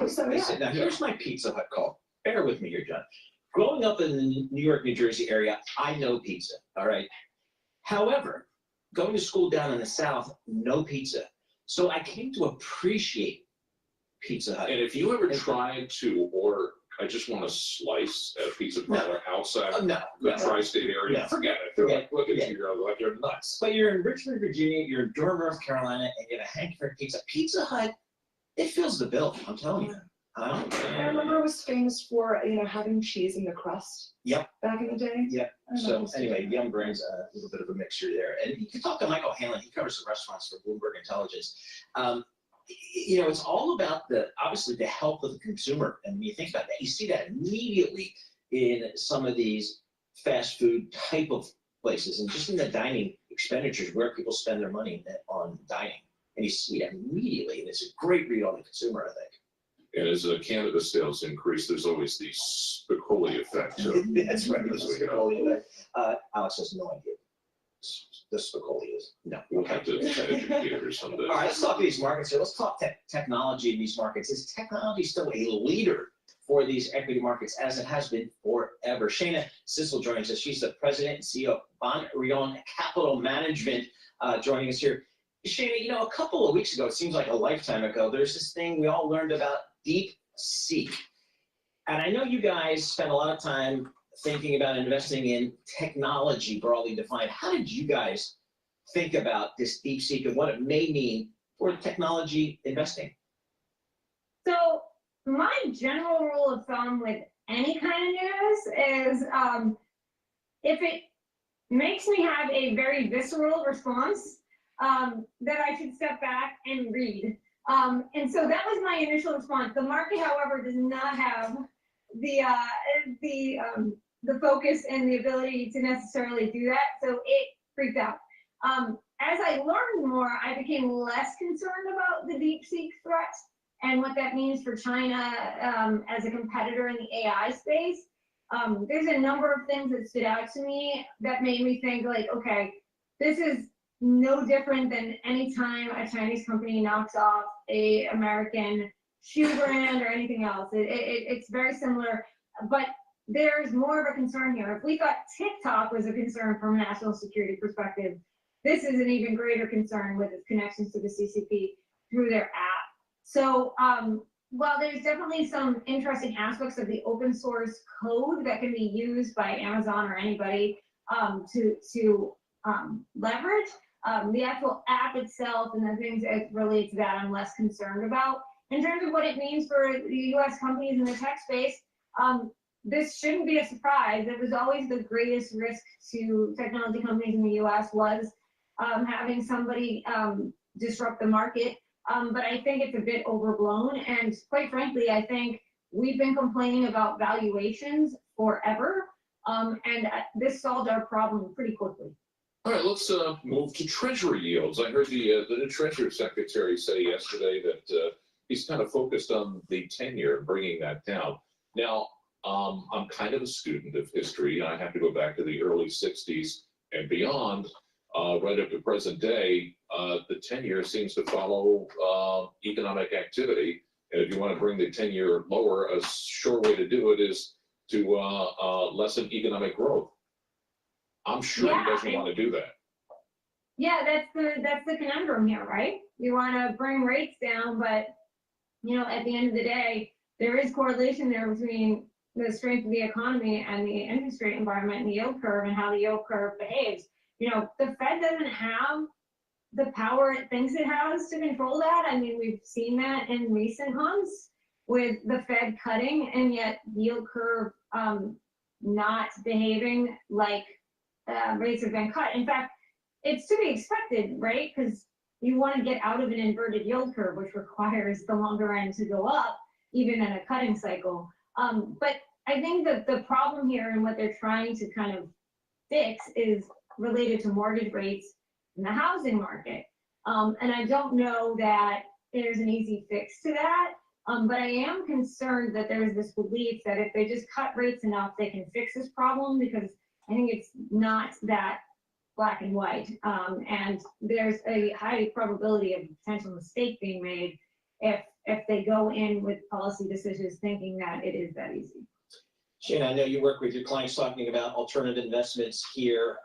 S10: So, yeah.
S24: Now, here's my Pizza Hut call. Bear with me here, John. Growing up in the New York, New Jersey area, I know pizza, all right? However, going to school down in the South, no pizza. So I came to appreciate Pizza Hut.
S23: And if you ever tried to order, I just want a slice at a pizza parlor outside the tri-state area, forget it. They're like, look at you, like you're nuts.
S24: But you're in Richmond, Virginia, you're in Durham, North Carolina, and you're a hank for pizza. Pizza Hut, it fills the bill, I'm telling you.
S10: I remember it was famous for, having cheese in the crust.
S24: Yep.
S10: Back in the day.
S24: Yep.
S10: I don't
S24: So
S10: know.
S24: anyway, Young Brain's a little bit of a mixture there. And you can talk to Michael Hanlon. He covers the restaurants for Bloomberg Intelligence. It's all about obviously the health of the consumer. And when you think about that, you see that immediately in some of these fast food type of places and just in the dining expenditures where people spend their money on dining. And you see that immediately. And it's a great read on the consumer, I think.
S23: And as cannabis sales increase, there's always the Spicoli effect. So
S24: That's right. The Spicoli effect. Alex has no idea. The Spicoli is. No.
S23: We'll have to educate her someday.
S24: All right, let's talk these markets here. Let's talk technology in these markets. Is technology still a leader for these equity markets as it has been forever? Shana Sissel joins us. She's the president and CEO of Brighteon Capital Management, joining us here. Shana, a couple of weeks ago, it seems like a lifetime ago, there's this thing we all learned about DeepSeek. And I know you guys spent a lot of time thinking about investing in technology, broadly defined. How did you guys think about this DeepSeek and what it may mean for technology investing?
S9: So my general rule of thumb with any kind of news is if it makes me have a very visceral response, that I should step back and read. And so that was my initial response. The market, however, does not have the focus and the ability to necessarily do that, so it freaked out. As I learned more, I became less concerned about the DeepSeek threat and what that means for China as a competitor in the AI space. There's a number of things that stood out to me that made me think like, okay, this is no different than any time a Chinese company knocks off a American shoe brand or anything else. It's very similar, but there's more of a concern here. If we thought TikTok was a concern from a national security perspective, this is an even greater concern with its connections to the CCP through their app. So while there's definitely some interesting aspects of the open source code that can be used by Amazon or anybody to leverage, the actual app itself and the things that relate to that I'm less concerned about. In terms of what it means for the US companies in the tech space, this shouldn't be a surprise. It was always the greatest risk to technology companies in the US was having somebody disrupt the market. But I think it's a bit overblown. And quite frankly, I think we've been complaining about valuations forever. And this solved our problem pretty quickly.
S23: All right, let's move to Treasury yields. I heard the new Treasury Secretary say yesterday that he's kind of focused on the 10-year, bringing that down. Now, I'm kind of a student of history. I have to go back to the early 60s and beyond, right up to present day. The 10-year seems to follow economic activity. And if you want to bring the 10-year lower, a sure way to do it is to lessen economic growth. I'm sure he doesn't want to do that.
S9: Yeah, that's the conundrum here, right? You want to bring rates down, but at the end of the day, there is correlation there between the strength of the economy and the interest rate environment and the yield curve and how the yield curve behaves. The Fed doesn't have the power it thinks it has to control that. I mean, we've seen that in recent months with the Fed cutting and yet yield curve not behaving like rates have been cut. In fact, it's to be expected, right? Because you want to get out of an inverted yield curve, which requires the longer end to go up, even in a cutting cycle. But I think that the problem here and what they're trying to kind of fix is related to mortgage rates in the housing market. And I don't know that there's an easy fix to that. But I am concerned that there's this belief that if they just cut rates enough, they can fix this problem, because I think it's not that black and white. And there's a high probability of a potential mistake being made if they go in with policy decisions thinking that it is that easy.
S24: Shana, I know you work with your clients talking about alternative investments here.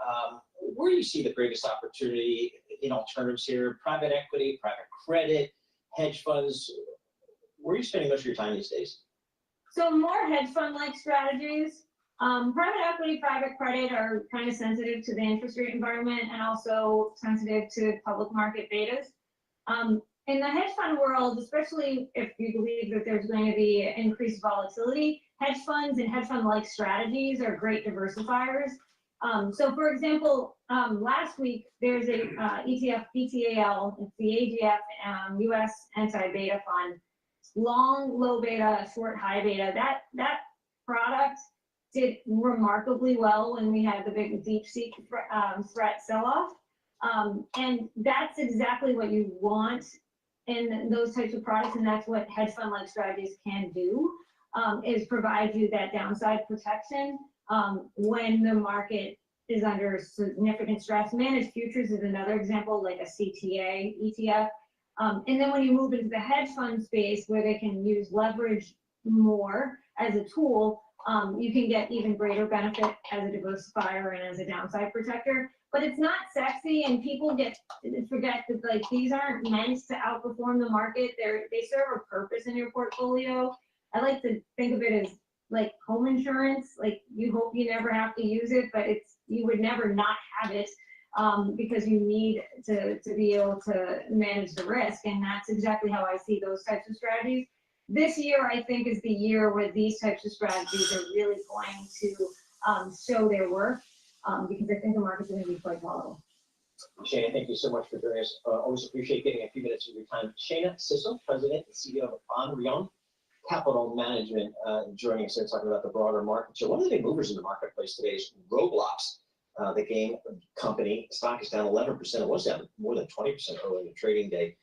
S24: Where do you see the greatest opportunity in alternatives here? Private equity, private credit, hedge funds? Where are you spending most of your time these days?
S9: So more hedge fund-like strategies. Private equity, private credit are kind of sensitive to the interest rate environment and also sensitive to public market betas. in the hedge fund world, especially if you believe that there's going to be increased volatility, hedge funds and hedge fund-like strategies are great diversifiers. So for example, last week, there's a ETF, BTAL, it's the AGF US anti-beta fund, long, low beta, short, high beta. That product did remarkably well when we had the big DeepSeek threat sell-off. And that's exactly what you want in those types of products, and that's what hedge fund-like strategies can do, is provide you that downside protection when the market is under significant stress. Managed futures is another example, like a CTA ETF. And then when you move into the hedge fund space where they can use leverage more as a tool, you can get even greater benefit as a diversifier and as a downside protector. But it's not sexy, and people forget that like these aren't meant to outperform the market. They serve a purpose in your portfolio. I like to think of it as like home insurance. Like you hope you never have to use it, but you would never not have it because you need to be able to manage the risk. And that's exactly how I see those types of strategies. This year, I think, is the year where these types of strategies are really going to show their worth because I think the market's going to be quite volatile.
S24: Shana, thank you so much for joining us. Always appreciate getting a few minutes of your time. Shana Sissel, President and CEO of Brighteon Capital Management, joining us here talking about the broader market. So one of the big movers in the marketplace today is Roblox, the game company. Stock is down 11%. It was down more than 20% early in the trading day.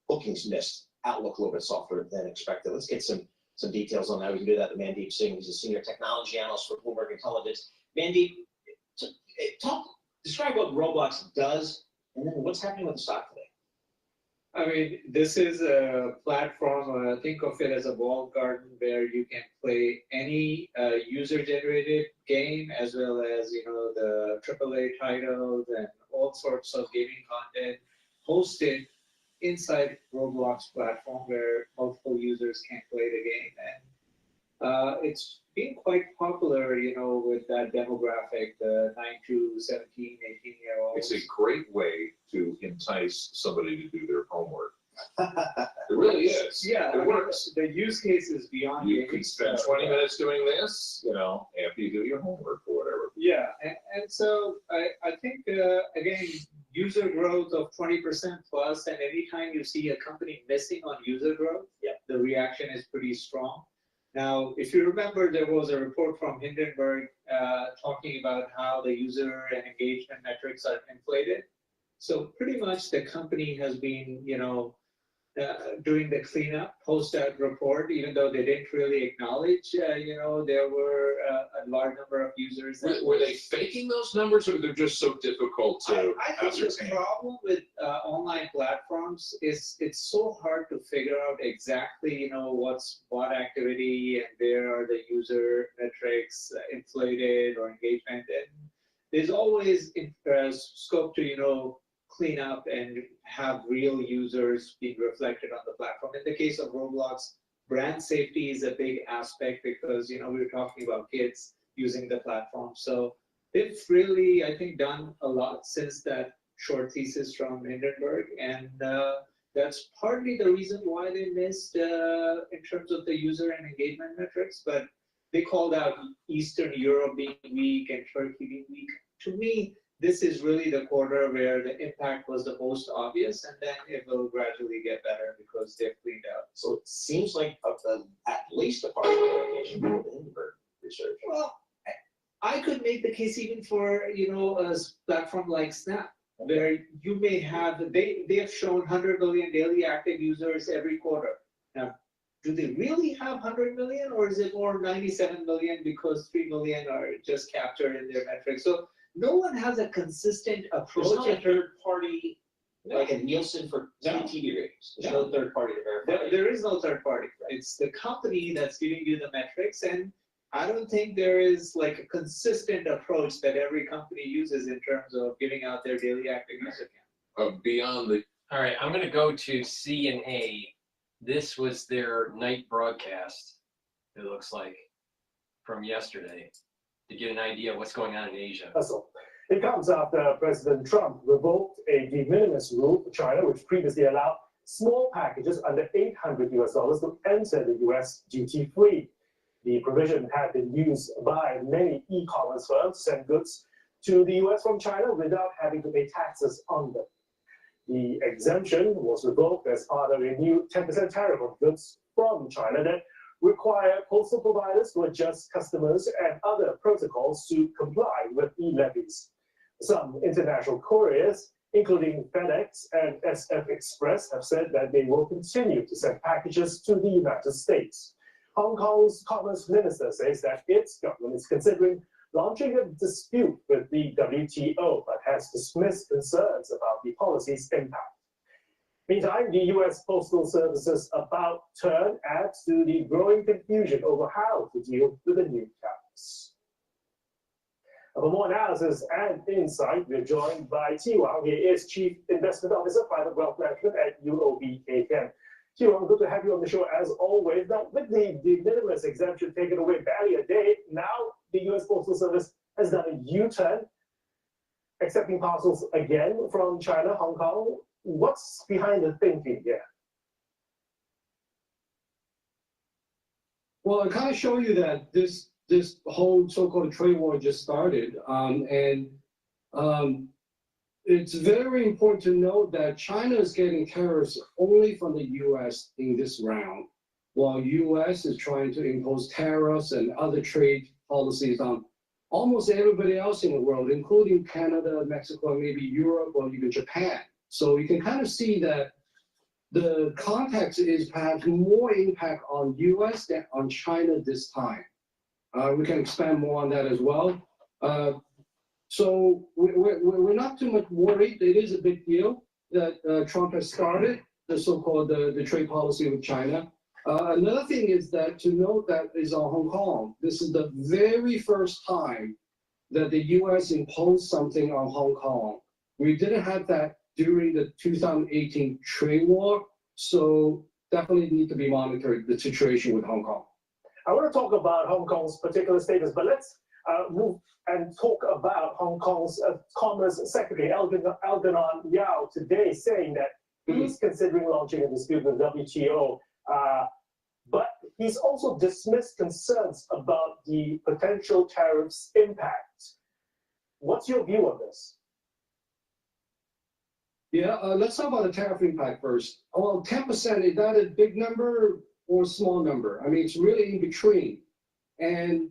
S24: Bookings missed. Outlook a little bit softer than expected. Let's get some details on that. We can do that to Mandeep Singh, who's a senior technology analyst for Bloomberg Intelligence. Mandeep, describe what Roblox does, and then what's happening with the stock today.
S12: I mean, this is a platform, think of it as a walled garden where you can play any user-generated game as well as, the AAA titles and all sorts of gaming content hosted inside Roblox platform where multiple users can play the game. And it's been quite popular, with that demographic, the 9 to 17, 18-year-olds.
S23: It's a great way to entice somebody to do their homework. It really is.
S12: Yeah,
S23: it works.
S12: The use case is beyond.
S23: You can spend 20 minutes doing this, after you do your homework or whatever.
S12: Yeah, and so I think, again, user growth of 20% plus, and anytime you see a company missing on user growth, the reaction is pretty strong. Now, if you remember, there was a report from Hindenburg talking about how the user and engagement metrics are inflated. So pretty much the company has been, doing the cleanup post that report, even though they didn't really acknowledge, there were a large number of users.
S23: Were they faking those numbers, or they're just so difficult to
S12: I think
S23: ascertain?
S12: the problem with online platforms is it's so hard to figure out exactly, what's bot activity and where are the user metrics inflated or engagement. And there's always scope to, clean up and have real users being reflected on the platform. In the case of Roblox, brand safety is a big aspect because, we were talking about kids using the platform. So they've really, I think, done a lot since that short thesis from Hindenburg. And that's partly the reason why they missed in terms of the user and engagement metrics. But they called out Eastern Europe being weak and Turkey being weak. To me, this is really the quarter where the impact was the most obvious, and then it will gradually get better because they've cleaned out.
S24: So it seems like at least a part of the allocation for the Hindenburg research.
S12: Well, I could make the case even for, a platform like Snap, where you may have, they have shown 100 million daily active users every quarter. Now, do they really have 100 million, or is it more 97 million because 3 million are just captured in their metrics? So no one has a consistent approach.
S24: There's not a third party, like a Nielsen for TV ratings. There's no third party to verify.
S12: There is no third party. It's the company that's giving you the metrics, and I don't think there is like a consistent approach that every company uses in terms of giving out their daily active user count.
S23: Beyond the.
S1: All right, I'm going to go to CNA. This was their night broadcast, it looks like, from yesterday, to get an idea of what's going on in Asia.
S14: It comes after President Trump revoked a de minimis rule for China, which previously allowed small packages under $800 to enter the US duty-free. The provision had been used by many e-commerce firms to send goods to the US from China without having to pay taxes on them. The exemption was revoked as part of a new 10% tariff on goods from China that require postal providers to adjust customers and other protocols to comply with e-levies. Some international couriers, including FedEx and SF Express, have said that they will continue to send packages to the United States. Hong Kong's Commerce Minister says that its government is considering launching a dispute with the WTO, but has dismissed concerns about the policy's impact. Meantime, the US Postal Service's About turn adds to the growing confusion over how to deal with the new tariffs. For more analysis and insight, we're joined by Qi Wang. He is Chief Investment Officer, Private Wealth Management at UOB Kay Hian. Qi Wang, good to have you on the show as always. Now, with the de minimis exemption taken away barely a day, now the US Postal Service has done a U-turn, accepting parcels again from China, Hong Kong. What's behind the thinking here?
S15: Well, I kind of show you that this whole so-called trade war just started, it's very important to note that China is getting tariffs only from the U.S. in this round, while U.S. is trying to impose tariffs and other trade policies on almost everybody else in the world, including Canada, Mexico, maybe Europe, or even Japan. So you can kind of see that the context is perhaps more impact on U.S. than on China this time. We can expand more on that as well. So we're not too much worried. It is a big deal that Trump has started the so-called the trade policy with China. Another thing is that to note that is on Hong Kong. This is the very first time that the U.S. imposed something on Hong Kong. We didn't have that during the 2018 trade war, so definitely need to be monitored the situation with Hong Kong.
S14: I want to talk about Hong Kong's particular status, but let's move and talk about Hong Kong's Commerce Secretary, Algernon Yao, today saying that he's considering launching a dispute with WTO, but he's also dismissed concerns about the potential tariffs impact. What's your view on this?
S15: Yeah, let's talk about the tariff impact first. Well, 10%, is that a big number or a small number? I mean, it's really in between. And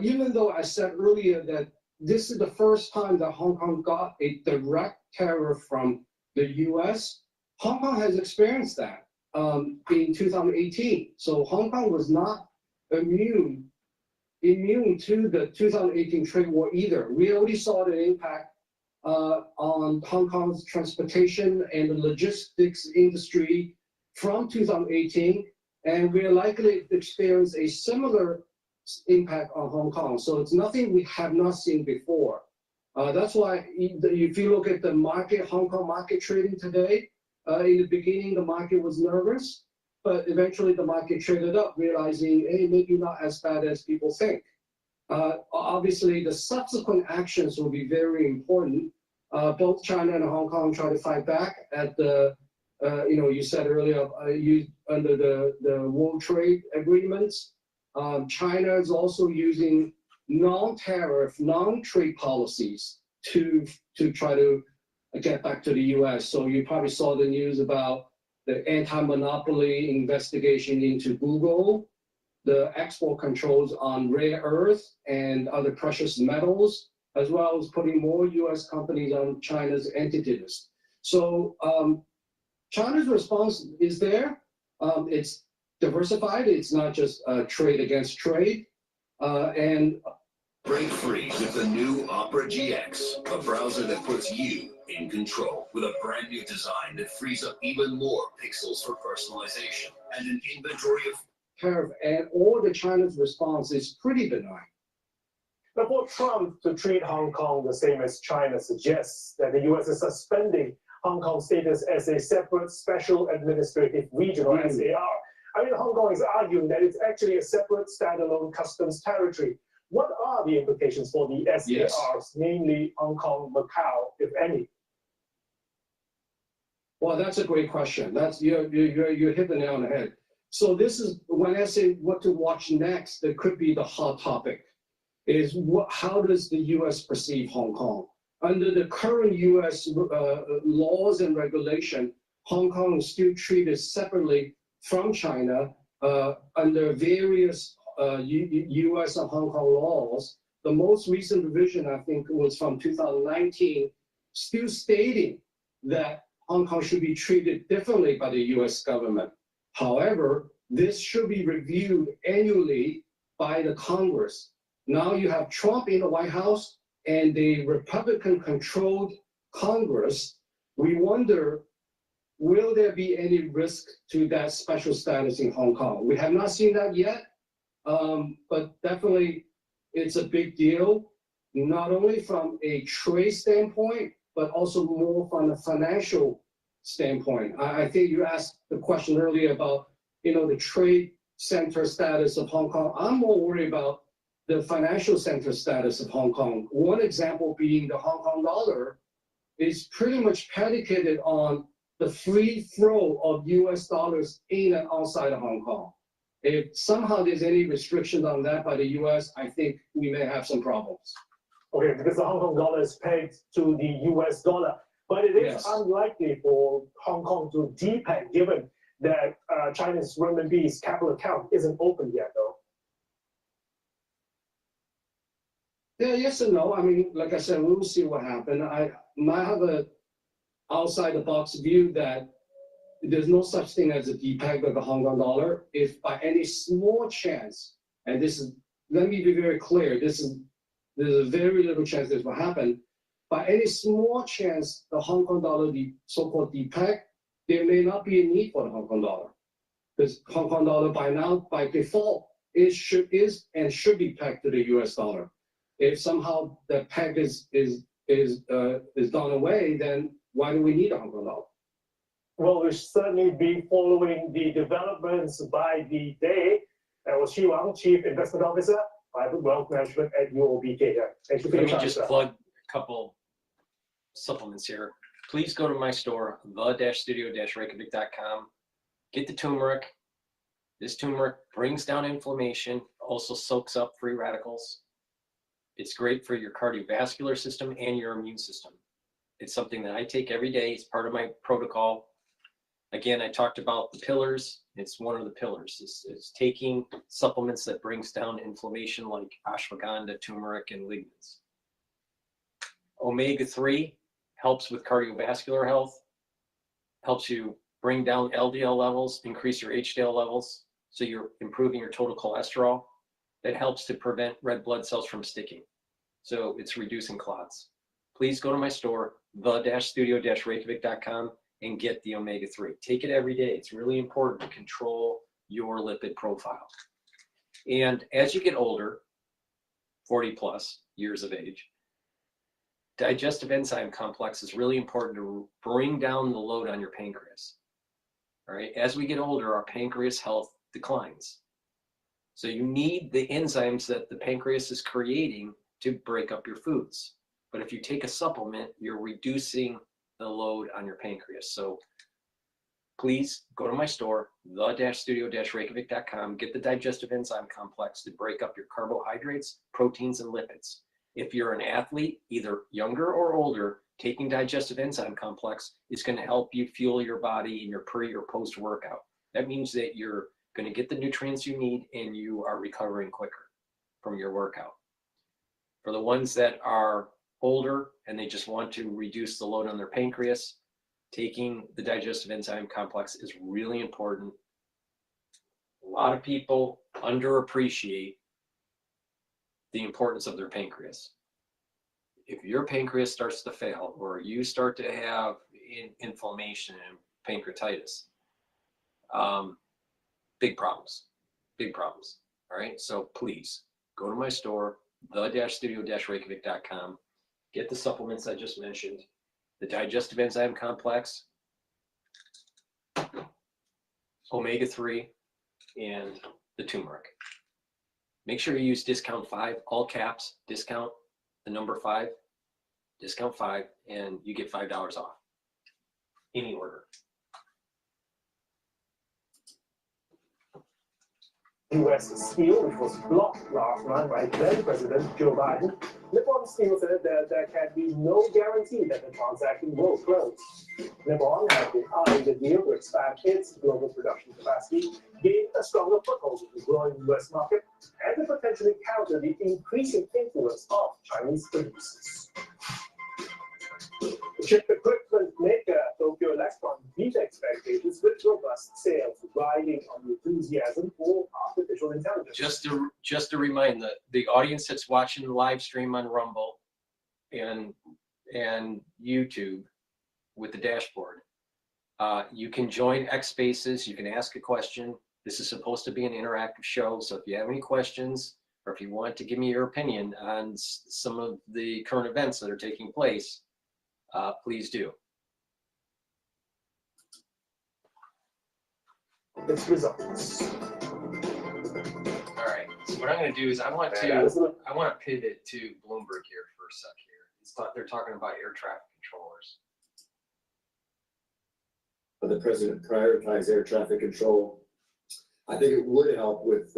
S15: even though I said earlier that this is the first time that Hong Kong got a direct tariff from the US, Hong Kong has experienced that in 2018. So Hong Kong was not immune to the 2018 trade war either. We already saw the impact on Hong Kong's transportation and the logistics industry from 2018, and we're likely to experience a similar impact on Hong Kong. So it's nothing we have not seen before. That's why if you look at the market, Hong Kong market trading today, in the beginning the market was nervous, but eventually the market traded up, realizing, hey, maybe not as bad as people think. Obviously, the subsequent actions will be very important. Both China and Hong Kong try to fight back at the, you said earlier, under the World Trade Agreements. China is also using non-tariff, non-trade policies to try to get back to the US. So you probably saw the news about the anti-monopoly investigation into Google, the export controls on rare earth and other precious metals, as well as putting more US companies on China's entity list. So China's response is there. It's diversified. It's not just trade against trade. And
S16: break free with the new Opera GX, a browser that puts you in control with a brand new design that frees up even more pixels for personalization and an inventory of
S15: tariff, and all the China's response is pretty benign.
S14: But for Trump to treat Hong Kong the same as China suggests that the US is suspending Hong Kong's status as a separate special administrative region, or SAR. I mean, Hong Kong is arguing that it's actually a separate standalone customs territory. What are the implications for the SARs, namely Hong Kong, Macau, if any?
S15: Well, that's a great question. That's you hit the nail on the head. So this is when I say what to watch next, that could be the hot topic. Is how does the U.S. perceive Hong Kong? Under the current U.S. Laws and regulation, Hong Kong is still treated separately from China under various U.S. and Hong Kong laws. The most recent revision, I think, was from 2019, still stating that Hong Kong should be treated differently by the U.S. government. However, this should be reviewed annually by the Congress. Now you have Trump in the White House and the Republican-controlled Congress. We wonder, will there be any risk to that special status in Hong Kong? We have not seen that yet, but definitely it's a big deal, not only from a trade standpoint, but also more from a financial standpoint. I think you asked the question earlier about, the trade center status of Hong Kong. I'm more worried about the financial center status of Hong Kong. One example being the Hong Kong dollar is pretty much predicated on the free flow of US dollars in and outside of Hong Kong. If somehow there's any restrictions on that by the US, I think we may have some problems.
S14: Okay, because the Hong Kong dollar is pegged to the US dollar, but it is unlikely for Hong Kong to depeg, given that China's renminbi's capital account isn't open yet, though.
S15: Yeah, yes and no. I mean, like I said, we will see what happens. I might have a outside the box view that there's no such thing as a depeg of the Hong Kong dollar. If by any small chance, and this is, let me be very clear, there's a very little chance this will happen. By any small chance, the Hong Kong dollar, the so-called depeg, there may not be a need for the Hong Kong dollar. Because Hong Kong dollar by now, by default, should be pegged to the US dollar. If somehow the peg is done away, then why do we need a Hong Kong dollar?
S14: Well, we'll certainly be following the developments by the day. That was Xi Wang, Chief Investment Officer, Private Wealth Management at UOB Kay Hian. Thank you for your time,
S1: Let me just
S14: sir.
S1: plug a couple supplements here. Please go to my store, the-studio-reykjavik.com. Get the turmeric. This turmeric brings down inflammation, also soaks up free radicals. It's great for your cardiovascular system and your immune system. It's something that I take every day. It's part of my protocol. Again, I talked about the pillars. It's one of the pillars. It's taking supplements that brings down inflammation like ashwagandha, turmeric, and lignans. Omega-3 helps with cardiovascular health, helps you bring down LDL levels, increase your HDL levels, so you're improving your total cholesterol. That helps to prevent red blood cells from sticking. So it's reducing clots. Please go to my store, the-studio-reykjavik.com, and get the omega-3. Take it every day. It's really important to control your lipid profile. And as you get older, 40 plus years of age, digestive enzyme complex is really important to bring down the load on your pancreas. All right. As we get older, our pancreas health declines. So you need the enzymes that the pancreas is creating to break up your foods. But if you take a supplement, you're reducing the load on your pancreas. So please go to my store, the-studio-reykjavik.com, get the digestive enzyme complex to break up your carbohydrates, proteins, and lipids. If you're an athlete, either younger or older, taking digestive enzyme complex is going to help you fuel your body in your pre or post workout. That means that you're going to get the nutrients you need and you are recovering quicker from your workout. For the ones that are older and they just want to reduce the load on their pancreas, taking the digestive enzyme complex is really important. A lot of people underappreciate the importance of their pancreas. If your pancreas starts to fail or you start to have inflammation and pancreatitis, big problems, all right? So please go to my store, the-studio-reykjavik.com, get the supplements I just mentioned, the digestive enzyme complex, omega-3, and the turmeric. Make sure you use discount 5, all caps, discount, the number 5, discount 5, and you get $5 off. any order.
S14: US Steel, which was blocked last night by then President Joe Biden. Nippon Steel said that there can be no guarantee that the transaction will close. Nippon has been eyeing the deal to expand its global production capacity, gain a stronger foothold in the growing US market, and to potentially counter the increasing influence of Chinese producers. Chip equipment maker Tokyo Electron beat expectations with robust sales, riding on the enthusiasm for artificial intelligence.
S1: Just to remind the audience that's watching the live stream on Rumble and YouTube with the dashboard, you can join X Spaces. You can ask a question. This is supposed to be an interactive show, so if you have any questions or if you want to give me your opinion on some of the current events that are taking place, please do.
S14: Its results.
S1: All right. So what I'm going to do is I want to pivot to Bloomberg here for a sec. Here, they're talking about air traffic controllers.
S4: The president prioritized air traffic control. I think it would help with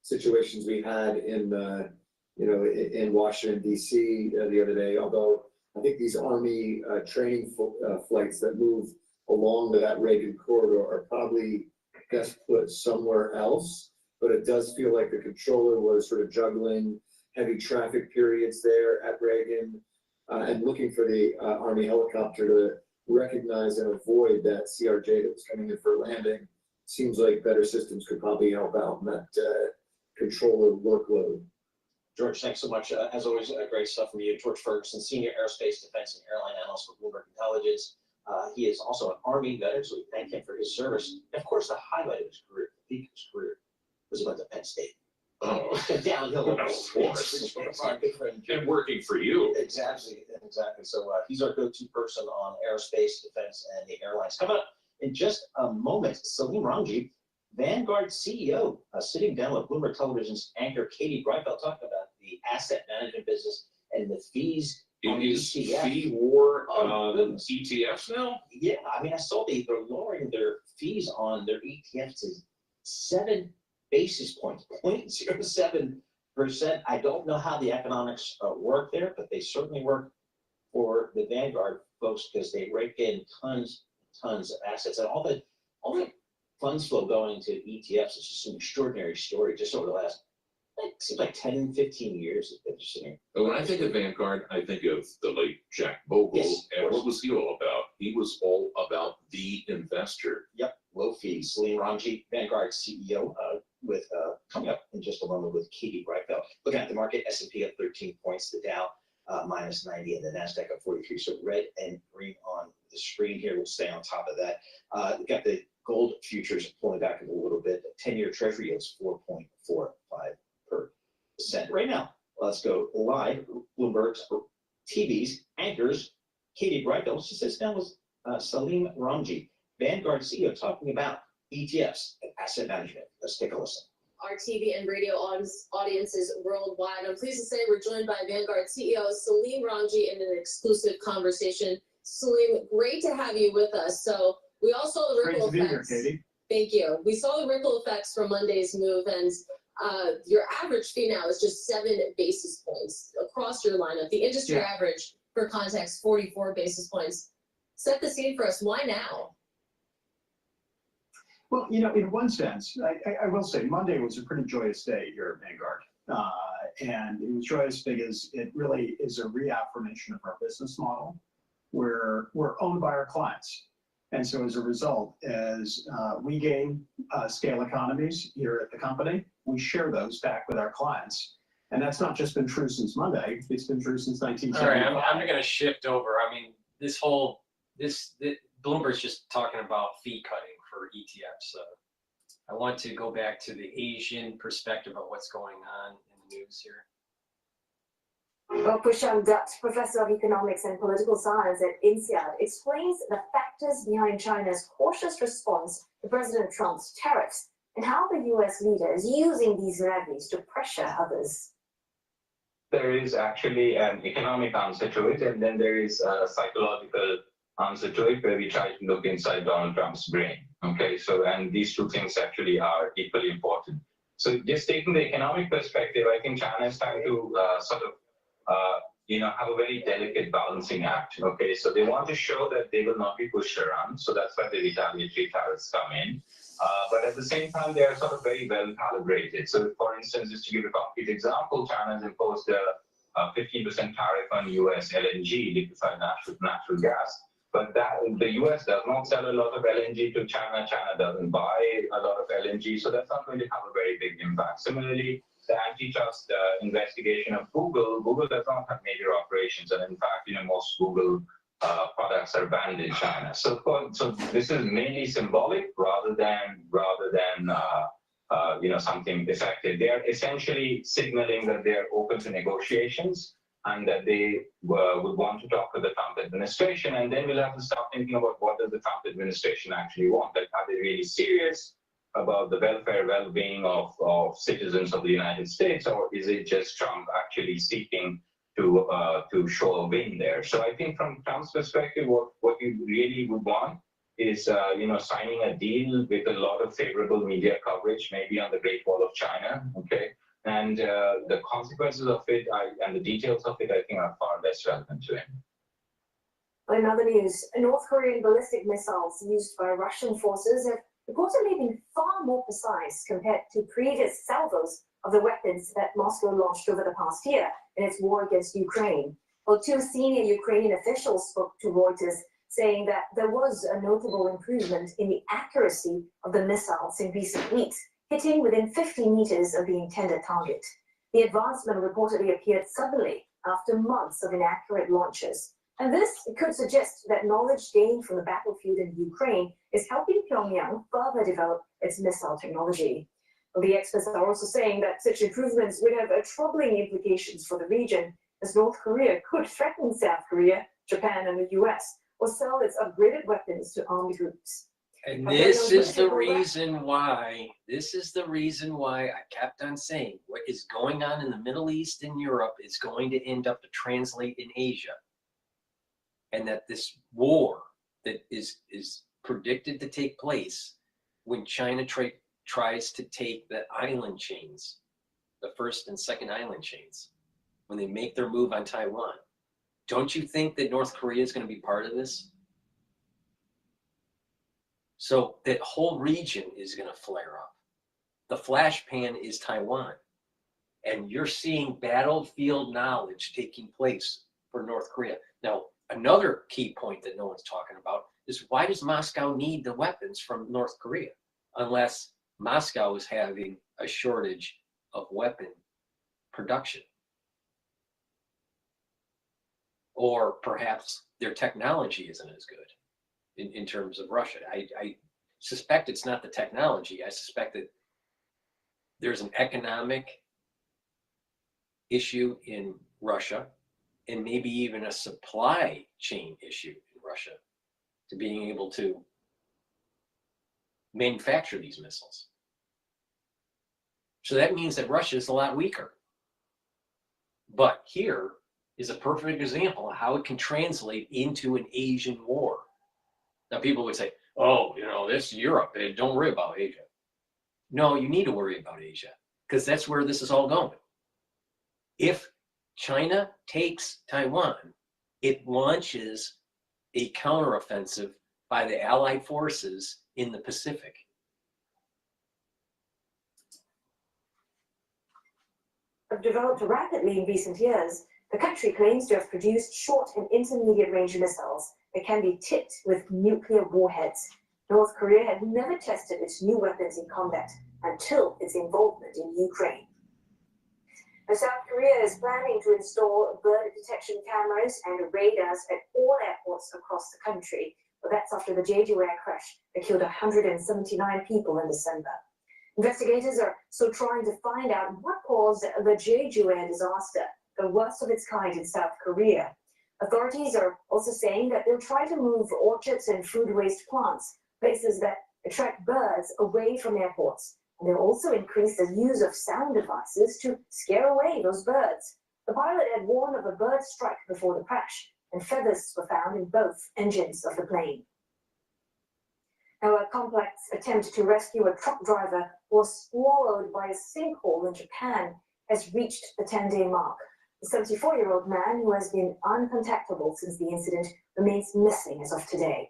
S4: situations we had in in Washington D.C. The other day. Although I think these Army training flights that move along to that Reagan corridor are probably best put somewhere else. But it does feel like the controller was sort of juggling heavy traffic periods there at Reagan and looking for the Army helicopter to recognize and avoid that CRJ that was coming in for landing. Seems like better systems could probably help out in that controller workload.
S24: George, thanks so much. As always, great stuff from you. George Ferguson, Senior Aerospace, Defense, and Airline Analyst for Bloomberg Intelligence. He is also an Army veteran, so we thank him for his service. And of course, the highlight of his career, the peak of his career, was about the Penn State. Downhill.
S23: Of course. And working for you.
S24: Exactly. So he's our go-to person on aerospace, defense, and the airlines. Coming up in just a moment, Salim Ramji, Vanguard CEO, sitting down with Bloomberg Television's anchor Katie Breitfeld, talking about the asset management business and the fees on ETF.
S23: Fee war ETFs now?
S24: Yeah, I mean, I saw they're lowering their fees on their ETFs to 7 basis points, 0.07%. I don't know how the economics work there, but they certainly work for the Vanguard folks because they rake in tons of assets, and all the funds flow going to ETFs is just an extraordinary story just over the last, it seems like 10, 15 years.
S23: When I think of Vanguard, I think of the late Jack Bogle.
S24: Yes,
S23: and what was he all about? He was all about the investor.
S24: Yep, low fees. Salim Ramji, Vanguard CEO, with coming up in just a moment with Katie Breitfeld. Looking at the market, S&P up 13 points, the Dow minus 90, and the NASDAQ up 43. So red and green on the screen here. We'll stay on top of that. We've got the gold futures pulling back a little bit. 10-year Treasury yields 4.45%. Right now, let's go live. Bloomberg's TV's anchors, Katie Breitfeld. She sits down with Salim Ramji, Vanguard CEO, talking about ETFs and asset management. Let's take a listen.
S5: Our TV and radio audiences worldwide. I'm pleased to say we're joined by Vanguard CEO Salim Ramji in an exclusive conversation. Salim, great to have you with us. So we all saw the ripple effects.
S17: Great to be here, Katie.
S5: Thank you. We saw the ripple effects from Monday's move, and your average fee now is just 7 basis points across your lineup. The industry average, for context, 44 basis points. Set the scene for us. Why now?
S17: Well, in one sense, I will say Monday was a pretty joyous day here at Vanguard. And it was joyous because it really is a reaffirmation of our business model. We're owned by our clients. And so as a result, as we gain scale economies here at the company, we share those back with our clients. And that's not just been true since Monday, it's been true since 1975.
S1: All right, I'm going to shift over. I mean, Bloomberg's just talking about fee cutting for ETFs. So I want to go back to the Asian perspective of what's going on in the news here.
S21: Well, Prashant Dutt, Professor of Economics and Political Science at INSEAD, explains the factors behind China's cautious response to President Trump's tariffs and how the US leader is using these levies to pressure others.
S25: There is actually an economic answer to it, and then there is a psychological
S3: answer to it, where we try to look inside Donald Trump's brain. Okay, so and these two things actually are equally important. So just taking the economic perspective, I think China is trying to have a very delicate balancing act. Okay, so they want to show that they will not be pushed around. So that's why the retaliatory tariffs come in. But at the same time, they are sort of very well calibrated. So for instance, just to give a concrete example, China has imposed a 15% tariff on US LNG, liquefied natural gas. But the US does not sell a lot of LNG to China. China doesn't buy a lot of LNG. So that's not going to have a very big impact. Similarly, the antitrust investigation of Google does not have major operations. And in fact, most Google products are banned in China. So this is mainly symbolic rather than something effective. They are essentially signaling that they are open to negotiations and that they would want to talk to the Trump administration. And then we'll have to start thinking about what does the Trump administration actually want. Like, are they really serious about the welfare, well-being of citizens of the United States, or is it just Trump actually seeking to show a win there? So I think from Trump's perspective, what you really would want is signing a deal with a lot of favorable media coverage, maybe on the Great Wall of China, okay? And the consequences of it and the details of it, I think, are far less relevant to him.
S21: In other news, North Korean ballistic missiles used by Russian forces have reportedly been far more precise compared to previous salvos of the weapons that Moscow launched over the past year in its war against Ukraine. Well, two senior Ukrainian officials spoke to Reuters, saying that there was a notable improvement in the accuracy of the missiles in recent weeks, hitting within 50 meters of the intended target. The advancement reportedly appeared suddenly after months of inaccurate launches. And this could suggest that knowledge gained from the battlefield in Ukraine is helping Pyongyang further develop its missile technology. Well, the experts are also saying that such improvements would have troubling implications for the region, as North Korea could threaten South Korea, Japan, and the US, or sell its upgraded weapons to armed groups.
S1: And this is the reason why I kept on saying what is going on in the Middle East and Europe is going to end up to translate in Asia. And that this war that is predicted to take place when China tries to take the island chains, the first and second island chains, when they make their move on Taiwan. Don't you think that North Korea is going to be part of this? So that whole region is going to flare up. The flash pan is Taiwan. And you're seeing battlefield knowledge taking place for North Korea. Now, another key point that no one's talking about is, why does Moscow need the weapons from North Korea unless Moscow is having a shortage of weapon production? Or perhaps their technology isn't as good in terms of Russia. I suspect it's not the technology. I suspect that there's an economic issue in Russia, and maybe even a supply chain issue in Russia to being able to manufacture these missiles. So that means that Russia is a lot weaker. But here is a perfect example of how it can translate into an Asian war. Now, people would say, oh, this is Europe, don't worry about Asia. No, you need to worry about Asia, because that's where this is all going. If China takes Taiwan, it launches a counteroffensive by the Allied forces in the Pacific.
S21: Have developed rapidly in recent years, the country claims to have produced short and intermediate range missiles that can be tipped with nuclear warheads. North Korea had never tested its new weapons in combat until its involvement in Ukraine. Now, South Korea is planning to install bird detection cameras and radars at all airports across the country. But that's after the Jeju air crash that killed 179 people in December. Investigators are still trying to find out what caused the Jeju air disaster, the worst of its kind in South Korea. Authorities are also saying that they'll try to move orchards and food waste plants, places that attract birds, away from airports. And they'll also increase the use of sound devices to scare away those birds. The pilot had warned of a bird strike before the crash, and feathers were found in both engines of the plane. Now, a complex attempt to rescue a truck driver who was swallowed by a sinkhole in Japan has reached the 10-day mark. The 74-year-old man, who has been uncontactable since the incident, remains missing as of today.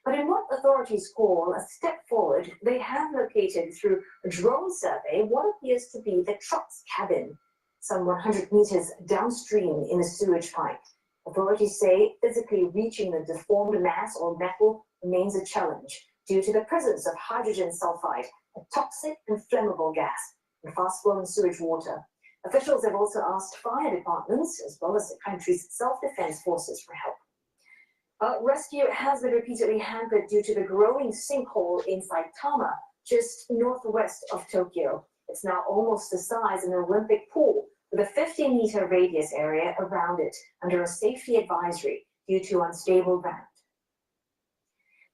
S21: But in what authorities call a step forward, they have located through a drone survey what appears to be the truck's cabin, some 100 meters downstream in a sewage pipe. Authorities say physically reaching the deformed mass or metal remains a challenge due to the presence of hydrogen sulfide, a toxic and flammable gas, in fast-flowing sewage water. Officials have also asked fire departments, as well as the country's self-defense forces, for help. Rescue has been repeatedly hampered due to the growing sinkhole in Saitama, just northwest of Tokyo. It's now almost the size of an Olympic pool, with a 50-meter radius area around it, under a safety advisory due to unstable ground.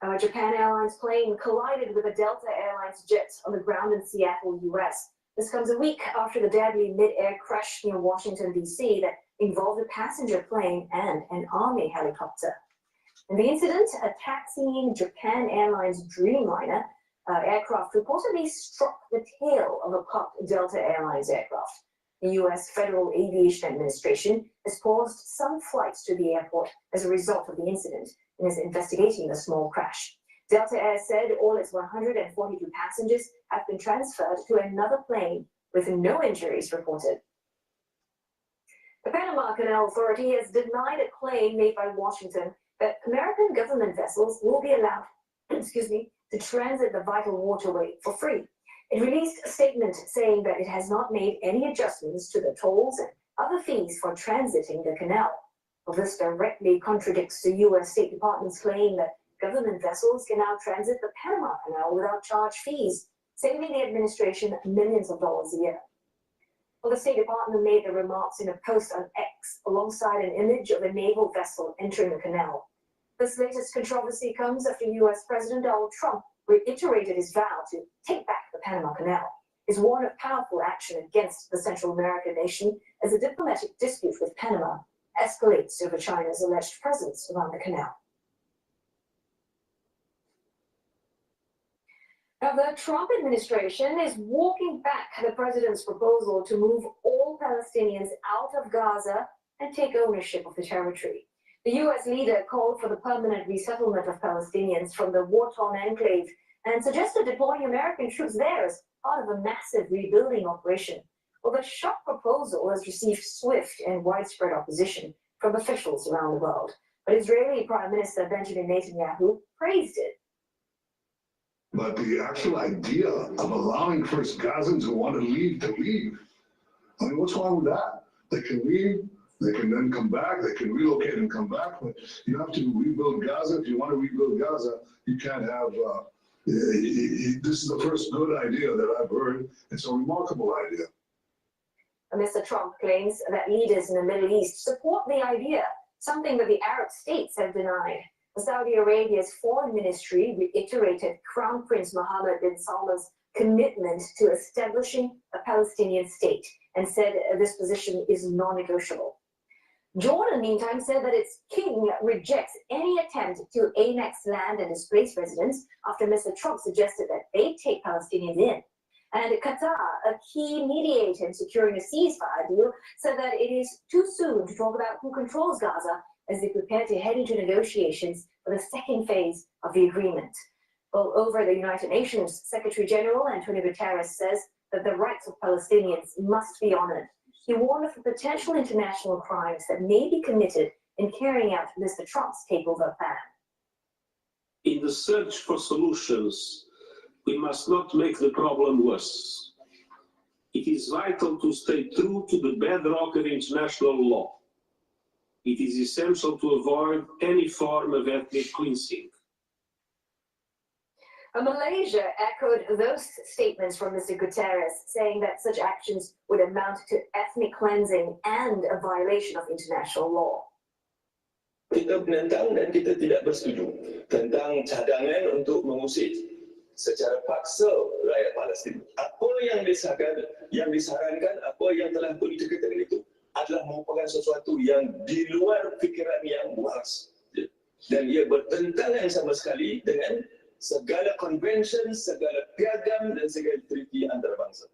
S21: A Japan Airlines plane collided with a Delta Airlines jet on the ground in Seattle, US. This comes a week after the deadly mid-air crash near Washington, D.C. that involved a passenger plane and an Army helicopter. In the incident, a taxiing Japan Airlines Dreamliner aircraft reportedly struck the tail of a parked Delta Airlines aircraft. The U.S. Federal Aviation Administration has paused some flights to the airport as a result of the incident and is investigating the small crash. Delta Air said all its 142 passengers have been transferred to another plane with no injuries reported. The Panama Canal Authority has denied a claim made by Washington that American government vessels will be allowed, to transit the vital waterway for free. It released a statement saying that it has not made any adjustments to the tolls and other fees for transiting the canal. Well, this directly contradicts the U.S. State Department's claim that government vessels can now transit the Panama Canal without charge fees, saving the administration millions of dollars a year. Well, the State Department made the remarks in a post on X alongside an image of a naval vessel entering the canal. This latest controversy comes after U.S. President Donald Trump reiterated his vow to take back the Panama Canal. He's warned of powerful action against the Central American nation as a diplomatic dispute with Panama escalates over China's alleged presence around the canal. Now, the Trump administration is walking back the president's proposal to move all Palestinians out of Gaza and take ownership of the territory. The U.S. leader called for the permanent resettlement of Palestinians from the war-torn enclave and suggested deploying American troops there as part of a massive rebuilding operation. Well, the shock proposal has received swift and widespread opposition from officials around the world, but Israeli Prime Minister Benjamin Netanyahu praised it.
S6: But the actual idea of allowing first Gazans who want to leave, I mean, what's wrong with that? They can leave, they can then come back, they can relocate and come back, but you have to rebuild Gaza. If you want to rebuild Gaza, you can't have, this is the first good idea that I've heard. It's a remarkable idea.
S21: Mr. Trump claims that leaders in the Middle East support the idea, something that the Arab states have denied. Saudi Arabia's foreign ministry reiterated Crown Prince Mohammed bin Salman's commitment to establishing a Palestinian state and said this position is non-negotiable. Jordan, meantime, said that its king rejects any attempt to annex land and displace residents after Mr. Trump suggested that they take Palestinians in. And Qatar, a key mediator in securing a ceasefire deal, said that it is too soon to talk about who controls Gaza as they prepare to head into negotiations for the second phase of the agreement. Well, over the United Nations, Secretary General Antonio Guterres says that the rights of Palestinians must be honored. He warned of the potential international crimes that may be committed in carrying out Mr. Trump's takeover plan.
S7: In the search for solutions, we must not make the problem worse. It is vital to stay true to the bedrock of international law. It is essential to avoid any form of ethnic cleansing.
S21: Malaysia echoed those statements from Mr. Guterres, saying that such actions would amount to ethnic cleansing and a violation of international law.
S18: Kita menentang dan kita tidak bersetuju tentang cadangan untuk mengusir secara paksa rakyat Palestin. Apa yang disarankan, apa yang telah pun dikatakan itu adalah merupakan sesuatu yang di luar fikiran yang luas. Dan ia bertentangan sama sekali dengan segala convention, segala piagam, dan segala treaty antarabangsa.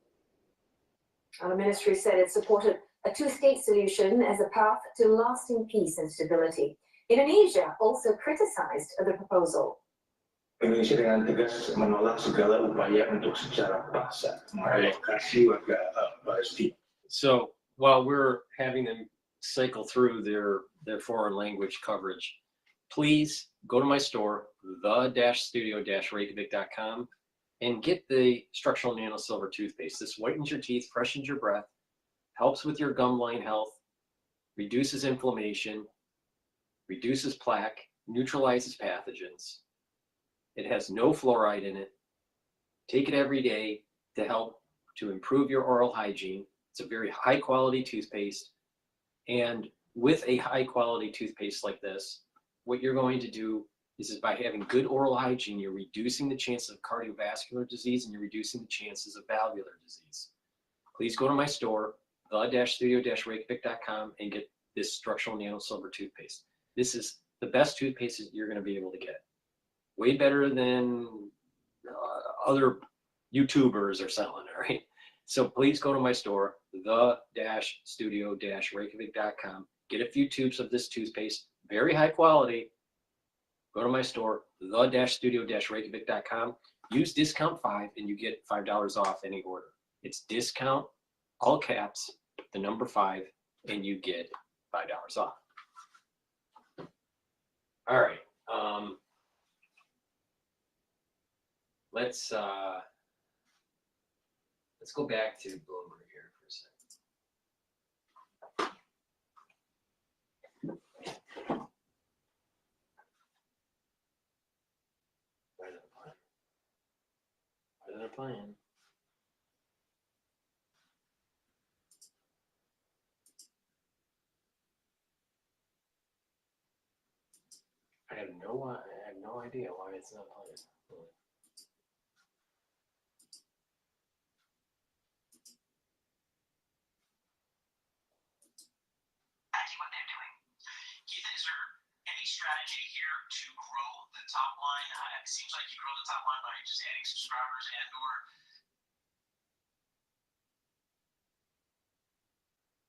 S21: The ministry said it supported a two-state solution as a path to lasting peace and stability. Indonesia also criticized the proposal.
S11: Indonesia dengan tegas menolak segala upaya untuk secara paksa merelokasi warga Palestina.
S1: So while we're having them cycle through their foreign language coverage, please go to my store, the-studio-reykjavik.com, and get the structural nano silver toothpaste. This whitens your teeth, freshens your breath, helps with your gum line health, reduces inflammation, reduces plaque, neutralizes pathogens. It has no fluoride in it. Take it every day to help to improve your oral hygiene. It's a very high quality toothpaste. And with a high quality toothpaste like this, what you're going to do is by having good oral hygiene, you're reducing the chances of cardiovascular disease and you're reducing the chances of valvular disease. Please go to my store, the-studio-reykjavik.com, and get this structural nano silver toothpaste. This is the best toothpaste that you're going to be able to get. Way better than other YouTubers are selling, all right? So please go to my store, the-studio-reykjavik.com. Get a few tubes of this toothpaste, very high quality. Go to my store, the-studio-reykjavik.com. Use discount 5 and you get $5 off any order. It's discount, all caps, the number 5, and you get $5 off. All right. Let's go back to Bloomberg here for a second. Better than a plan. I have no idea why it's not playing.
S13: Strategy here to grow the top line? It seems like you grow the top line by just adding subscribers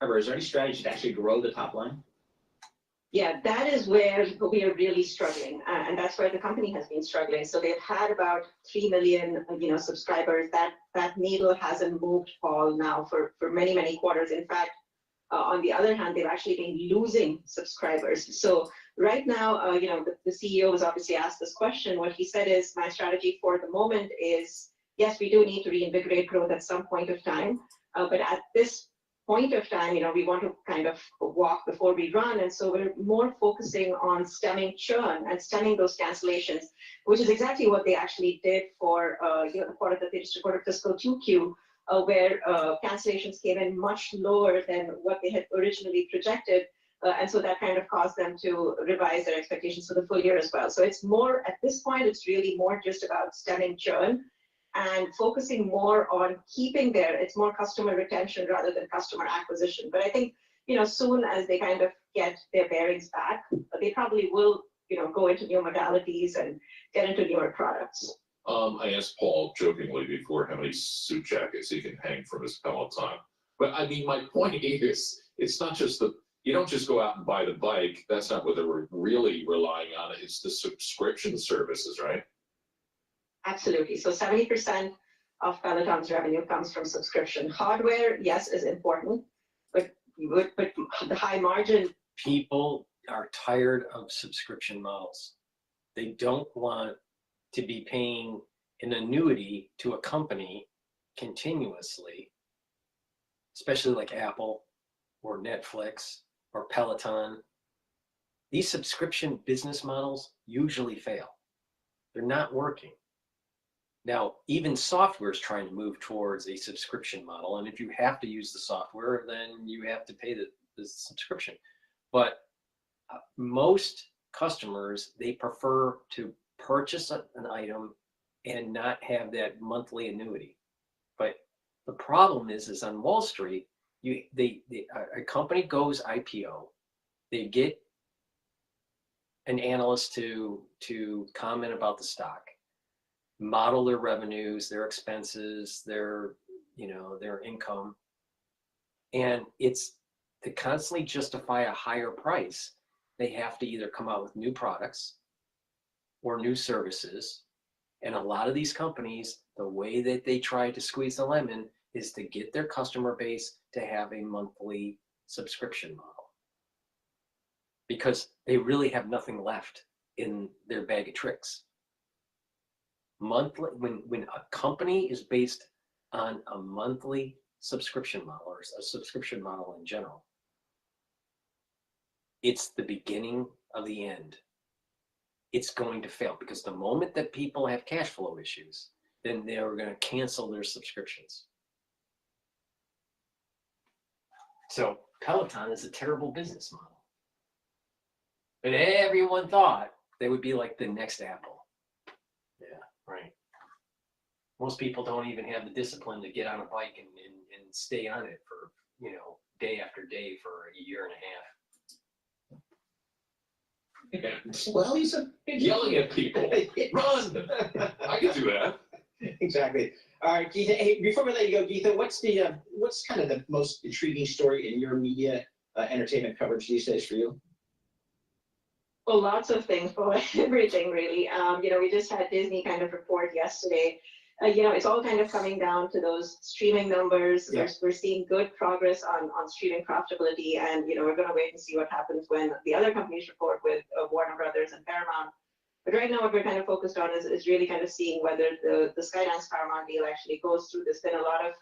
S13: and/or.
S24: Is there any strategy to actually grow the top line?
S8: Yeah, that is where we are really struggling, and that's where the company has been struggling. So they've had about 3 million, subscribers. That needle hasn't moved, Paul, now for many quarters. In fact, on the other hand, they've actually been losing subscribers. So right now, the CEO was obviously asked this question. What he said is, my strategy for the moment is, yes, we do need to reinvigorate growth at some point of time. But at this point of time, we want to kind of walk before we run. And so we're more focusing on stemming churn and stemming those cancellations, which is exactly what they actually did for the quarter that they just reported, fiscal 2Q, where cancellations came in much lower than what they had originally projected. And so that kind of caused them to revise their expectations for the full year as well. So it's more, at this point, it's really more just about stemming churn and focusing more on keeping it's more customer retention rather than customer acquisition. But I think, soon as they kind of get their bearings back, they probably will, go into new modalities and get into newer products.
S23: I asked Paul jokingly before how many suit jackets he can hang from his Peloton. But I mean, my point is, it's not just you don't just go out and buy the bike. That's not what they're really relying on. It's the subscription services, right?
S8: Absolutely. So 70% of Peloton's revenue comes from subscription. Hardware, yes, is important, but the high margin.
S1: People are tired of subscription models. They don't want to be paying an annuity to a company continuously, especially like Apple or Netflix or Peloton. These subscription business models usually fail. They're not working. Now, even software is trying to move towards a subscription model. And if you have to use the software, then you have to pay the subscription. But most customers, they prefer to purchase an item and not have that monthly annuity. But the problem is on Wall Street, A company goes IPO, they get an analyst to comment about the stock, model their revenues, their expenses, their income, and it's to constantly justify a higher price. They have to either come out with new products or new services. And a lot of these companies, the way that they try to squeeze the lemon is to get their customer base to have a monthly subscription model, because they really have nothing left in their bag of tricks. Monthly, when a company is based on a monthly subscription model, or a subscription model in general, it's the beginning of the end. It's going to fail, because the moment that people have cash flow issues, then they're going to cancel their subscriptions. So Peloton is a terrible business model. But everyone thought they would be like the next Apple. Yeah, right. Most people don't even have the discipline to get on a bike and stay on it for, day after day for a year and a half.
S24: Well, he's
S23: Yelling at people. Run! I can do that.
S24: Exactly. All right, Geetha. Hey, before we let you go, Geetha, what's kind of the most intriguing story in your media entertainment coverage these days for you?
S8: Well, lots of things for everything, really. We just had Disney kind of report yesterday. It's all kind of coming down to those streaming numbers.
S24: Yeah.
S8: We're seeing good progress on streaming profitability, and we're going to wait and see what happens when the other companies report with Warner Brothers and Paramount. But right now, what we're kind of focused on is really kind of seeing whether the Skydance Paramount deal actually goes through. There's been a lot of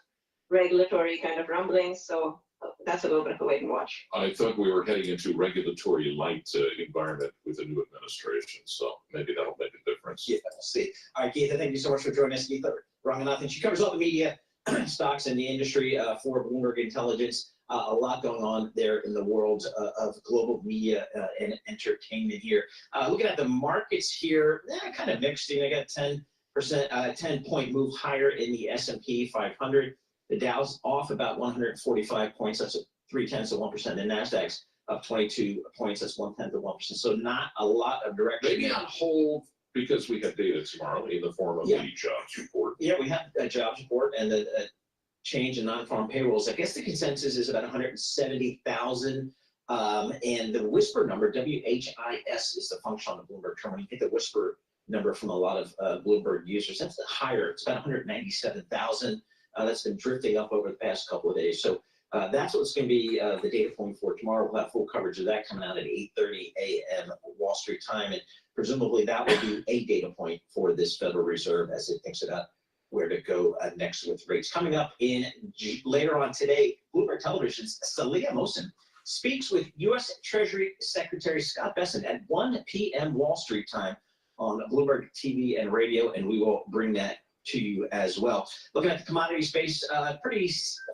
S8: regulatory kind of rumblings, so that's a little bit of a wait and watch.
S23: I thought we were heading into regulatory light environment with the new administration, so maybe that'll make a difference.
S24: Yeah, we'll see. All right, Geetha, thank you so much for joining us, Geetha Ranganathan. She covers all the media, stocks, and the industry for Bloomberg Intelligence. A lot going on there in the world of global media and entertainment here. Looking at the markets here, kind of mixed. I got 10-point move higher in the S&P 500. The Dow's off about 145 points. That's 0.3%. The Nasdaq's up 22 points. That's 0.1%. So not a lot of direction.
S23: Maybe on hold, because we have data tomorrow in the form of the jobs report.
S24: Yeah, we have a jobs report and the change in non-farm payrolls. I guess the consensus is about 170,000. And the whisper number, WHIS, is the function on the Bloomberg terminal. You get the whisper number from a lot of Bloomberg users. That's higher. It's about 197,000. That's been drifting up over the past couple of days. So that's what's going to be the data point for tomorrow. We'll have full coverage of that coming out at 8:30 a.m. Wall Street time. And presumably that will be a data point for this Federal Reserve as it thinks about where to go next with rates. Coming up later on today, Bloomberg Television's Saleha Mohsen speaks with U.S. Treasury Secretary Scott Bessent at 1 p.m. Wall Street time on Bloomberg TV and radio, and we will bring that to you as well. Looking at the commodity space, pretty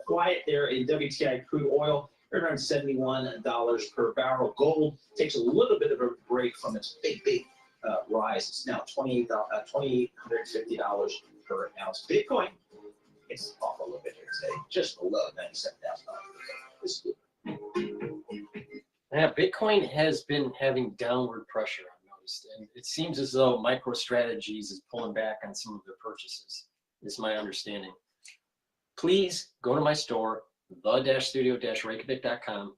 S24: quiet there in WTI crude oil, around $71 per barrel. Gold takes a little bit of a break from its big rise. It's now $2,850 per ounce. Bitcoin, it's off a little bit here today, just below $97,000.
S1: Yeah, Bitcoin has been having downward pressure, I've noticed, and it seems as though MicroStrategies is pulling back on some of their purchases, is my understanding. Please go to my store, the-studio-reykjavik.com.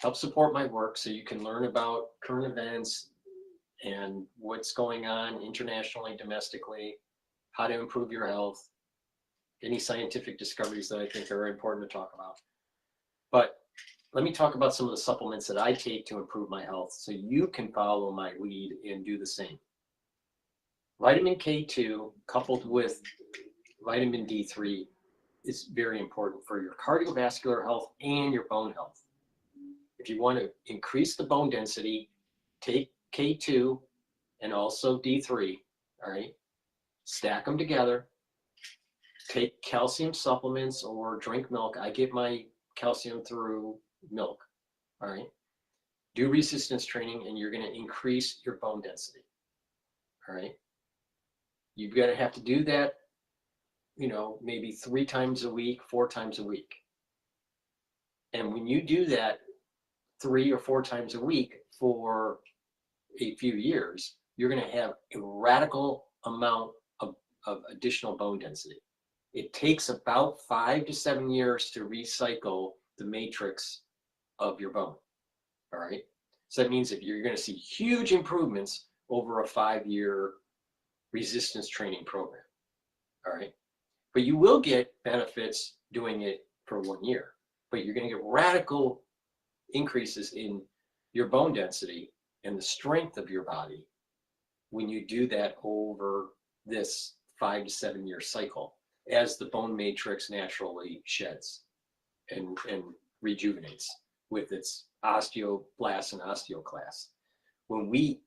S1: Help support my work so you can learn about current events and what's going on internationally, domestically, how to improve your health, any scientific discoveries that I think are important to talk about. But let me talk about some of the supplements that I take to improve my health so you can follow my lead and do the same. Vitamin K2 coupled with vitamin D3 is very important for your cardiovascular health and your bone health. If you want to increase the bone density, take K2 and also D3, all right? Stack them together. Take calcium supplements or drink milk. I get my calcium through milk, all right? Do resistance training and you're going to increase your bone density, all right? You're going to have to do that, maybe 3 times a week, 4 times a week. And when you do that 3 or 4 times a week for a few years, you're going to have a radical amount of additional bone density. It takes about 5 to 7 years to recycle the matrix of your bone. All right. So that means if you're going to see huge improvements over a 5-year resistance training program. All right. But you will get benefits doing it for 1 year, but you're going to get radical increases in your bone density and the strength of your body when you do that over this 5 to 7 year cycle as the bone matrix naturally sheds and rejuvenates with its osteoblasts and osteoclasts. When we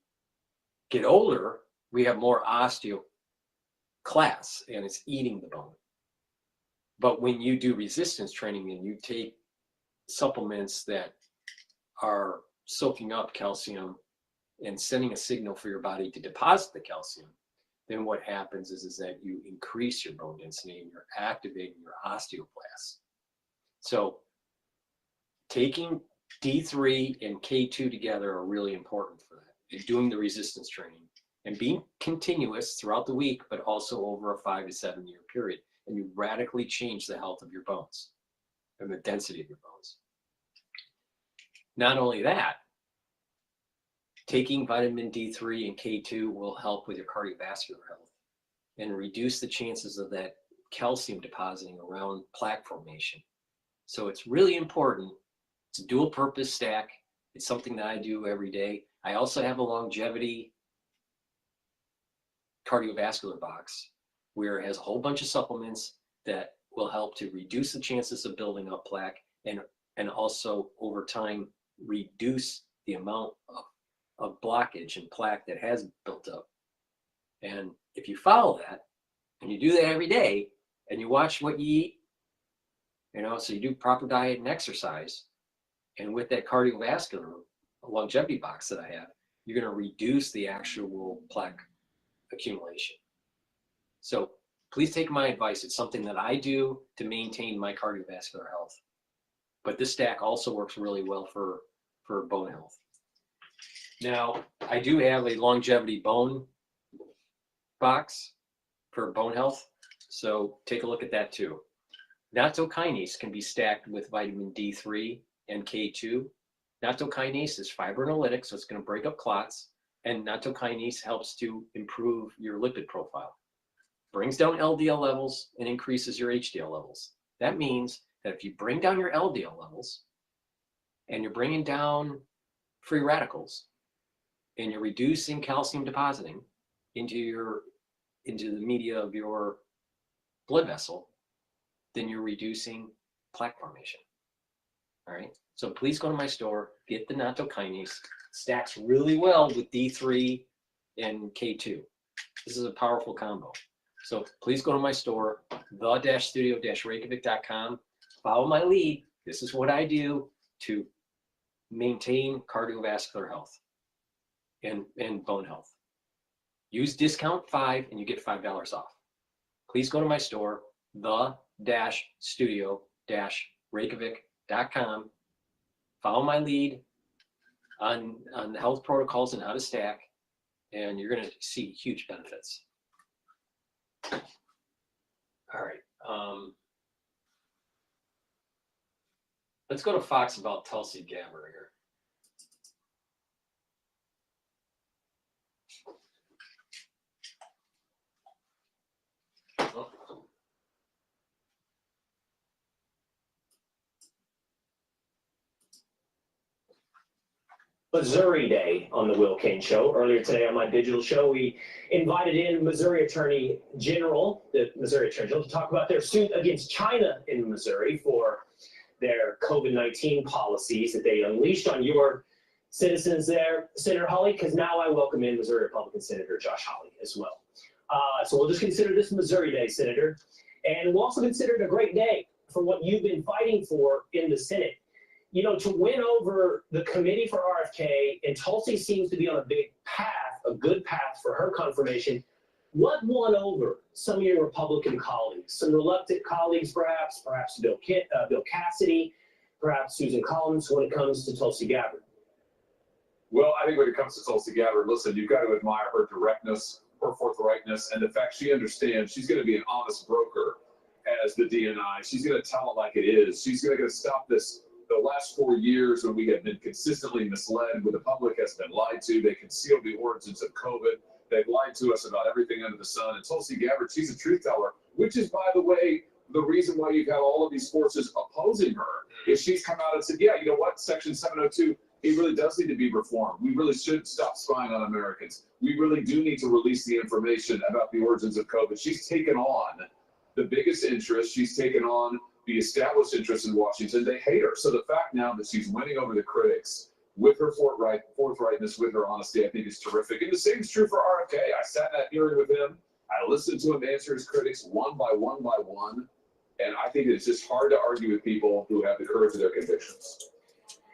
S1: get older, we have more osteoclasts and it's eating the bone. But when you do resistance training and you take supplements that are soaking up calcium and sending a signal for your body to deposit the calcium, then what happens is that you increase your bone density and you're activating your osteoblasts. So taking D3 and K2 together are really important for that, and doing the resistance training and being continuous throughout the week, but also over a 5 to 7 year period. And you radically change the health of your bones and the density of your bones. Not only that, taking vitamin D3 and K2 will help with your cardiovascular health and reduce the chances of that calcium depositing around plaque formation. So it's really important. It's a dual purpose stack. It's something that I do every day. I also have a longevity cardiovascular box where it has a whole bunch of supplements that will help to reduce the chances of building up plaque and also over time reduce the amount of blockage and plaque that has built up. And if you follow that and you do that every day and you watch what you eat, so you do proper diet and exercise, and with that cardiovascular longevity box that I have, you're going to reduce the actual plaque accumulation. So please take my advice. It's something that I do to maintain my cardiovascular health. But this stack also works really well for bone health. Now, I do have a longevity bone box for bone health. So take a look at that too. Nattokinase can be stacked with vitamin D3 and K2. Nattokinase is fibrinolytic, so it's going to break up clots. And nattokinase helps to improve your lipid profile. Brings down LDL levels and increases your HDL levels. That means that if you bring down your LDL levels and you're bringing down free radicals and you're reducing calcium depositing into the media of your blood vessel, then you're reducing plaque formation. All right. So please go to my store, get the nattokinase. Stacks really well with D3 and K2. This is a powerful combo. So please go to my store, the-studio-reykjavik.com. Follow my lead. This is what I do to maintain cardiovascular health and bone health. Use discount 5 and you get $5 off. Please go to my store, the-studio-reykjavik.com. Follow my lead on the health protocols and how to stack, and you're going to see huge benefits. All right. Let's go to Fox about Tulsi Gabbard here.
S2: Missouri Day on the Will Kane Show. Earlier today on my digital show, we invited in Missouri Attorney General, the Missouri Attorney General, to talk about their suit against China in Missouri for their COVID-19 policies that they unleashed on your citizens there, Senator Hawley, because now I welcome in Missouri Republican Senator Josh Hawley as well. So we'll just consider this Missouri Day, Senator. And we'll also consider it a great day for what you've been fighting for in the Senate. To win over the committee for RFK, and Tulsi seems to be on a big path, a good path for her confirmation. What won over some of your Republican colleagues, some reluctant colleagues perhaps Bill Cassidy, perhaps Susan Collins when it comes to Tulsi Gabbard?
S10: Well, I think when it comes to Tulsi Gabbard, listen, you've got to admire her directness, her forthrightness, and the fact she understands she's going to be an honest broker as the DNI. She's going to tell it like it is. She's going to stop this. The last 4 years when we have been consistently misled, where the public has been lied to, they concealed the origins of COVID. They've lied to us about everything under the sun. And Tulsi Gabbard, she's a truth teller, which is, by the way, the reason why you've got all of these forces opposing her, is she's come out and said, yeah, you know what, Section 702, it really does need to be reformed. We really should stop spying on Americans. We really do need to release the information about the origins of COVID. She's taken on the biggest interest. She's taken on the established interest in Washington. They hate her. So the fact now that she's winning over the critics with her forthrightness, with her honesty, I think is terrific. And the same is true for RFK. I sat in that hearing with him. I listened to him answer his critics one by one by one. And I think it's just hard to argue with people who have the courage of their convictions.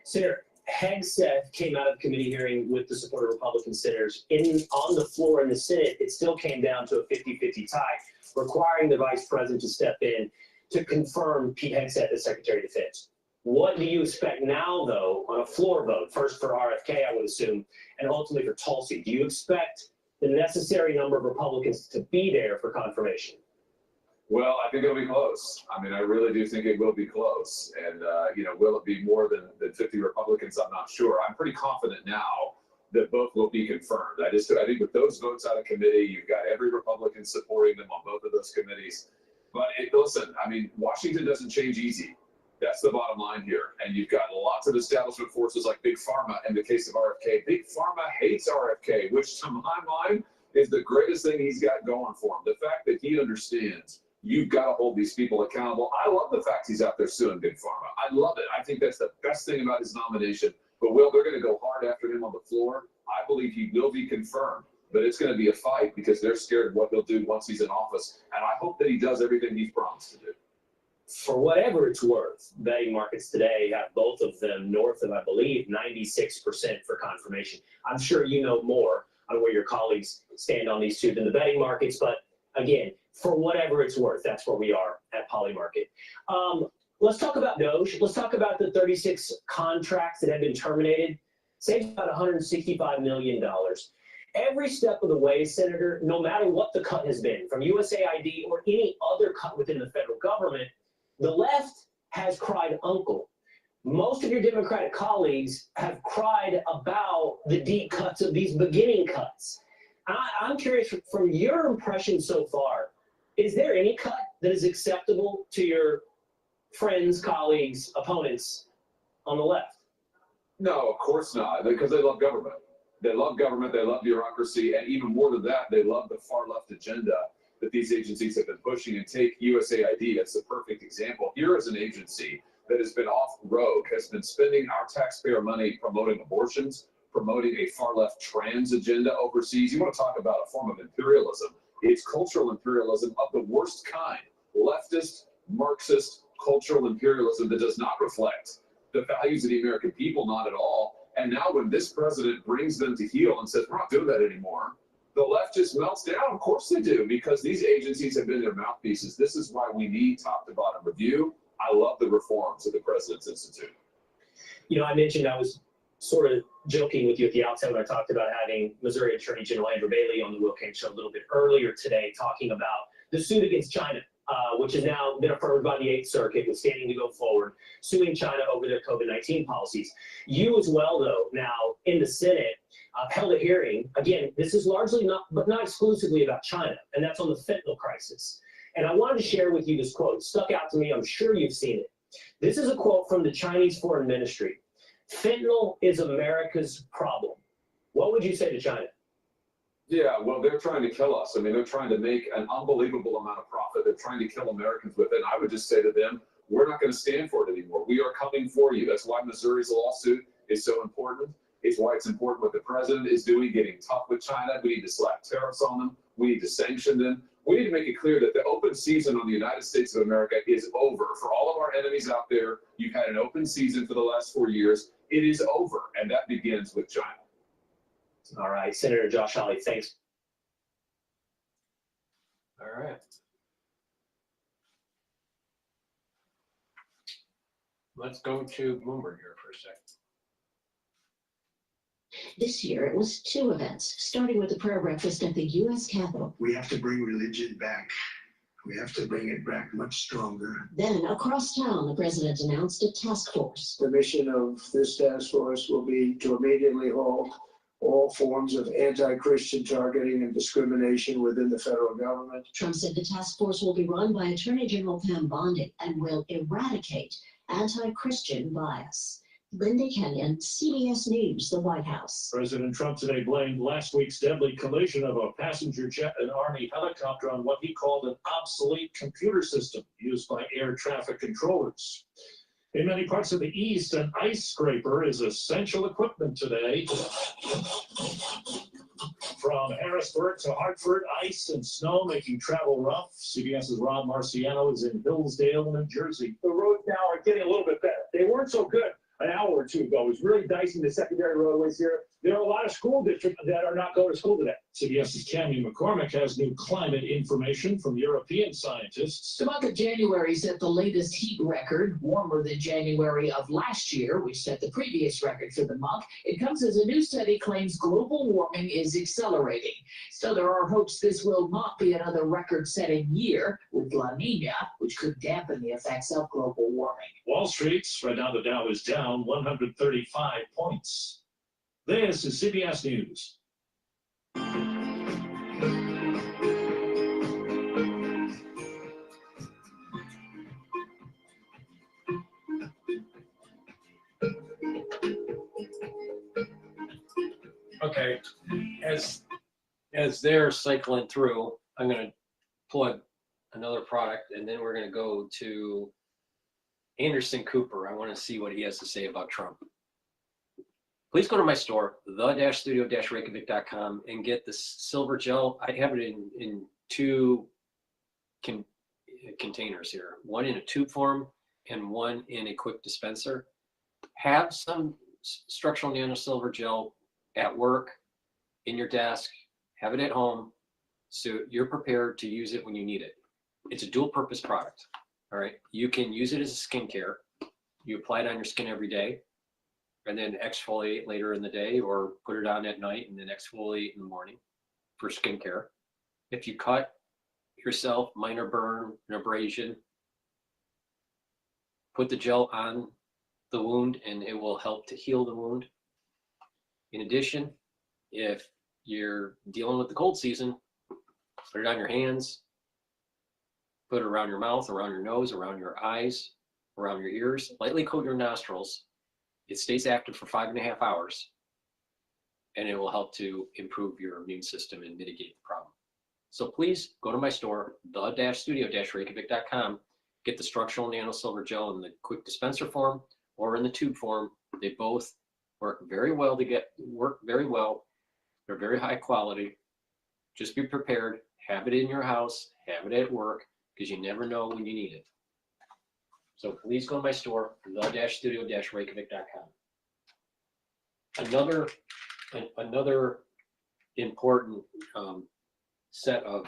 S2: Senator Hegseth came out of the committee hearing with the support of Republican senators. On the floor in the Senate, it still came down to a 50-50 tie, requiring the vice president to step in to confirm Pete Hegseth as Secretary of Defense. What do you expect now, though, on a floor vote? First for RFK, I would assume, and ultimately for Tulsi. Do you expect the necessary number of Republicans to be there for confirmation?
S10: Well, I think it'll be close. I mean, I really do think it will be close. And, will it be more than 50 Republicans? I'm not sure. I'm pretty confident now that both will be confirmed. I think with those votes out of committee, you've got every Republican supporting them on both of those committees. But listen, I mean, Washington doesn't change easy. That's the bottom line here. And you've got lots of establishment forces like Big Pharma in the case of RFK. Big Pharma hates RFK, which to my mind is the greatest thing he's got going for him. The fact that he understands you've got to hold these people accountable. I love the fact he's out there suing Big Pharma. I love it. I think that's the best thing about his nomination. But, Will, they're going to go hard after him on the floor. I believe he will be confirmed. But it's going to be a fight because they're scared of what he'll do once he's in office. And I hope that he does everything he's promised to do.
S2: For whatever it's worth, betting markets today have both of them north of, I believe, 96% for confirmation. I'm sure you know more on where your colleagues stand on these two than the betting markets. But, again, for whatever it's worth, that's where we are at Polymarket. Let's talk about Doge. Let's talk about the 36 contracts that have been terminated. Saves about $165 million. Every step of the way, Senator, no matter what the cut has been, from USAID or any other cut within the federal government, the left has cried uncle. Most of your Democratic colleagues have cried about the deep cuts of these beginning cuts. I'm curious, from your impression so far, is there any cut that is acceptable to your friends, colleagues, opponents on the left?
S10: No, of course not, because they love government. They love government, they love bureaucracy, and even more than that, they love the far left agenda that these agencies have been pushing. And take USAID, that's the perfect example. Here is an agency that has been off road, has been spending our taxpayer money promoting abortions, promoting a far left trans agenda overseas. You want to talk about a form of imperialism. It's cultural imperialism of the worst kind. Leftist, Marxist, cultural imperialism that does not reflect the values of the American people, not at all. And now when this president brings them to heel and says, we're not doing that anymore, the left just melts down. Of course they do, because these agencies have been their mouthpieces. This is why we need top to bottom review. I love the reforms of the President's Institute.
S2: I mentioned I was sort of joking with you at the outset when I talked about having Missouri Attorney General Andrew Bailey on the Will Cain Show a little bit earlier today, talking about the suit against China, which has now been affirmed by the 8th Circuit, with standing to go forward, suing China over their COVID-19 policies. You as well, though, now in the Senate, held a hearing. Again, this is largely not, but not exclusively about China, and that's on the fentanyl crisis. And I wanted to share with you this quote. It stuck out to me. I'm sure you've seen it. This is a quote from the Chinese Foreign Ministry. Fentanyl is America's problem. What would you say to China?
S10: Yeah, well, they're trying to kill us. I mean, they're trying to make an unbelievable amount of profit. They're trying to kill Americans with it. And I would just say to them, we're not going to stand for it anymore. We are coming for you. That's why Missouri's lawsuit is so important. It's why it's important what the president is doing, getting tough with China. We need to slap tariffs on them. We need to sanction them. We need to make it clear that the open season on the United States of America is over. For all of our enemies out there, you've had an open season for the last 4 years. It is over, and that begins with China.
S2: All right, Senator Josh Hawley, thanks.
S1: All right. Let's go to Bloomberg here for a second.
S9: This year, it was 2 events, starting with the prayer breakfast at the U.S. Capitol.
S19: We have to bring religion back. We have to bring it back much stronger.
S9: Then, across town, the president announced a task force.
S15: The mission of this task force will be to immediately halt all forms of anti-Christian targeting and discrimination within the federal government.
S9: Trump said the task force will be run by Attorney General Pam Bondi and will eradicate anti-Christian bias. Linda Kenyon, CBS News, the White House.
S20: President Trump today blamed last week's deadly collision of a passenger jet and Army helicopter on what he called an obsolete computer system used by air traffic controllers. In many parts of the East, an ice scraper is essential equipment today. From Harrisburg to Hartford, ice and snow making travel rough. CBS's Rob Marciano is in Hillsdale, New Jersey.
S14: The roads now are getting a little bit better. They weren't so good an hour or two ago. It was really dicey the secondary roadways here. There are a lot of school districts that are not going to school today.
S20: CBS's Cammy McCormick has new climate information from European scientists.
S22: The month of January set the latest heat record, warmer than January of last year, which set the previous record for the month. It comes as a new study claims global warming is accelerating. So there are hopes this will not be another record-setting year with La Nina, which could dampen the effects of global warming.
S20: Wall Street, right now the Dow is down 135 points. This is CBS News.
S1: Okay, as they're cycling through, I'm going to plug another product, and then we're going to go to Anderson Cooper. I want to see what he has to say about Trump. Please go to my store, the-studio-reykjavik.com, and get the silver gel. I have it in 2 containers here, one in a tube form and one in a quick dispenser. Have some structural nano silver gel at work, in your desk, have it at home, so you're prepared to use it when you need it. It's a dual purpose product, all right? You can use it as a skincare. You apply it on your skin every day, and then exfoliate later in the day, or put it on at night and then exfoliate in the morning for skincare. If you cut yourself, minor burn, an abrasion, put the gel on the wound and it will help to heal the wound. In addition, if you're dealing with the cold season, put it on your hands, put it around your mouth, around your nose, around your eyes, around your ears, lightly coat your nostrils. It stays active for 5.5 hours, and it will help to improve your immune system and mitigate the problem. So please go to my store, the-studio-reykjavik.com, get the structural nano silver gel in the quick dispenser form or in the tube form. They both work very well They're very high quality. Just be prepared. Have it in your house, have it at work, because you never know when you need it. So please go to my store, the-studio-reykjavik.com. Another important set of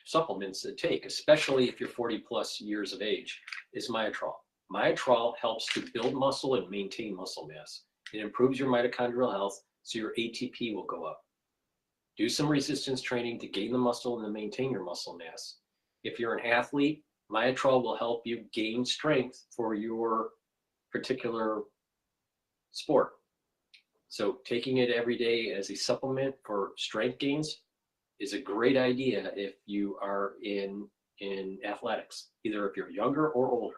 S1: supplements to take, especially if you're 40 plus years of age, is Myotrol. Myotrol helps to build muscle and maintain muscle mass. It improves your mitochondrial health, so your ATP will go up. Do some resistance training to gain the muscle and to maintain your muscle mass. If you're an athlete, Myotrol will help you gain strength for your particular sport. So taking it every day as a supplement for strength gains is a great idea if you are in athletics, either if you're younger or older.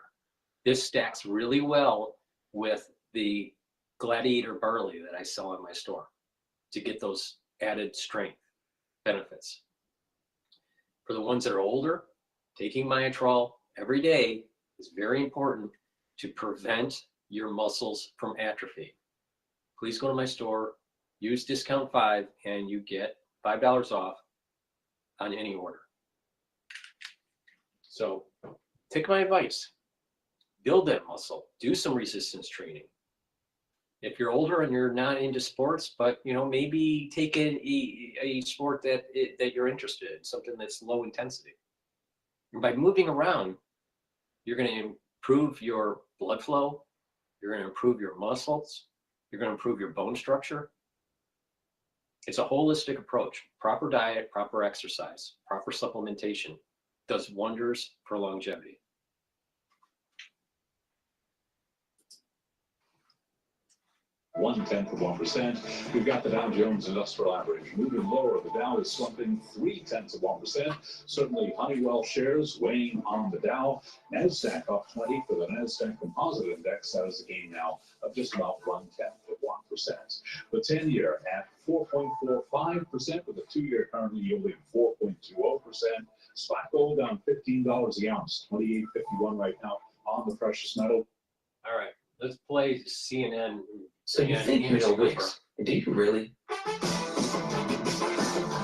S1: This stacks really well with the Gladiator barley that I sell in my store to get those added strength benefits. For the ones that are older, taking Myotrol every day is very important to prevent your muscles from atrophy. Please go to my store, use discount 5, and you get $5 off on any order. So take my advice, build that muscle, do some resistance training. If you're older and you're not into sports, but maybe take a sport that you're interested in, something that's low intensity. And by moving around, you're going to improve your blood flow. You're going to improve your muscles. You're going to improve your bone structure. It's a holistic approach. Proper diet, proper exercise, proper supplementation does wonders for longevity.
S10: 0.1%. We've got the Dow Jones Industrial Average moving lower. The Dow is slumping 0.3%. Certainly Honeywell shares weighing on the Dow. NASDAQ up 20 for the NASDAQ Composite Index. That is a gain now of just about 0.1%. The 10-year at 4.45%, with the 2-year currently yielding 4.20%. Spot gold down $15 the ounce, 28.51 right now on the precious metal.
S1: All right, let's play CNN.
S4: So you think you know Wix? Do you really?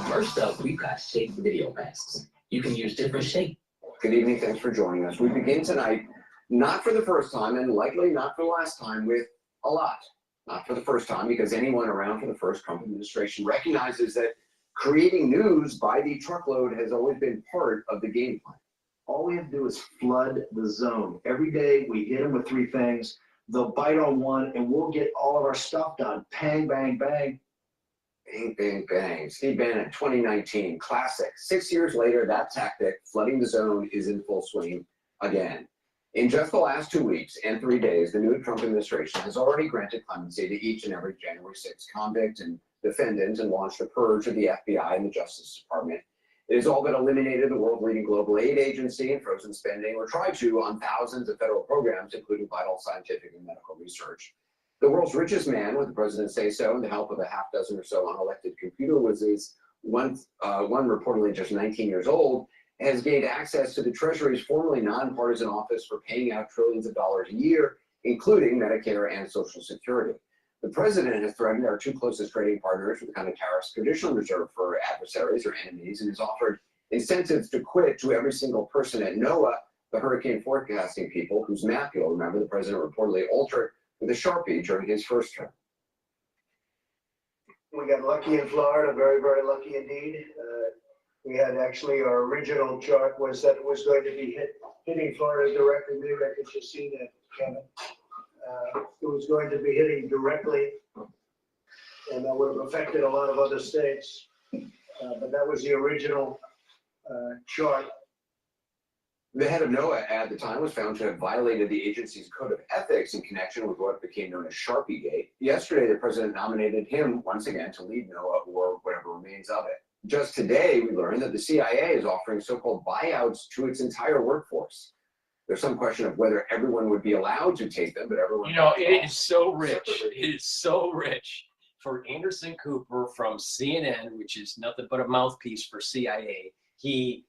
S4: First up, we've got shape video masks. You can use different shape.
S5: Good evening, thanks for joining us. We begin tonight, not for the first time, and likely not for the last time, with a lot. Not for the first time, because anyone around for the first Trump administration recognizes that creating news by the truckload has always been part of the game plan.
S17: All we have to do is flood the zone. Every day we hit them with 3 things. They'll bite on one and we'll get all of our stuff done. Bang, bang, bang.
S5: Bang, bang, bang. Steve Bannon, 2019, classic. 6 years later, that tactic, flooding the zone, is in full swing again. In just the last 2 weeks and 3 days, the new Trump administration has already granted clemency to each and every January 6th convict and defendant and launched a purge of the FBI and the Justice Department. It has all but eliminated the world-leading global aid agency and frozen spending, or tried to, on thousands of federal programs, including vital scientific and medical research. The world's richest man, with the president say so, and the help of a half dozen or so unelected computer whizzes, one reportedly just 19 years old, has gained access to the Treasury's formerly nonpartisan office for paying out trillions of dollars a year, including Medicare and Social Security. The president has threatened our 2 closest trading partners with the kind of tariffs traditionally reserved for adversaries or enemies, and has offered incentives to quit to every single person at NOAA, the hurricane forecasting people, whose map, you'll remember, the president reportedly altered with a Sharpie during his first term.
S19: We got lucky in Florida, very, very lucky indeed. We had actually, our original chart was that it was going to be hitting Florida directly. Maybe I could just see that, Kevin. It was going to be hitting directly, and that would have affected a lot of other states. But that was the original chart.
S5: The head of NOAA at the time was found to have violated the agency's code of ethics in connection with what became known as Sharpie Gate. Yesterday, the president nominated him once again to lead NOAA, or whatever remains of it. Just today, we learned that the CIA is offering so-called buyouts to its entire workforce. There's some question of whether everyone would be allowed to take them, but everyone.
S1: You know, it is so rich. It is so rich for Anderson Cooper from CNN, which is nothing but a mouthpiece for CIA. He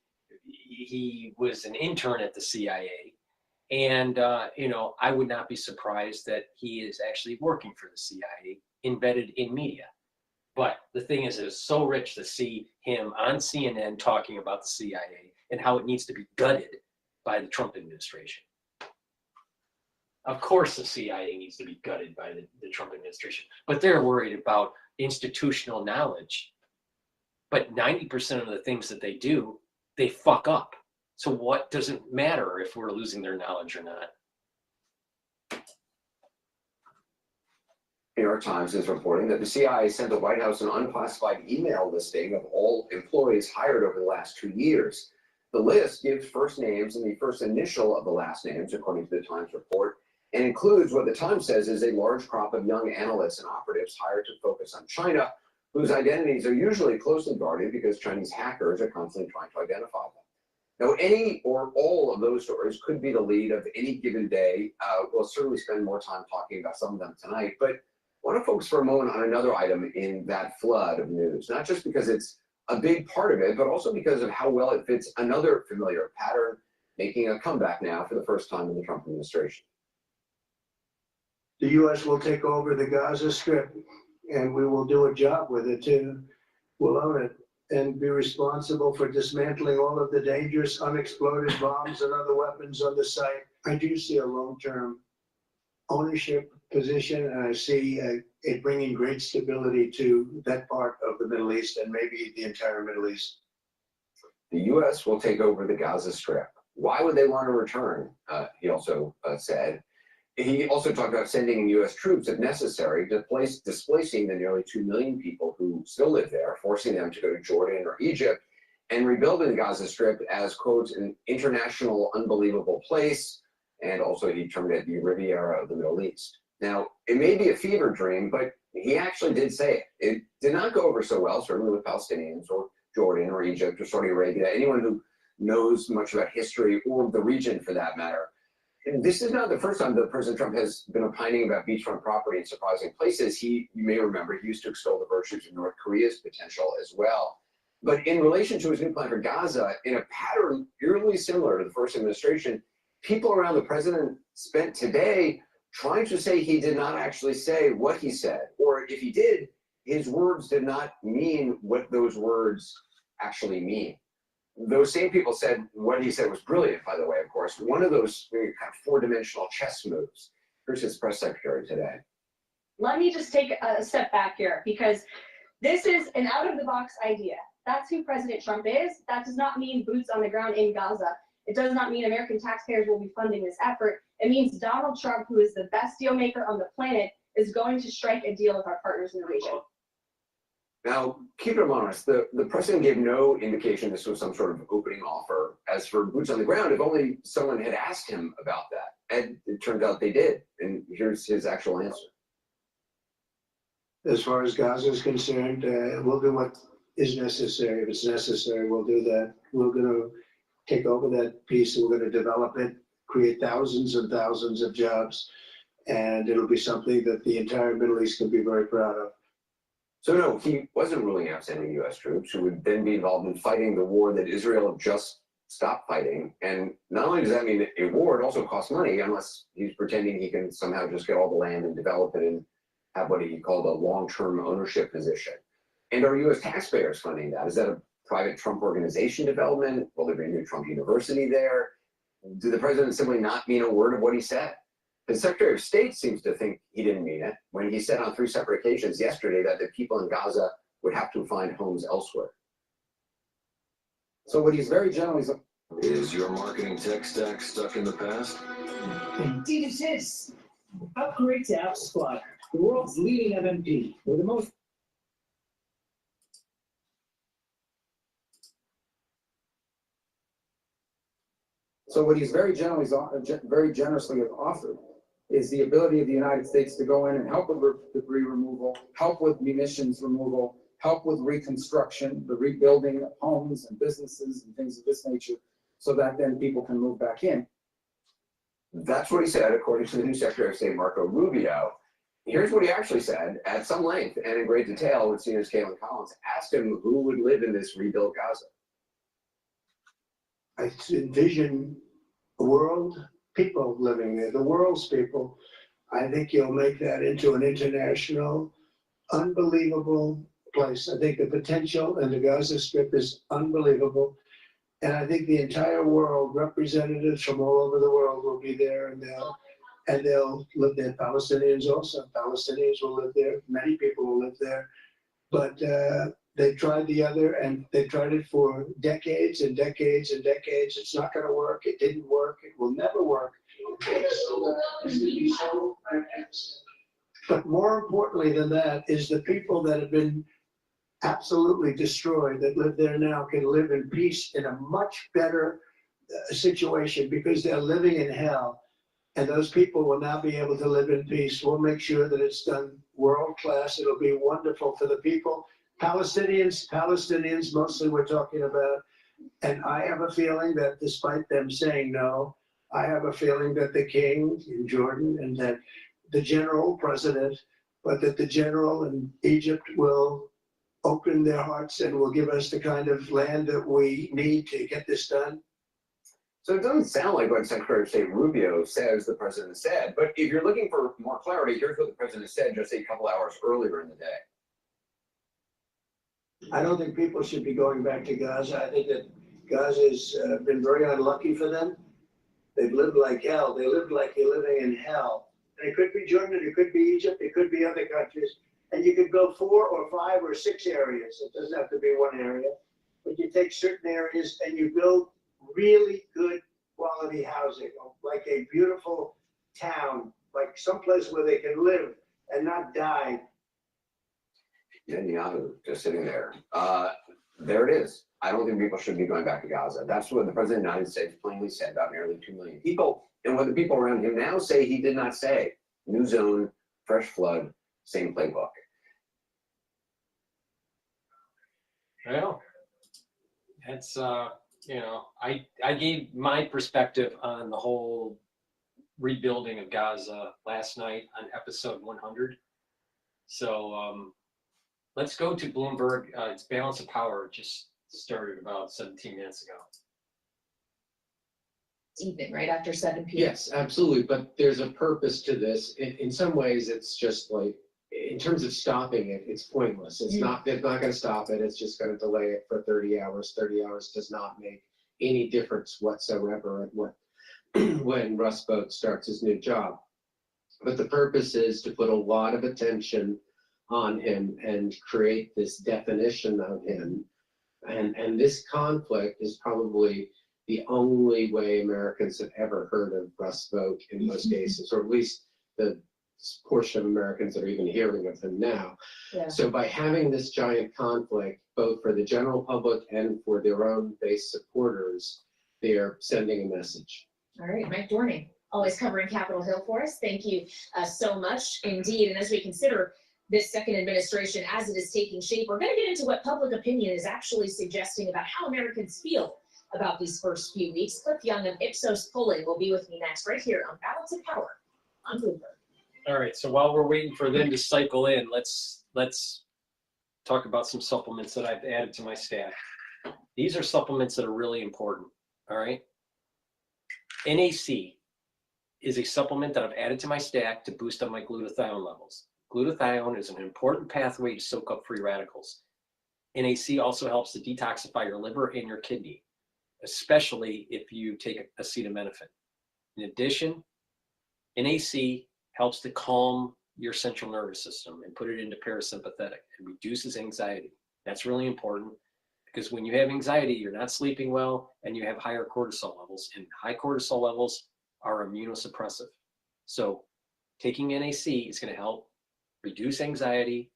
S1: was an intern at the CIA, and you know, I would not be surprised that he is actually working for the CIA, embedded in media. But the thing is, it's so rich to see him on CNN talking about the CIA and how it needs to be gutted by the Trump administration. Of course, the CIA needs to be gutted by the Trump administration, but they're worried about institutional knowledge. But 90% of the things that they do, they fuck up. So what does it matter if we're losing their knowledge or not?
S5: New York Times is reporting that the CIA sent the White House an unclassified email listing of all employees hired over the last 2 years. The list gives first names and the first initial of the last names, according to the Times report, and includes what the Times says is a large crop of young analysts and operatives hired to focus on China, whose identities are usually closely guarded because Chinese hackers are constantly trying to identify them. Now, any or all of those stories could be the lead of any given day. We'll certainly spend more time talking about some of them tonight, but I want to focus for a moment on another item in that flood of news, not just because it's a big part of it, but also because of how well it fits another familiar pattern, making a comeback now for the first time in the Trump administration.
S19: The U.S. will take over the Gaza Strip, and we will do a job with it too. We'll own it and be responsible for dismantling all of the dangerous unexploded bombs and other weapons on the site. I do see a long-term ownership position, and I see it bringing great stability to that part of the Middle East and maybe the entire Middle East.
S5: The U.S. will take over the Gaza Strip. Why would they want to return? He also said. he also talked about sending U.S. troops if necessary, displacing the nearly 2 million people who still live there, forcing them to go to Jordan or Egypt, and rebuilding the Gaza Strip as, quote, an international unbelievable place. And also he termed it the Riviera of the Middle East. Now, it may be a fever dream, but he actually did say it. It did not go over so well, certainly with Palestinians or Jordan or Egypt or Saudi Arabia, anyone who knows much about history or the region for that matter. And this is not the first time that President Trump has been opining about beachfront property in surprising places. You may remember, he used to extol the virtues of North Korea's potential as well. But in relation to his new plan for Gaza, in a pattern eerily similar to the first administration, people around the president spent today trying to say he did not actually say what he said, or if he did, his words did not mean what those words actually mean. Those same people said what he said was brilliant, by the way, of course. One of those kind of four-dimensional chess moves. Here's his press secretary today.
S3: Let me just take a step back here, because this is an out-of-the-box idea. That's who President Trump is. That does not mean boots on the ground in Gaza. It does not mean American taxpayers will be funding this effort. It means Donald Trump, who is the best deal maker on the planet, is going to strike a deal with our partners in the region.
S5: Now, keep it honest, the president gave no indication this was some sort of opening offer. As for boots on the ground, if only someone had asked him about that. And it turned out they did. And here's his actual answer.
S19: As far as Gaza is concerned, we'll do what is necessary. If it's necessary, we'll do that. We're going to take over that piece and we're going to develop it, create thousands and thousands of jobs, and it'll be something that the entire Middle East can be very proud of.
S5: So no, he wasn't ruling out sending U.S. troops who would then be involved in fighting the war that Israel just stopped fighting. And not only does that mean a war, it also costs money, unless he's pretending he can somehow just get all the land and develop it and have what he called a long-term ownership position. And are U.S. taxpayers funding that? Is that a private Trump organization development? Will there be a new Trump university there? Did the president simply not mean a word of what he said? The Secretary of State seems to think he didn't mean it when he said on 3 separate occasions yesterday that the people in Gaza would have to find homes elsewhere. So what he's very generally...
S6: Is your marketing tech stack stuck in the past?
S12: Indeed it is. Upgrade to AppSpot, the world's leading MMP, with the most...
S16: So what he's very generously offered is the ability of the United States to go in and help with debris removal, help with munitions removal, help with reconstruction, the rebuilding of homes and businesses and things of this nature, so that then people can move back in.
S5: That's what he said, according to the new Secretary of State, Marco Rubio. Here's what he actually said at some length and in great detail when CNN's Caitlin Collins asked him who would live in this rebuilt Gaza.
S19: I envision world people living there, the world's people. I think you'll make that into an international, unbelievable place. I think the potential in the Gaza Strip is unbelievable. And I think the entire world, representatives from all over the world will be there, and they'll live there. Palestinians also. Palestinians will live there. Many people will live there. But they tried the other, and they tried it for decades and decades and decades. It's not going to work. It didn't work. It will never work. But more importantly than that is the people that have been absolutely destroyed that live there now can live in peace in a much better situation, because they're living in hell. And those people will now be able to live in peace. We'll make sure that it's done world class. It'll be wonderful for the people. Palestinians mostly we're talking about. And I have a feeling that despite them saying no, I have a feeling that the king in Jordan and that the general president, but that the general in Egypt will open their hearts and will give us the kind of land that we need to get this done.
S5: So it doesn't sound like what Secretary of State Rubio says the president said, but if you're looking for more clarity, here's what the president said just a couple hours earlier in the day.
S19: I don't think people should be going back to Gaza. I think that Gaza's been very unlucky for them. They've lived like hell. They lived like you're living in hell. And it could be Jordan, it could be Egypt, it could be other countries. And you could go 4 or 5 or 6 areas. It doesn't have to be one area. But you take certain areas and you build really good quality housing, like a beautiful town, like someplace where they can live and not die.
S5: Netanyahu just sitting there. There it is. I don't think people should be going back to Gaza. That's what the President of the United States plainly said about nearly 2 million people. And what the people around him now say he did not say. New zone, fresh flood, same playbook.
S1: Well, that's, you know, I gave my perspective on the whole rebuilding of Gaza last night on episode 100. So let's go to Bloomberg. Its balance of power just started about 17 minutes ago.
S7: Evening, right after 7 p.m.
S11: Yes, absolutely. But there's a purpose to this. In some ways, it's just like, in terms of stopping it, it's pointless. It's not, they're not going to stop it. It's just going to delay it for 30 hours. 30 hours does not make any difference whatsoever at what, when Russ Vought starts his new job. But the purpose is to put a lot of attention on him and create this definition of him. And this conflict is probably the only way Americans have ever heard of Russ Vought in most cases, or at least the portion of Americans that are even hearing of him now.
S7: Yeah.
S11: So by having this giant conflict, both for the general public and for their own base supporters, they're sending a message.
S7: All right, Mike Dorning, always covering Capitol Hill for us. Thank you so much indeed. And as we consider this second administration as it is taking shape, we're going to get into what public opinion is actually suggesting about how Americans feel about these first few weeks. Cliff Young of Ipsos Polling will be with me next, right here on Balance of Power on Bloomberg.
S1: All right, so while we're waiting for them to cycle in, let's talk about some supplements that I've added to my stack. These are supplements that are really important, all right? NAC is a supplement that I've added to my stack to boost up my glutathione levels. Glutathione is an important pathway to soak up free radicals. NAC also helps to detoxify your liver and your kidney, especially if you take acetaminophen. In addition, NAC helps to calm your central nervous system and put it into parasympathetic. It reduces anxiety. That's really important because when you have anxiety, you're not sleeping well and you have higher cortisol levels, and high cortisol levels are immunosuppressive. So taking NAC is going to help reduce anxiety,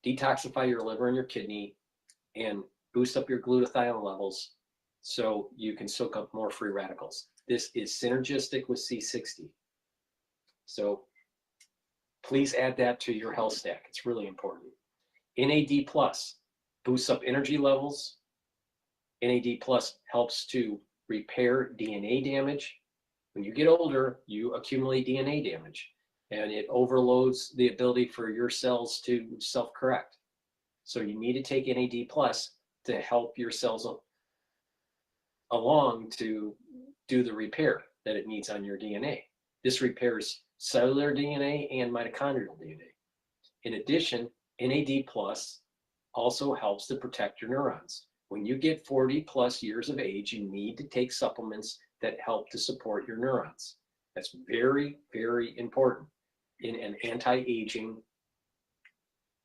S1: detoxify your liver and your kidney, and boost up your glutathione levels so you can soak up more free radicals. This is synergistic with C60. So please add that to your health stack. It's really important. NAD plus boosts up energy levels. NAD plus helps to repair DNA damage. When you get older, you accumulate DNA damage, and it overloads the ability for your cells to self-correct. So you need to take NAD plus to help your cells along to do the repair that it needs on your DNA. This repairs cellular DNA and mitochondrial DNA. In addition, NAD plus also helps to protect your neurons. When you get 40 plus years of age, you need to take supplements that help to support your neurons. That's very, very important in an anti-aging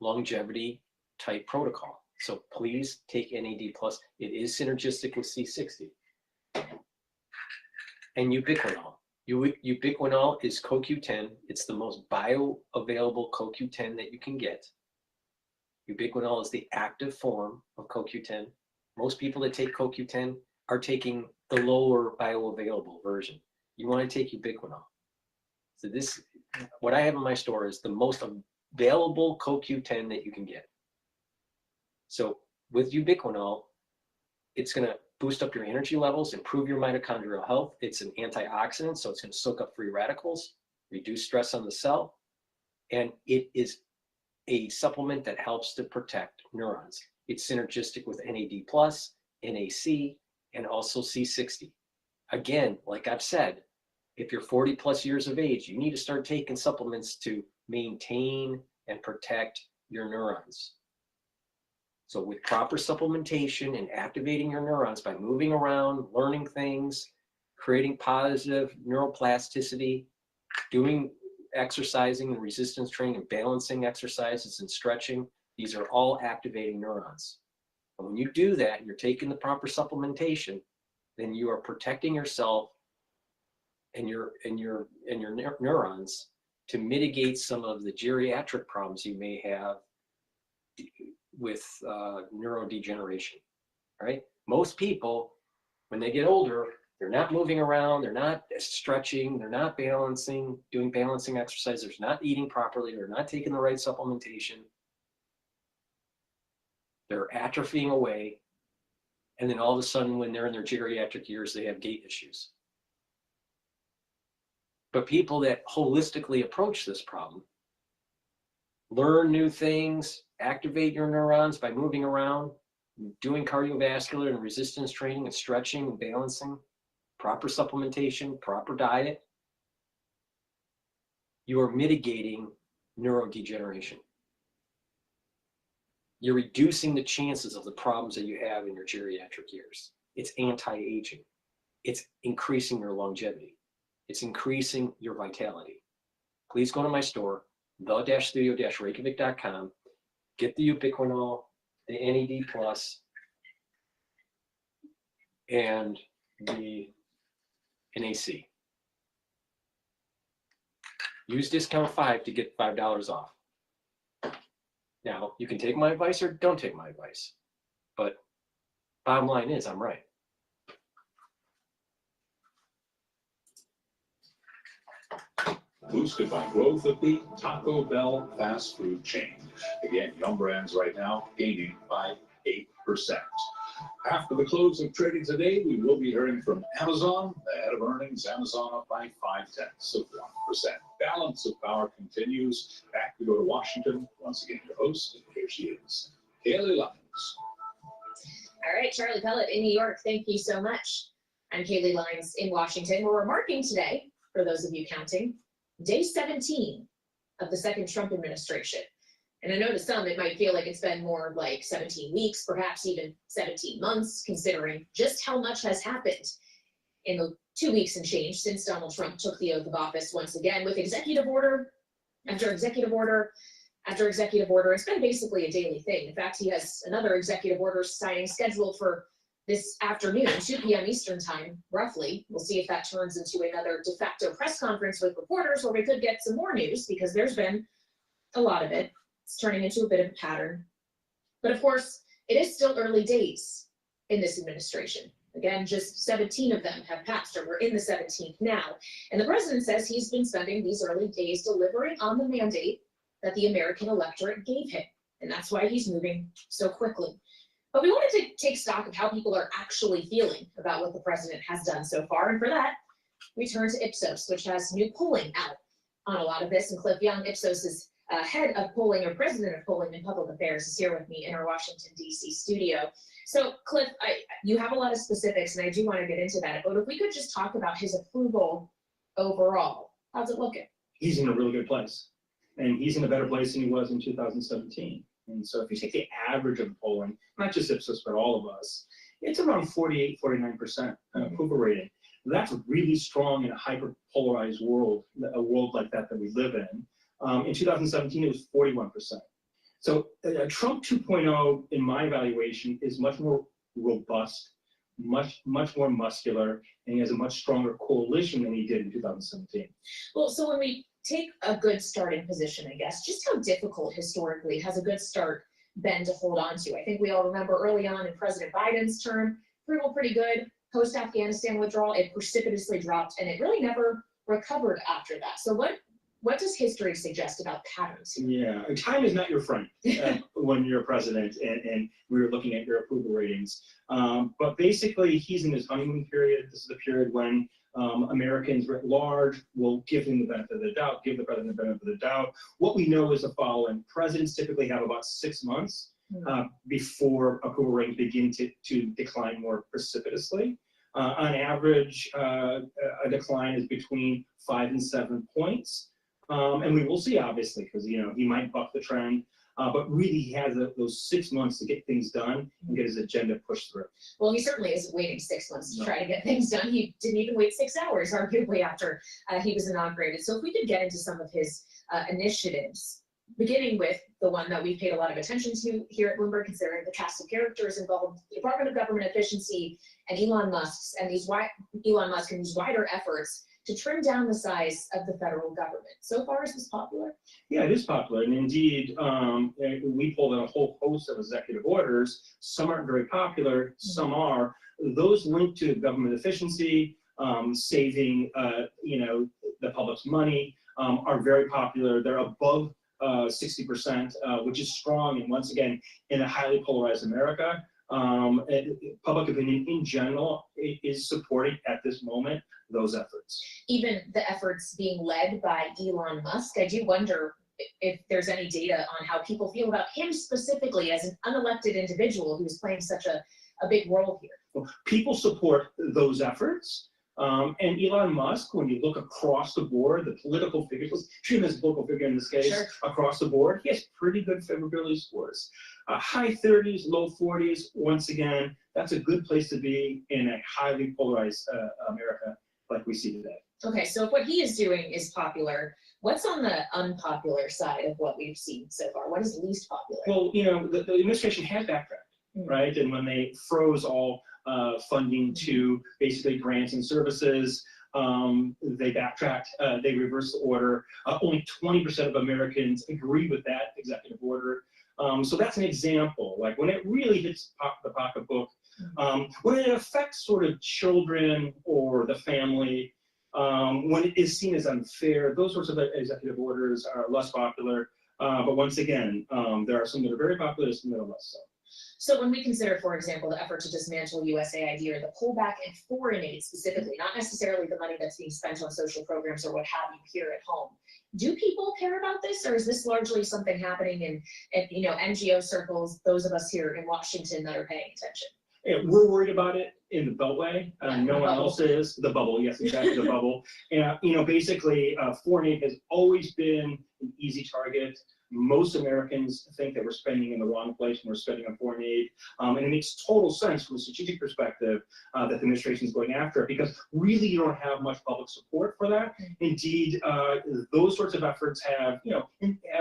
S1: longevity type protocol. So please take NAD plus. It is synergistic with C60. And ubiquinol. Ubiquinol is CoQ10. It's the most bioavailable CoQ10 that you can get. Ubiquinol is the active form of CoQ10. Most people that take CoQ10 are taking the lower bioavailable version. You want to take ubiquinol. So this, what I have in my store is the most available CoQ10 that you can get. So with ubiquinol, it's going to boost up your energy levels, improve your mitochondrial health. It's an antioxidant, so it's going to soak up free radicals, reduce stress on the cell, and it is a supplement that helps to protect neurons. It's synergistic with NAD+, NAC, and also C60. Again, like I've said, if you're 40 plus years of age, you need to start taking supplements to maintain and protect your neurons. So with proper supplementation and activating your neurons by moving around, learning things, creating positive neuroplasticity, doing exercising and resistance training and balancing exercises and stretching, these are all activating neurons. And when you do that and you're taking the proper supplementation, then you are protecting yourself and your neurons to mitigate some of the geriatric problems you may have with neurodegeneration, right? Most people, when they get older, they're not moving around, they're not stretching, they're not balancing, doing balancing exercise, they're not eating properly, they're not taking the right supplementation. They're atrophying away. And then all of a sudden, when they're in their geriatric years, they have gait issues. But people that holistically approach this problem, learn new things, activate your neurons by moving around, doing cardiovascular and resistance training and stretching and balancing, proper supplementation, proper diet, you are mitigating neurodegeneration. You're reducing the chances of the problems that you have in your geriatric years. It's anti-aging. It's increasing your longevity. It's increasing your vitality. Please go to my store, the-studio-reykjavik.com, get the ubiquinol, the NAD+, and the NAC. Use discount 5 to get $5 off. Now, you can take my advice or don't take my advice, but bottom line is I'm right.
S20: Boosted by growth of the Taco Bell fast food chain. Again, Yum Brands right now gaining by 8%. After the close of trading today, we will be hearing from Amazon. Ahead of earnings, Amazon up by 0.5%. Balance of power continues. Back to go to Washington. Once again, your host, and here she is, Kaylee Lyons.
S7: All right, Charlie Pellet in New York, thank you so much. I'm Kaylee Lyons in Washington, where we're marking today, for those of you counting, day 17 of the second Trump administration. And I know to some it might feel like it's been more like 17 weeks, perhaps even 17 months, considering just how much has happened in the 2 weeks and change since Donald Trump took the oath of office once again, with executive order after executive order after executive order. It's been basically a daily thing. In fact, he has another executive order signing scheduled for this afternoon, 2 p.m. Eastern time, roughly. We'll see if that turns into another de facto press conference with reporters, where we could get some more news, because there's been a lot of it. It's turning into a bit of a pattern. But of course, it is still early days in this administration. Again, just 17 of them have passed, or we're in the 17th now. And the president says he's been spending these early days delivering on the mandate that the American electorate gave him. And that's why he's moving so quickly. But we wanted to take stock of how people are actually feeling about what the president has done so far. And for that, we turn to Ipsos, which has new polling out on a lot of this. And Cliff Young, Ipsos's head of polling, or president of polling and public affairs, is here with me in our Washington, D.C. studio. So, Cliff, you have a lot of specifics, and I do want to get into that. But if we could just talk about his approval overall, how's it looking?
S8: He's in a really good place. And he's in a better place than he was in 2017. And so if you take the average of the polling, not just Ipsos, but all of us, it's around 48, 49% approval rating. That's really strong in a hyper-polarized world, a world like that we live in. In 2017, it was 41%. So Trump 2.0, in my evaluation, is much more robust, much more muscular, and he has a much stronger coalition than he did in 2017.
S7: Well, so when we take a good starting position, I guess, just how difficult historically has a good start been to hold on to? I think we all remember early on in President Biden's term, approval pretty good. Post-Afghanistan withdrawal, it precipitously dropped, and it really never recovered after that. So what does history suggest about patterns here?
S8: Yeah, time is not your friend when you're president, and we're looking at your approval ratings. But basically, he's in his honeymoon period. This is the period when Americans writ large will give him the benefit of the doubt, give the president the benefit of the doubt. What we know is the following. Presidents typically have about 6 months before approval ratings begin to decline more precipitously. On average, a decline is between 5 and 7 points. And we will see, obviously, because he might buck the trend. But really, he has those 6 months to get things done and get his agenda pushed through.
S7: Well, he certainly isn't waiting 6 months to try to get things done. He didn't even wait 6 hours, arguably, after he was inaugurated. So if we could get into some of his initiatives, beginning with the one that we've paid a lot of attention to here at Bloomberg, considering the cast of characters involved, the Department of Government Efficiency and Elon Musk and these wider efforts to trim down the size of the federal government. So far, is this popular?
S8: Yeah, it is popular, and indeed, we pulled in a whole host of executive orders. Some aren't very popular, some are. Those linked to government efficiency, saving, the public's money, are very popular. They're above 60%, which is strong, and once again, in a highly polarized America, public opinion in general is supporting at this moment those efforts.
S7: Even the efforts being led by Elon Musk, I do wonder if there's any data on how people feel about him specifically as an unelected individual who's playing such a big role here.
S8: Well, people support those efforts. And Elon Musk, when you look across the board, the political figures, let's treat him as a political figure in this case,
S7: Sure.
S8: across the board, he has pretty good favorability scores. High 30s, low 40s, once again, that's a good place to be in a highly polarized America like we see today.
S7: Okay, so if what he is doing is popular, what's on the unpopular side of what we've seen so far? What is least popular?
S8: Well, the administration has backtracked, right? And when they froze all funding to basically grants and services, they backtracked, they reversed the order. Only 20% of Americans agree with that executive order. So that's an example, like when it really hits the pocketbook, when it affects sort of children or the family, when it is seen as unfair, those sorts of executive orders are less popular. But once again, there are some that are very popular, some that are less so.
S7: So when we consider, for example, the effort to dismantle USAID or the pullback in foreign aid specifically, not necessarily the money that's being spent on social programs or what have you here at home, do people care about this, or is this largely something happening in NGO circles, those of us here in Washington that are paying attention?
S8: Yeah, we're worried about it in the Beltway. No one else is. The bubble, yes, exactly, the bubble. And basically, foreign aid has always been an easy target. Most Americans think that we're spending in the wrong place when we're spending on foreign aid. And it makes total sense from a strategic perspective that the administration is going after it, because really you don't have much public support for that. Indeed, those sorts of efforts have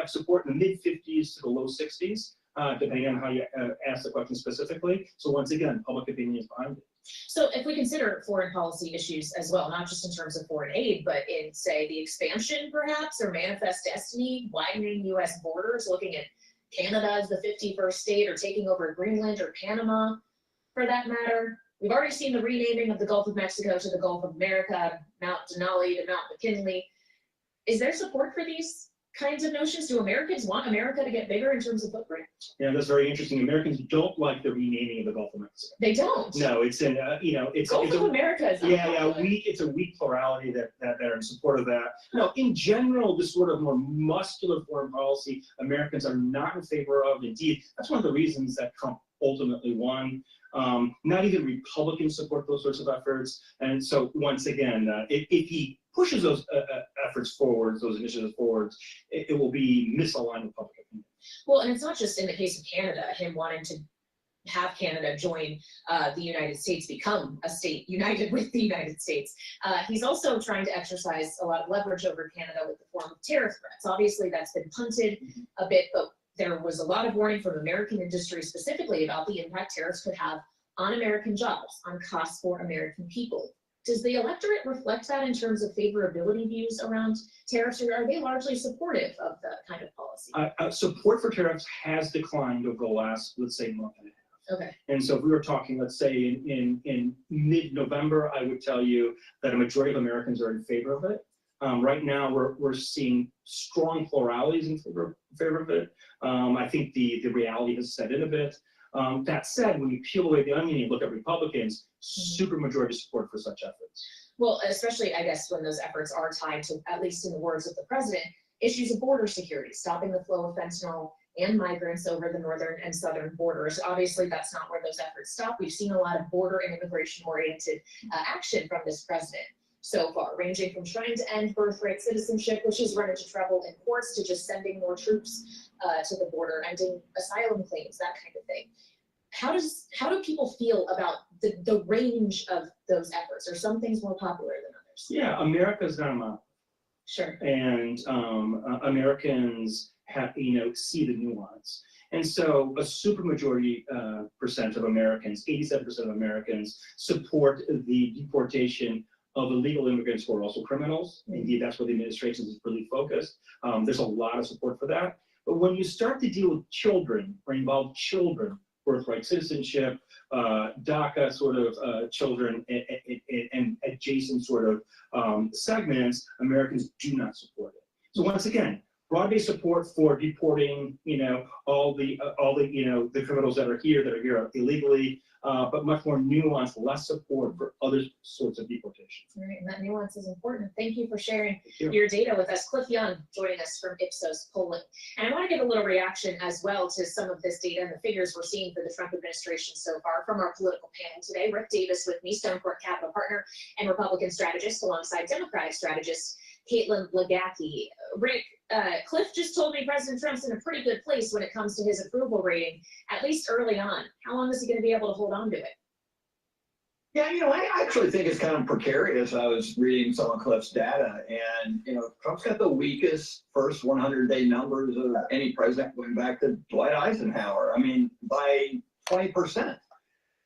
S8: support in the mid-50s to the low 60s. Depending on how you ask the question specifically. So once again, public opinion is behind it.
S7: So if we consider foreign policy issues as well, not just in terms of foreign aid, but in, say, the expansion perhaps, or manifest destiny, widening U.S. borders, looking at Canada as the 51st state, or taking over Greenland or Panama, for that matter. We've already seen the renaming of the Gulf of Mexico to the Gulf of America, Mount Denali to Mount McKinley. Is there support for these kinds of notions? Do Americans want America to get bigger in terms of footprint?
S8: Yeah, that's very interesting. Americans don't like the renaming of the Gulf of Mexico.
S7: They don't.
S8: No, it's in it's
S7: Gulf of America is
S8: it's a weak plurality that are in support of that. No, in general, this sort of more muscular foreign policy, Americans are not in favor of. Indeed, that's one of the reasons that Trump ultimately won. Not even Republicans support those sorts of efforts. And so once again, if he pushes those efforts forward, those initiatives forward, it will be misaligned with public opinion.
S7: Well, and it's not just in the case of Canada, him wanting to have Canada join the United States, become a state united with the United States. He's also trying to exercise a lot of leverage over Canada with the form of tariff threats. Obviously, that's been punted a bit, but there was a lot of warning from American industry specifically about the impact tariffs could have on American jobs, on costs for American people. Does the electorate reflect that in terms of favorability views around tariffs, or are they largely supportive of the kind of policy?
S8: Support for tariffs has declined over the last, let's say, month and a half.
S7: Okay.
S8: And so if we were talking, let's say, in mid-November, I would tell you that a majority of Americans are in favor of it. Right now, we're seeing strong pluralities in favor of it. I think the reality has set in a bit. That said, when you peel away the onion and you look at Republicans, supermajority support for such efforts.
S7: Well, especially, I guess, when those efforts are tied to, at least in the words of the president, issues of border security, stopping the flow of fentanyl and migrants over the northern and southern borders. Obviously, that's not where those efforts stop. We've seen a lot of border and immigration-oriented action from this president so far, ranging from trying to end birthright citizenship, which has run into trouble in courts, to just sending more troops to the border, ending asylum claims, that kind of thing. How do people feel about the range of those efforts? Are some things more popular than others?
S8: Yeah, America's not a monolith.
S7: Sure.
S8: And Americans have, see the nuance. And so a supermajority percent of Americans, 87% of Americans, support the deportation of illegal immigrants who are also criminals. Indeed, that's where the administration is really focused. There's a lot of support for that. But when you start to deal with children or involve children, birthright citizenship, DACA sort of children, and adjacent sort of segments, Americans do not support it. So once again, broad-based support for deporting, all the the criminals that are here illegally, but much more nuanced, less support for other sorts of deportations.
S7: Right, and that nuance is important. Thank you for sharing
S8: you.
S7: your data with us. Cliff Young joining us from Ipsos polling. And I want to give a little reaction as well to some of this data and the figures we're seeing for the Trump administration so far from our political panel today. Rick Davis with me, Stonecourt Capital partner and Republican strategist, alongside Democratic strategist Caitlin Legacki. Rick, Cliff just told me President Trump's in a pretty good place when it comes to his approval rating, at least early on. How long is he going to be able to hold on to it?
S13: Yeah, I actually think it's kind of precarious. I was reading some of Cliff's data, and, Trump's got the weakest first 100-day numbers of any president going back to Dwight Eisenhower. I mean, by 20%.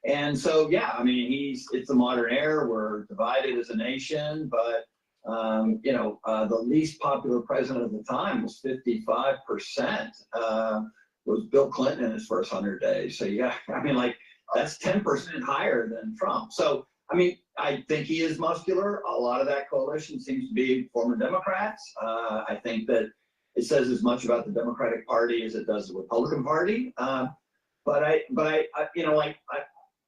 S13: And so, yeah, I mean, it's the modern era. We're divided as a nation, but the least popular president at the time was 55%, was Bill Clinton in his first 100 days. So that's 10% higher than Trump. So, I mean, I think he is muscular. A lot of that coalition seems to be former Democrats. I think that it says as much about the Democratic Party as it does the Republican Party. But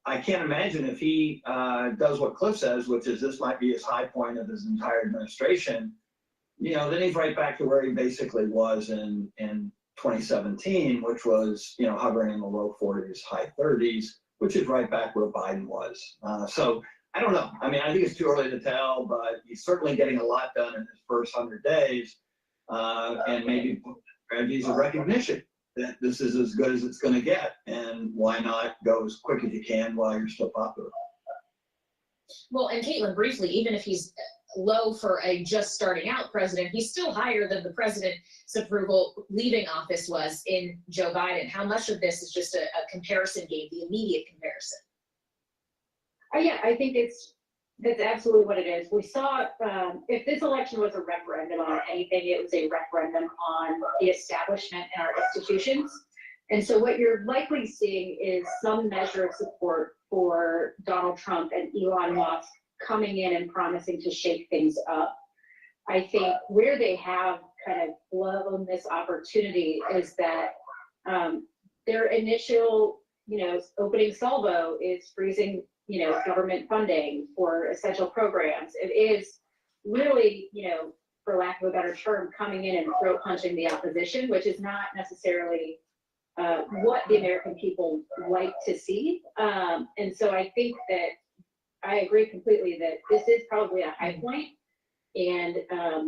S13: I can't imagine if he does what Cliff says, which is this might be his high point of his entire administration, then he's right back to where he basically was in 2017, which was, hovering in the low 40s, high 30s, which is right back where Biden was. So I don't know. I mean, I think it's too early to tell, but he's certainly getting a lot done in his first 100 days. And maybe strategies of recognition that this is as good as it's going to get, and why not go as quick as you can while you're still popular?
S7: Well, and Caitlin, briefly, even if he's low for a just starting out president, he's still higher than the president's approval leaving office was in Joe Biden. How much of this is just a comparison game, the immediate comparison?
S3: Yeah, I think that's absolutely what it is. We saw if this election was a referendum on anything, it was a referendum on the establishment and our institutions. And so what you're likely seeing is some measure of support for Donald Trump and Elon Musk coming in and promising to shake things up. I think where they have kind of blown this opportunity is that their initial, opening salvo is freezing government funding for essential programs. It is really, for lack of a better term, coming in and throat punching the opposition, which is not necessarily what the American people like to see. And so I think that I agree completely that this is probably a high point. And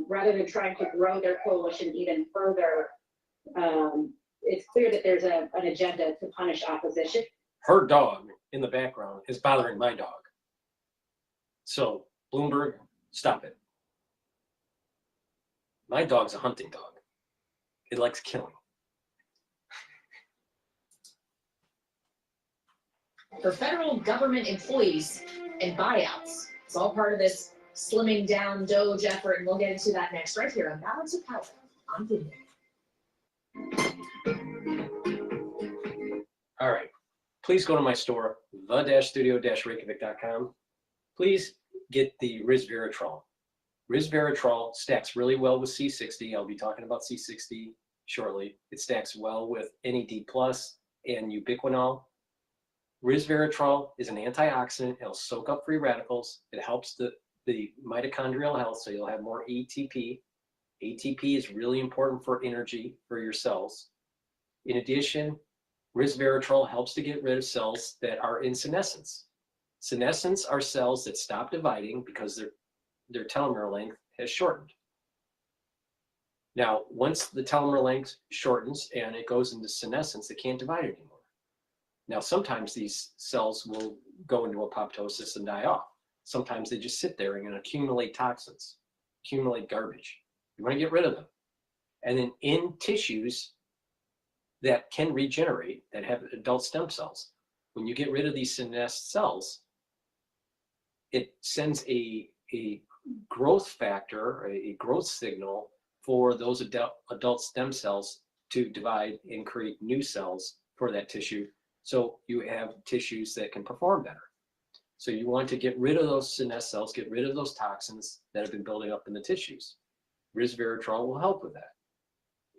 S3: rather than trying to grow their coalition even further, it's clear that there's an agenda to punish opposition.
S1: Her dog in the background is bothering my dog. So, Bloomberg, stop it. My dog's a hunting dog. It likes killing.
S7: For federal government employees and buyouts, it's all part of this slimming down DOGE effort, and we'll get into that next right here on Balance of Power on video.
S1: All right. Please go to my store, the-studio-reykjavik.com. Please get the resveratrol. Resveratrol stacks really well with C60. I'll be talking about C60 shortly. It stacks well with NAD+ and ubiquinol. Resveratrol is an antioxidant. It'll soak up free radicals. It helps the mitochondrial health, so you'll have more ATP. ATP is really important for energy for your cells. In addition, resveratrol helps to get rid of cells that are in senescence. Senescence are cells that stop dividing because their telomere length has shortened. Now, once the telomere length shortens and it goes into senescence, it can't divide anymore. Now, sometimes these cells will go into apoptosis and die off. Sometimes they just sit there and accumulate toxins, accumulate garbage. You want to get rid of them. And then in tissues that can regenerate, that have adult stem cells, when you get rid of these senesced cells, it sends a a growth factor, a growth signal for those adult stem cells to divide and create new cells for that tissue. So you have tissues that can perform better. So you want to get rid of those senescent cells, get rid of those toxins that have been building up in the tissues. Resveratrol will help with that.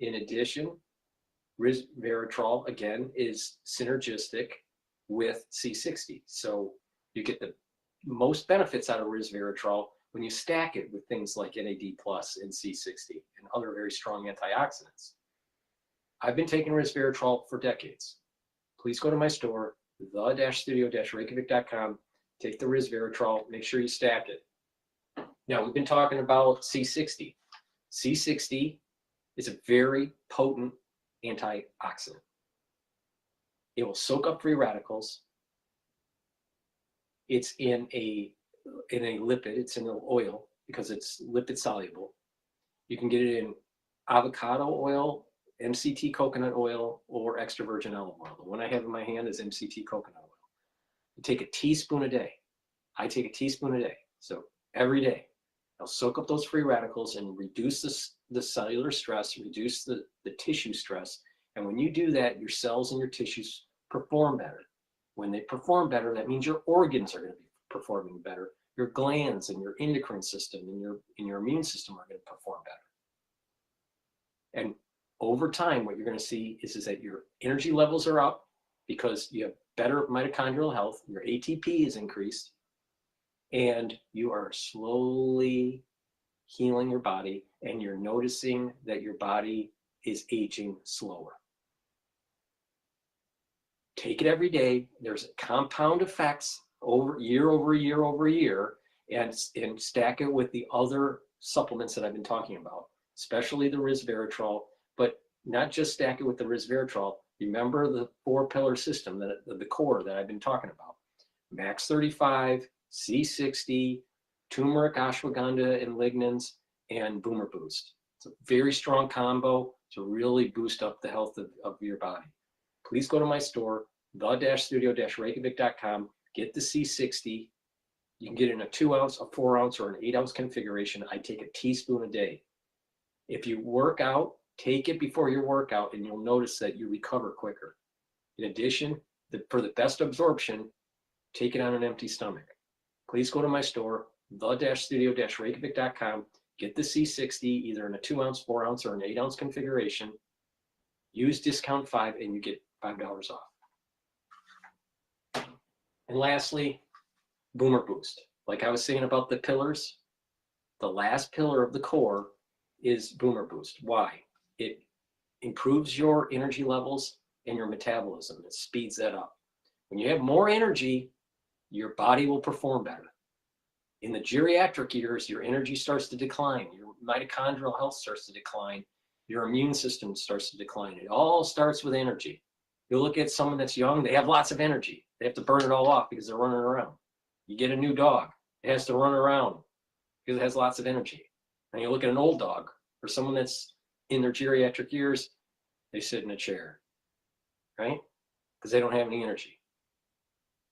S1: In addition, resveratrol, again, is synergistic with C60. So you get the most benefits out of resveratrol when you stack it with things like NAD+ and C60 and other very strong antioxidants. I've been taking resveratrol for decades. Please go to my store, the-studio-reykjavik.com, take the resveratrol, make sure you stack it. Now, we've been talking about C60. C60 is a very potent antioxidant. It will soak up free radicals. It's in a lipid, it's in an oil because it's lipid soluble. You can get it in avocado oil, MCT coconut oil, or extra virgin olive oil. The one I have in my hand is MCT coconut oil. You take a teaspoon a day. I take a teaspoon a day. So every day, I'll soak up those free radicals and reduce the cellular stress, reduce the tissue stress. And when you do that, your cells and your tissues perform better. When they perform better, that means your organs are going to be performing better. Your glands and your endocrine system and your immune system are going to perform better. And over time, what you're going to see is that your energy levels are up because you have better mitochondrial health, your ATP is increased, and you are slowly healing your body, and you're noticing that your body is aging slower. Take it every day. There's compound effects over year, and stack it with the other supplements that I've been talking about, especially the resveratrol, but not just stack it with the resveratrol. Remember the 4-pillar system, the core that I've been talking about. Max 35, C60, turmeric, ashwagandha, and lignans, and Boomer Boost. It's a very strong combo to really boost up the health of your body. Please go to my store, the-studio-reykjavik.com, get the C60. You can get it in a 2-ounce, a 4-ounce, or an 8-ounce configuration. I take a teaspoon a day. If you work out, take it before your workout, and you'll notice that you recover quicker. In addition, for the best absorption, take it on an empty stomach. Please go to my store, the-studio-reykjavik.com, get the C60 either in a 2-ounce, 4-ounce, or an 8-ounce configuration. Use discount 5 and you get $5 off. And lastly, Boomer Boost. Like I was saying about the pillars, the last pillar of the core is Boomer Boost. Why? It improves your energy levels and your metabolism. It speeds that up. When you have more energy, your body will perform better. In the geriatric years, your energy starts to decline. Your mitochondrial health starts to decline. Your immune system starts to decline. It all starts with energy. You look at someone that's young, they have lots of energy. They have to burn it all off because they're running around. You get a new dog, it has to run around because it has lots of energy. And you look at an old dog or someone that's in their geriatric years, they sit in a chair, right? Because they don't have any energy.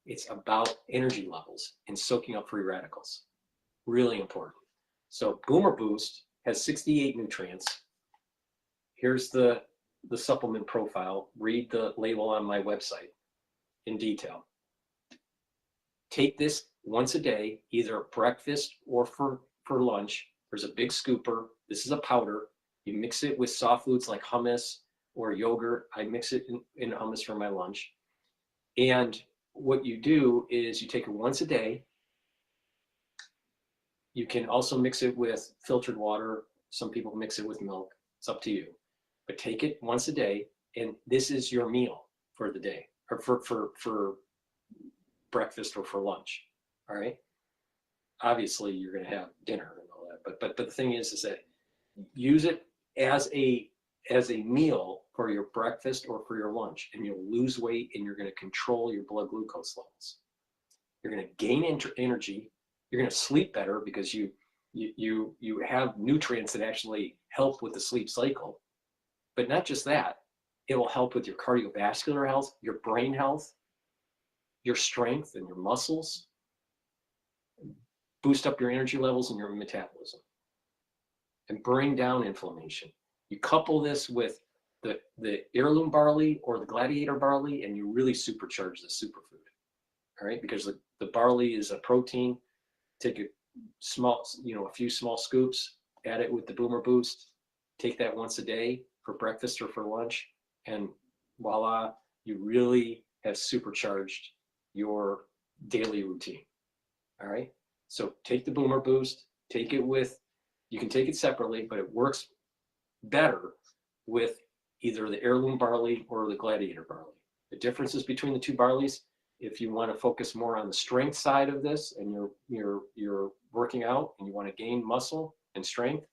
S1: It's about energy levels and soaking up free radicals. Really important. So Boomer Boost has 68 nutrients. Here's the supplement profile. Read the label on my website in detail. Take this once a day, either breakfast or for lunch. There's a big scooper. This is a powder. You mix it with soft foods like hummus or yogurt. I mix it in hummus for my lunch. And what you do is you take it once a day. You can also mix it with filtered water. Some people mix it with milk. It's up to you. But take it once a day, and this is your meal for the day, or for breakfast or for lunch. All right. Obviously, you're going to have dinner and all that, but the thing is that use it as a meal for your breakfast or for your lunch, and you'll lose weight, and you're going to control your blood glucose levels. You're going to gain energy. You're going to sleep better because you have nutrients that actually help with the sleep cycle. But not just that, it will help with your cardiovascular health, your brain health, your strength and your muscles. boost up your energy levels and your metabolism and bring down inflammation. You couple this with the heirloom barley or the gladiator barley, and you really supercharge the superfood. All right, because the barley is a protein. Take a few small scoops, add it with the Boomer Boost, take that once a day for breakfast or for lunch, and voila, you really have supercharged your daily routine. All right, so take the Boomer Boost, take it with, you can take it separately, but it works better with either the heirloom barley or the gladiator barley. The differences between the two barleys, if you want to focus more on the strength side of this and you're working out and you want to gain muscle and strength,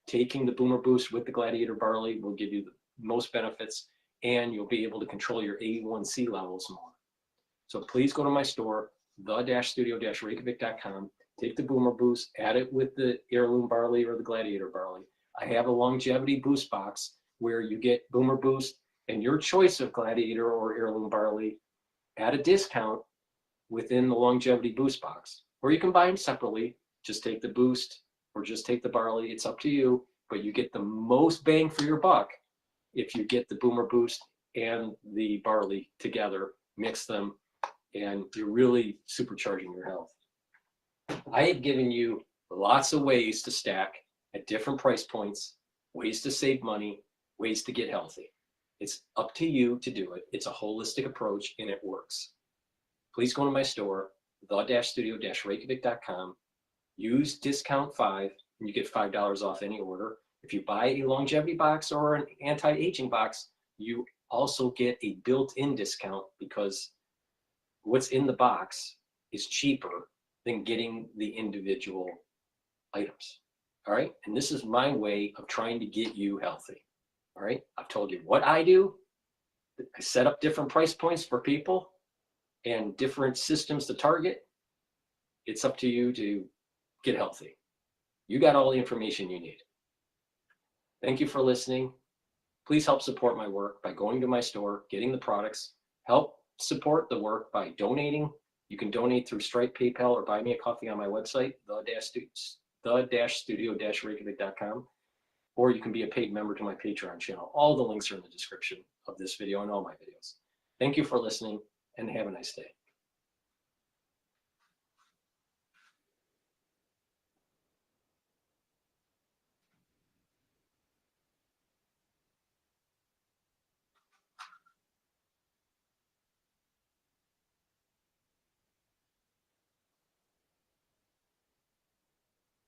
S1: taking the Boomer Boost with the gladiator barley will give you the most benefits, and you'll be able to control your A1C levels more. So please go to my store, the-studio-reykjavik.com, take the Boomer Boost, add it with the heirloom barley or the gladiator barley. I have a longevity boost box where you get Boomer Boost and your choice of gladiator or heirloom barley at a discount within the longevity boost box. Or you can buy them separately, just take the boost or just take the barley, it's up to you, but you get the most bang for your buck if you get the Boomer Boost and the barley together, mix them, and you're really supercharging your health. I have given you lots of ways to stack at different price points, ways to save money, ways to get healthy. It's up to you to do it. It's a holistic approach and it works. Please go to my store, the-studio-reykjavik.com, use discount 5 and you get $5 off any order. If you buy a longevity box or an anti-aging box, you also get a built-in discount because what's in the box is cheaper than getting the individual items. All right, and this is my way of trying to get you healthy. All right, I've told you what I do. I set up different price points for people and different systems to target. It's up to you to get healthy. You got all the information you need. Thank you for listening. Please help support my work by going to my store, getting the products. Help support the work by donating. You can donate through Stripe, PayPal, or buy me a coffee on my website, the-studio-reykjavik.com, or you can be a paid member to my Patreon channel. All the links are in the description of this video and all my videos. Thank you for listening, and have a nice day.